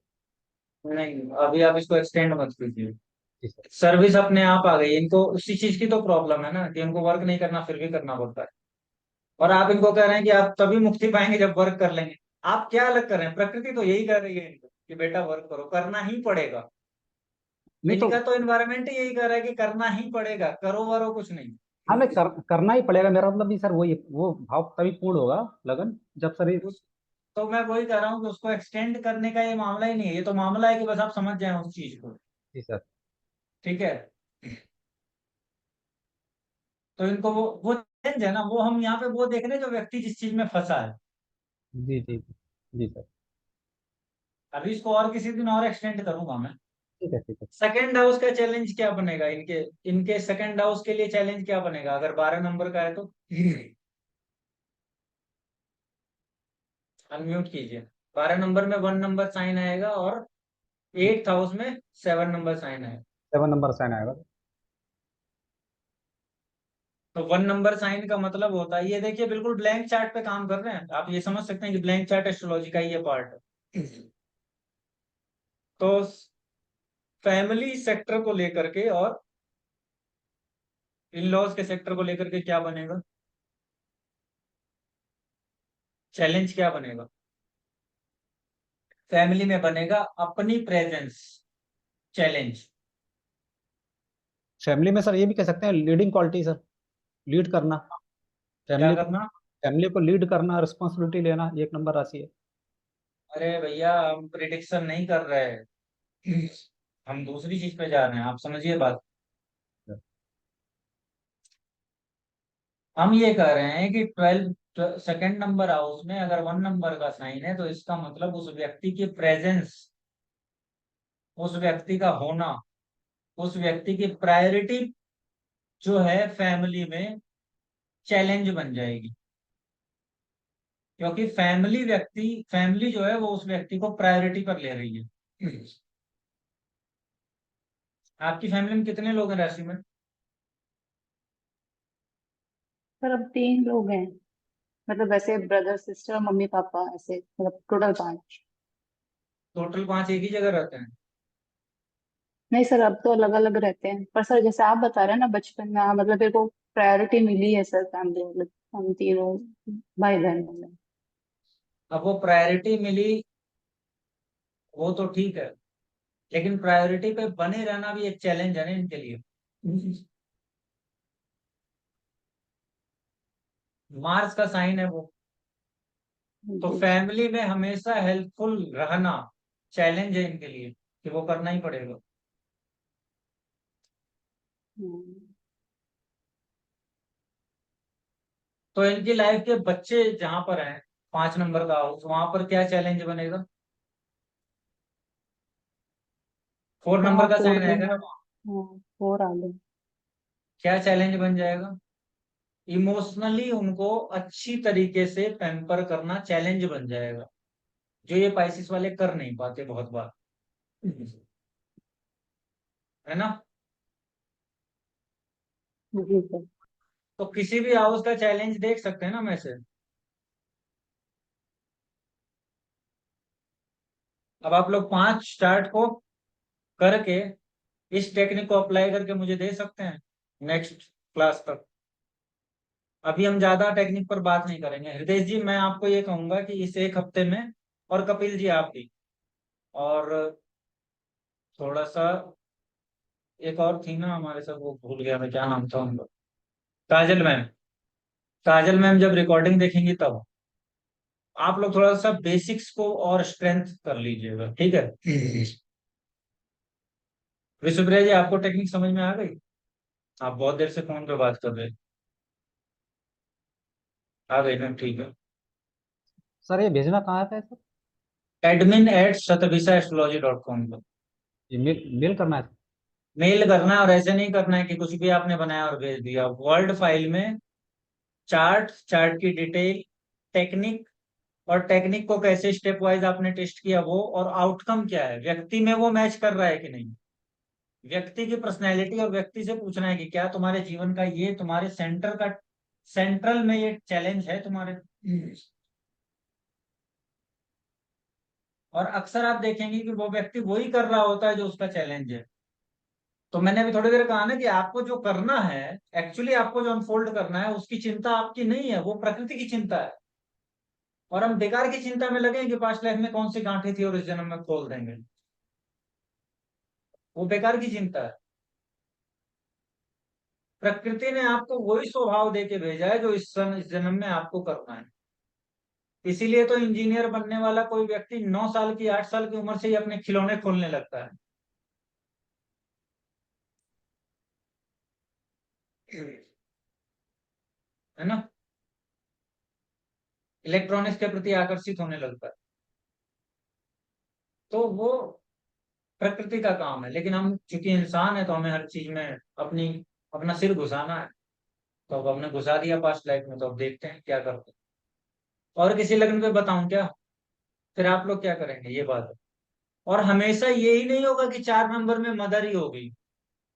नहीं, अभी आप इसको एक्सटेंड मत कीजिए। जी सर। सर्विस अपने आप आ गई, इनको उसी चीज की तो प्रॉब्लम है ना कि उनको वर्क नहीं करना फिर भी करना पड़ता है। और आप इनको कह रहे हैं कि आप तभी मुक्ति पाएंगे जब वर्क कर लेंगे। आप क्या अलग कर रहे हैं? प्रकृति तो यही कर रही है इनको कि बेटा वर्क करो, करना ही पड़ेगा। नहीं तो इनका तो एनवायरमेंट ही यही कर रहा है कि करना ही पड़ेगा, करो वरो कुछ नहीं। हाँ, मैं करना ही पड़ेगा, मेरा मतलब भी सर वही वो भाव तभी पूर्ण होगा लगन जब सर उस तो मैं वही कह रहा हूँ कि उसको एक्सटेंड करने का ये मामला ही नहीं है। ये तो मामला है कि बस आप समझ जाए उस चीज को। जी सर। ठीक है। तो इनको वो चैलेंज है ना, वो हम यहाँ पे वो देख रहे हैं जो व्यक्ति जिस चीज में फंसा है। जी जी जी सर। अभी इसको और किसी दिन और एक्सटेंड करूंगा मैं। ठीक है ठीक है। सेकंड हाउस का चैलेंज क्या बनेगा इनके? इनके सेकंड हाउस के लिए चैलेंज क्या बनेगा अगर 12 नंबर का है तो? अनम्यूट कीजिए। 12 नंबर में 1 नंबर साइन आएगा और 8th हाउस में 7 नंबर साइन आएगा। 7 नंबर साइन आएगा। तो 1 नंबर साइन का मतलब होता है, ये देखिए बिल्कुल ब्लैंक चार्ट पे काम कर रहे हैं। आप ये समझ सकते हैं कि ब्लैंक चार्ट एस्ट्रोलॉजी का ही ये पार्ट है। तो फैमिली सेक्टर को लेकर के और इन लॉज के सेक्टर को लेकर के क्या बनेगा? चैलेंज क्या बनेगा? फैमिली में बनेगा अपनी प्रेजेंस चैलेंज। फैमिली में सर ये भी कह सकते हैं लीडिंग क्वालिटी सर, लीड करना क्या फैमिली को। करना? फैमिली को लीड करना, रिस्पॉन्सिबिलिटी लेना, 1 नंबर राशि है। अरे भैया हम प्रिडिक्शन नहीं कर रहे हैं, हम दूसरी चीज पे जा रहे हैं, आप समझिए बात। हम ये कह रहे हैं कि 12 सेकंड नंबर हाउस में अगर 1 नंबर का साइन है तो इसका मतलब उस व्यक्ति की प्रेजेंस, उस व्यक्ति का होना, उस व्यक्ति की प्रायोरिटी जो है फैमिली में चैलेंज बन जाएगी, क्योंकि फैमिली जो है वो उस व्यक्ति को प्रायोरिटी पर ले रही है। आपकी फैमिली में कितने लोग हैं राशि में? सर अब 3 लोग हैं, मतलब वैसे ब्रदर सिस्टर मम्मी पापा ऐसे, मतलब टोटल 5। टोटल 5 एक ही जगह रहते हैं? नहीं सर, अब तो अलग अलग रहते हैं, पर सर जैसे आप बता रहे हैं ना बचपन में, हाँ, मतलब मेरे को प्रायोरिटी मिली है सर फैमिली, मतलब हम तीनों भाई बहन हैं। अब वो प्रायोरिटी मिली, वो तो ठीक है, लेकिन प्रायोरिटी पे बने रहना भी एक चैलेंज है ना इनके लिए। मार्स का साइन है वो, तो जी। फैमिली में हमेशा हेल्पफुल रहना चैलेंज है इनके लिए, कि वो करना ही पड़ेगा। हम्म। तो इनकी लाइफ के बच्चे जहां पर हैं, 5 नंबर का हाउस, वहां पर क्या चैलेंज बनेगा? 4 हाँ नंबर का फोर साइन भी आएगा है। ना, हाँ 4 आ गए। क्या चैलेंज बन जाएगा? इमोशनली उनको अच्छी तरीके से पैम्पर करना चैलेंज बन जाएगा, जो ये पाइसिस वाले कर नहीं पाते बहुत बार, है ना। जी सर। तो किसी भी हाउस का चैलेंज देख सकते हैं ना मैसेज। अब आप लोग 5 स्टार्ट को करके इस टेक्निक को अप्लाई करके मुझे दे सकते हैं नेक्स्ट क्लास तक। अभी हम ज्यादा टेक्निक पर बात नहीं करेंगे। हृदय जी मैं आपको ये कहूंगा कि इस एक हफ्ते में, और कपिल जी आप भी, और थोड़ा सा एक और थी ना हमारे साथ, वो भूल गया मैं क्या नाम था उनका, काजल मैम। काजल मैम जब रिकॉर्डिंग देखेंगी तब आप लोग थोड़ा सा बेसिक्स को और स्ट्रेंथ कर लीजिएगा, ठीक है। विशुप्रिया जी आपको टेक्निक समझ में आ गई? आप बहुत देर से फोन पे बात कर रहे हैं। आ गई मैम, ठीक है। सर ये भेजना कहाँ पे है सर? admin@satavisaAstrology.com पर ये मेल मेल करना है? मेल करना है, और ऐसे नहीं करना है कि कुछ भी आपने बनाया और भेज दिया। वर्ड फाइल में चार्ट की डिटेल, टेक्निक, और टेक्निक को कैसे स्टेप वाइज आपने टेस्ट किया वो, और आउटकम क्या है, व्यक्ति में वो मैच कर रहा है कि नहीं, व्यक्ति की पर्सनैलिटी, और व्यक्ति से पूछना है कि क्या तुम्हारे जीवन का ये तुम्हारे सेंट्रल में ये चैलेंज है तुम्हारे। और अक्सर आप देखेंगे कि वो व्यक्ति वही कर रहा होता है जो उसका चैलेंज है। तो मैंने अभी थोड़ी देर कहा ना कि आपको जो करना है, एक्चुअली आपको जो अनफोल्ड करना है उसकी चिंता आपकी नहीं है, वो प्रकृति की चिंता है। और हम बेकार की चिंता में लगे हैं कि पास्ट लाइफ में कौन सी गांठें थी और इस जन्म में खोल देंगे, वो बेकार की चिंता है। प्रकृति ने आपको वही स्वभाव दे के भेजा है जो इस जन्म में आपको करना है। इसीलिए तो इंजीनियर बनने वाला कोई व्यक्ति 9 साल की 8 साल की उम्र से ही अपने खिलौने खोलने लगता है ना, इलेक्ट्रॉनिक्स के प्रति आकर्षित होने लगता है। तो वो प्रकृति का काम है, लेकिन हम चूंकि इंसान है तो हमें हर चीज में अपना सिर घुसाना है। तो अब हमने घुसा दिया पास्ट लाइफ में, तो अब देखते हैं क्या करते हैं। और किसी लग्न पे बताऊं क्या? फिर आप लोग क्या करेंगे, ये बात है। और हमेशा यही नहीं होगा कि 4 नंबर में मदर ही होगी।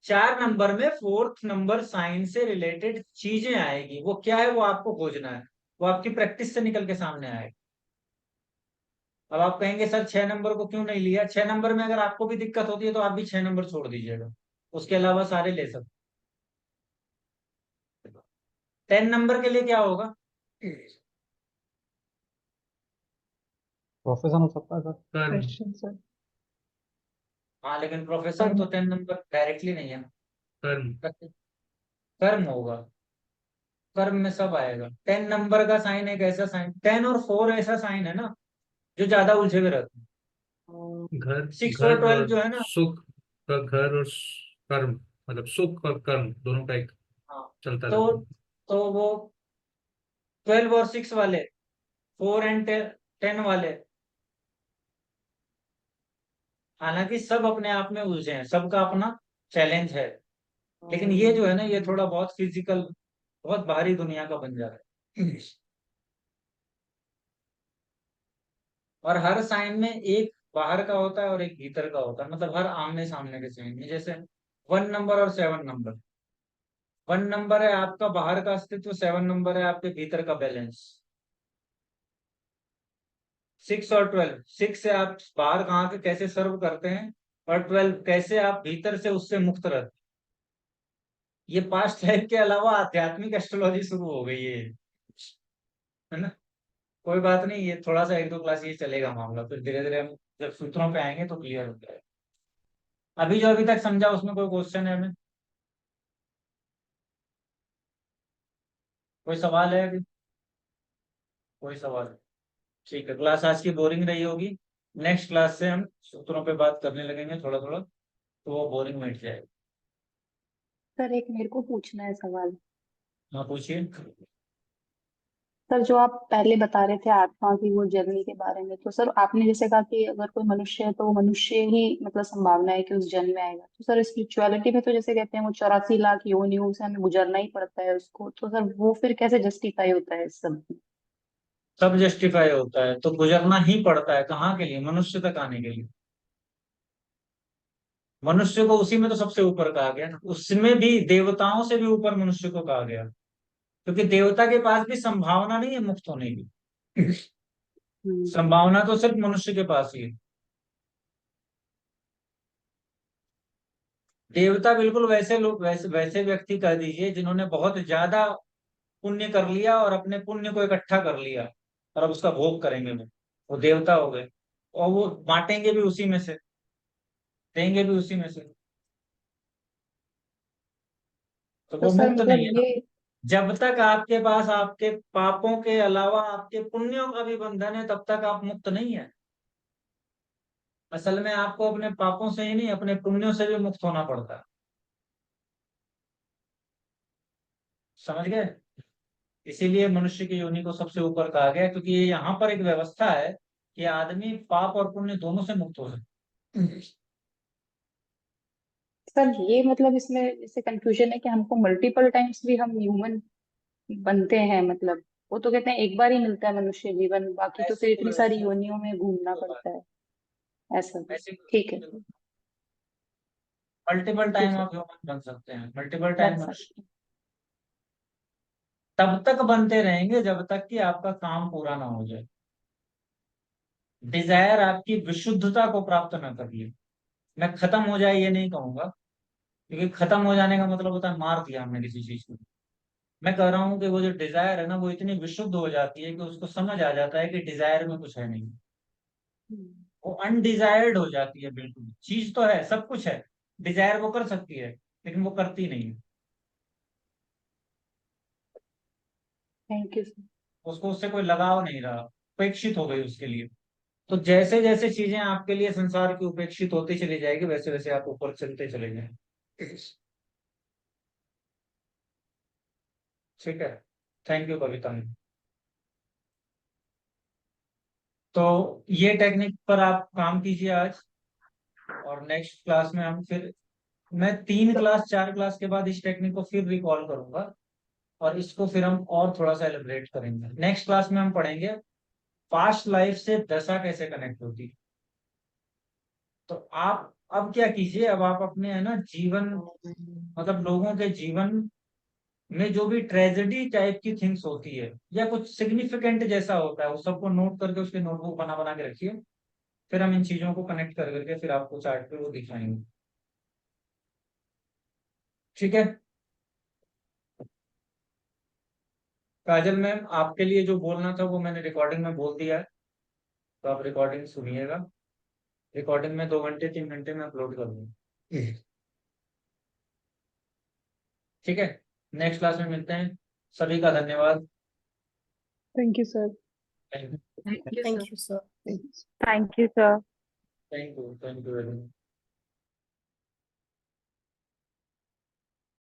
4 नंबर में 4th नंबर साइन से रिलेटेड चीजें आएगी, वो क्या है वो आपको खोजना है, वो आपकी प्रैक्टिस से निकल के सामने आएगी। अब आप कहेंगे सर 6 नंबर को क्यों नहीं लिया? 6 नंबर में अगर आपको भी दिक्कत होती है तो आप भी 6 नंबर छोड़ दीजिएगा, उसके अलावा सारे ले सकते। 10 नंबर के लिए क्या होगा? प्रोफेशन हो सकता है सर। कर्म। Question sir. हाँ लेकिन प्रोफेशन तो 10 नंबर डायरेक्टली नहीं है, कर्म। कर्म होगा। कर्म में सब आएगा। 10 नंबर का साइन एक ऐसा साइन, 10 और 4 ऐसा साइन है ना जो ज्यादा उलझे हुए रहते हैं। घर 6 और घर 12 और जो है ना, सुख का, घर और कर्म, मतलब सुख और कर्म दोनों का एक हाँ, चलता तो रहता है। वो 12 और 6 वाले, 4 एंड 10 वाले, हालांकि सब अपने आप में उलझे हैं, सबका अपना चैलेंज है, लेकिन ये जो है ना ये थोड़ा बहुत फिजिकल, बहुत बाहरी दुनिया का बन जा रहा है। और हर साइन में एक बाहर का होता है और एक भीतर का होता है, मतलब हर आमने सामने के साइन में। जैसे 1 नंबर और 7 नंबर, 1 नंबर है आपका बाहर का अस्तित्व, 7 नंबर है आपके भीतर का बैलेंस। 6 और 12, 6 से आप बाहर कहाँ के कैसे सर्व करते हैं, और 12 कैसे आप भीतर से उससे मुक्त रहते हैं। ये पास्ट लाइफ के अलावा आध्यात्मिक एस्ट्रोलॉजी शुरू हो गई है ना। कोई बात नहीं, ये थोड़ा सा 1-2 क्लास ये चलेगा मामला, फिर धीरे धीरे हम जब सूत्रों पे आएंगे तो क्लियर हो जाएगा। अभी जो अभी तक समझा उसमें कोई क्वेश्चन है हमें, कोई सवाल है अभी? कोई सवाल? ठीक है, क्लास आज की बोरिंग रही होगी। नेक्स्ट क्लास से हम सूत्रों पे बात करने लगेंगे थोड़ा थोड़ा, तो वो बोरिंग मिट जाएगी। सर एक मेरे को पूछना है सवाल। हाँ पूछिए। सर जो आप पहले बता रहे थे आत्मा की वो जर्नी के बारे में, तो सर आपने जैसे कहा कि अगर कोई मनुष्य है तो वो मनुष्य ही मतलब संभावना है कि उस जन्म में आएगा, तो सर स्पिरिचुअलिटी में तो जैसे कहते हैं वो 84 लाख योनियों से हमें गुजरना ही पड़ता है उसको, तो सर वो फिर कैसे जस्टिफाई होता है इस सब में? सब जस्टिफाई होता है तो गुजरना ही पड़ता है, कहाँ के लिए? मनुष्य तक आने के लिए। मनुष्य को उसी में तो सबसे ऊपर कहा गया ना, उसमें भी देवताओं से भी ऊपर मनुष्य को कहा गया, क्योंकि देवता के पास भी संभावना नहीं है मुक्त होने की। संभावना तो सिर्फ मनुष्य के पास ही है। देवता बिल्कुल वैसे लोग, वैसे वैसे व्यक्ति कह दीजिए जिन्होंने बहुत ज्यादा पुण्य कर लिया और अपने पुण्य को इकट्ठा कर लिया, और अब उसका भोग करेंगे वो देवता हो गए। और वो बांटेंगे भी उसी में से, देंगे भी उसी में से, तो तो वो सर मुक्त मतलब नहीं है ना। ये जब तक आपके पास आपके पापों के अलावा आपके पुण्यों का भी बंधन है, तब तक आप मुक्त नहीं है। असल में आपको अपने पापों से ही नहीं, अपने पुण्यों से भी मुक्त होना पड़ता है। समझ गए? इसीलिए मनुष्य की योनि को सबसे ऊपर कहा गया, क्योंकि ये यहाँ पर एक व्यवस्था है कि आदमी पाप और पुण्य दोनों से मुक्त हो जाए। सर ये मतलब इसमें जैसे कंफ्यूजन है कि हमको मल्टीपल टाइम्स भी हम ह्यूमन बनते हैं, मतलब वो तो कहते हैं एक बार ही मिलता है मनुष्य जीवन, बाकी तो ऐसे फिर तो इतनी सारी ऐसे योनियों में घूमना कोई बात पड़ता है ऐसा। ऐसे ठीक है, multiple thank you time sir. आप ह्यूमन बन सकते हैं, मल्टीपल बन टाइम मनुष्य सकते तब तक बनते रहेंगे जब तक कि आपका काम पूरा ना हो जाए, डिजायर आपकी विशुद्धता को प्राप्त ना कर ले। मैं खत्म हो जाए ये नहीं कहूंगा, क्योंकि खत्म हो जाने का मतलब होता है मार दिया हमने किसी चीज को। मैं कह रहा हूँ कि वो जो डिजायर है ना वो इतनी विशुद्ध हो जाती है कि उसको समझ आ जाता है कि डिजायर में कुछ है नहीं, हैं। वो अनडिजायर्ड हो जाती है। बिल्कुल चीज तो है, सब कुछ है, डिजायर वो कर सकती है लेकिन वो करती नहीं है। Thank you sir. उसको उससे कोई लगाव नहीं रहा, उपेक्षित हो गई उसके लिए। तो जैसे जैसे चीजें आपके लिए संसार की उपेक्षित होती चली जाएगी, वैसे वैसे आप ऊपर चलते चले जाएंगे। ठीक है, थैंक यू कविता। तो ये टेक्निक पर आप काम कीजिए आज, और नेक्स्ट क्लास में हम फिर, मैं 3 क्लास 4 क्लास के बाद इस टेक्निक को फिर रिकॉल करूंगा, और इसको फिर हम और थोड़ा सा एलिब्रेट करेंगे। नेक्स्ट क्लास में हम पढ़ेंगे पास्ट लाइफ से दशा कैसे कनेक्ट होती है। तो आप अब क्या कीजिए, अब आप अपने है ना जीवन, मतलब लोगों के जीवन में जो भी ट्रेजेडी टाइप की थिंग्स होती है या कुछ सिग्निफिकेंट जैसा होता है, वो सबको नोट करके उसके नोटबुक बना बना के रखिए। फिर हम इन चीजों को कनेक्ट कर करके फिर आपको चार्ट पे वो दिखाएंगे। ठीक है काजल मैम, आपके लिए जो बोलना था वो मैंने रिकॉर्डिंग में बोल दिया है, तो आप रिकॉर्डिंग सुनिएगा। रिकॉर्डिंग में 2 घंटे 3 घंटे में अपलोड कर दूंगा। ठीक है, नेक्स्ट क्लास में मिलते हैं। सभी का धन्यवाद। Thank you sir. Thank thank you thank sir. You sir. Thank you sir. You very much.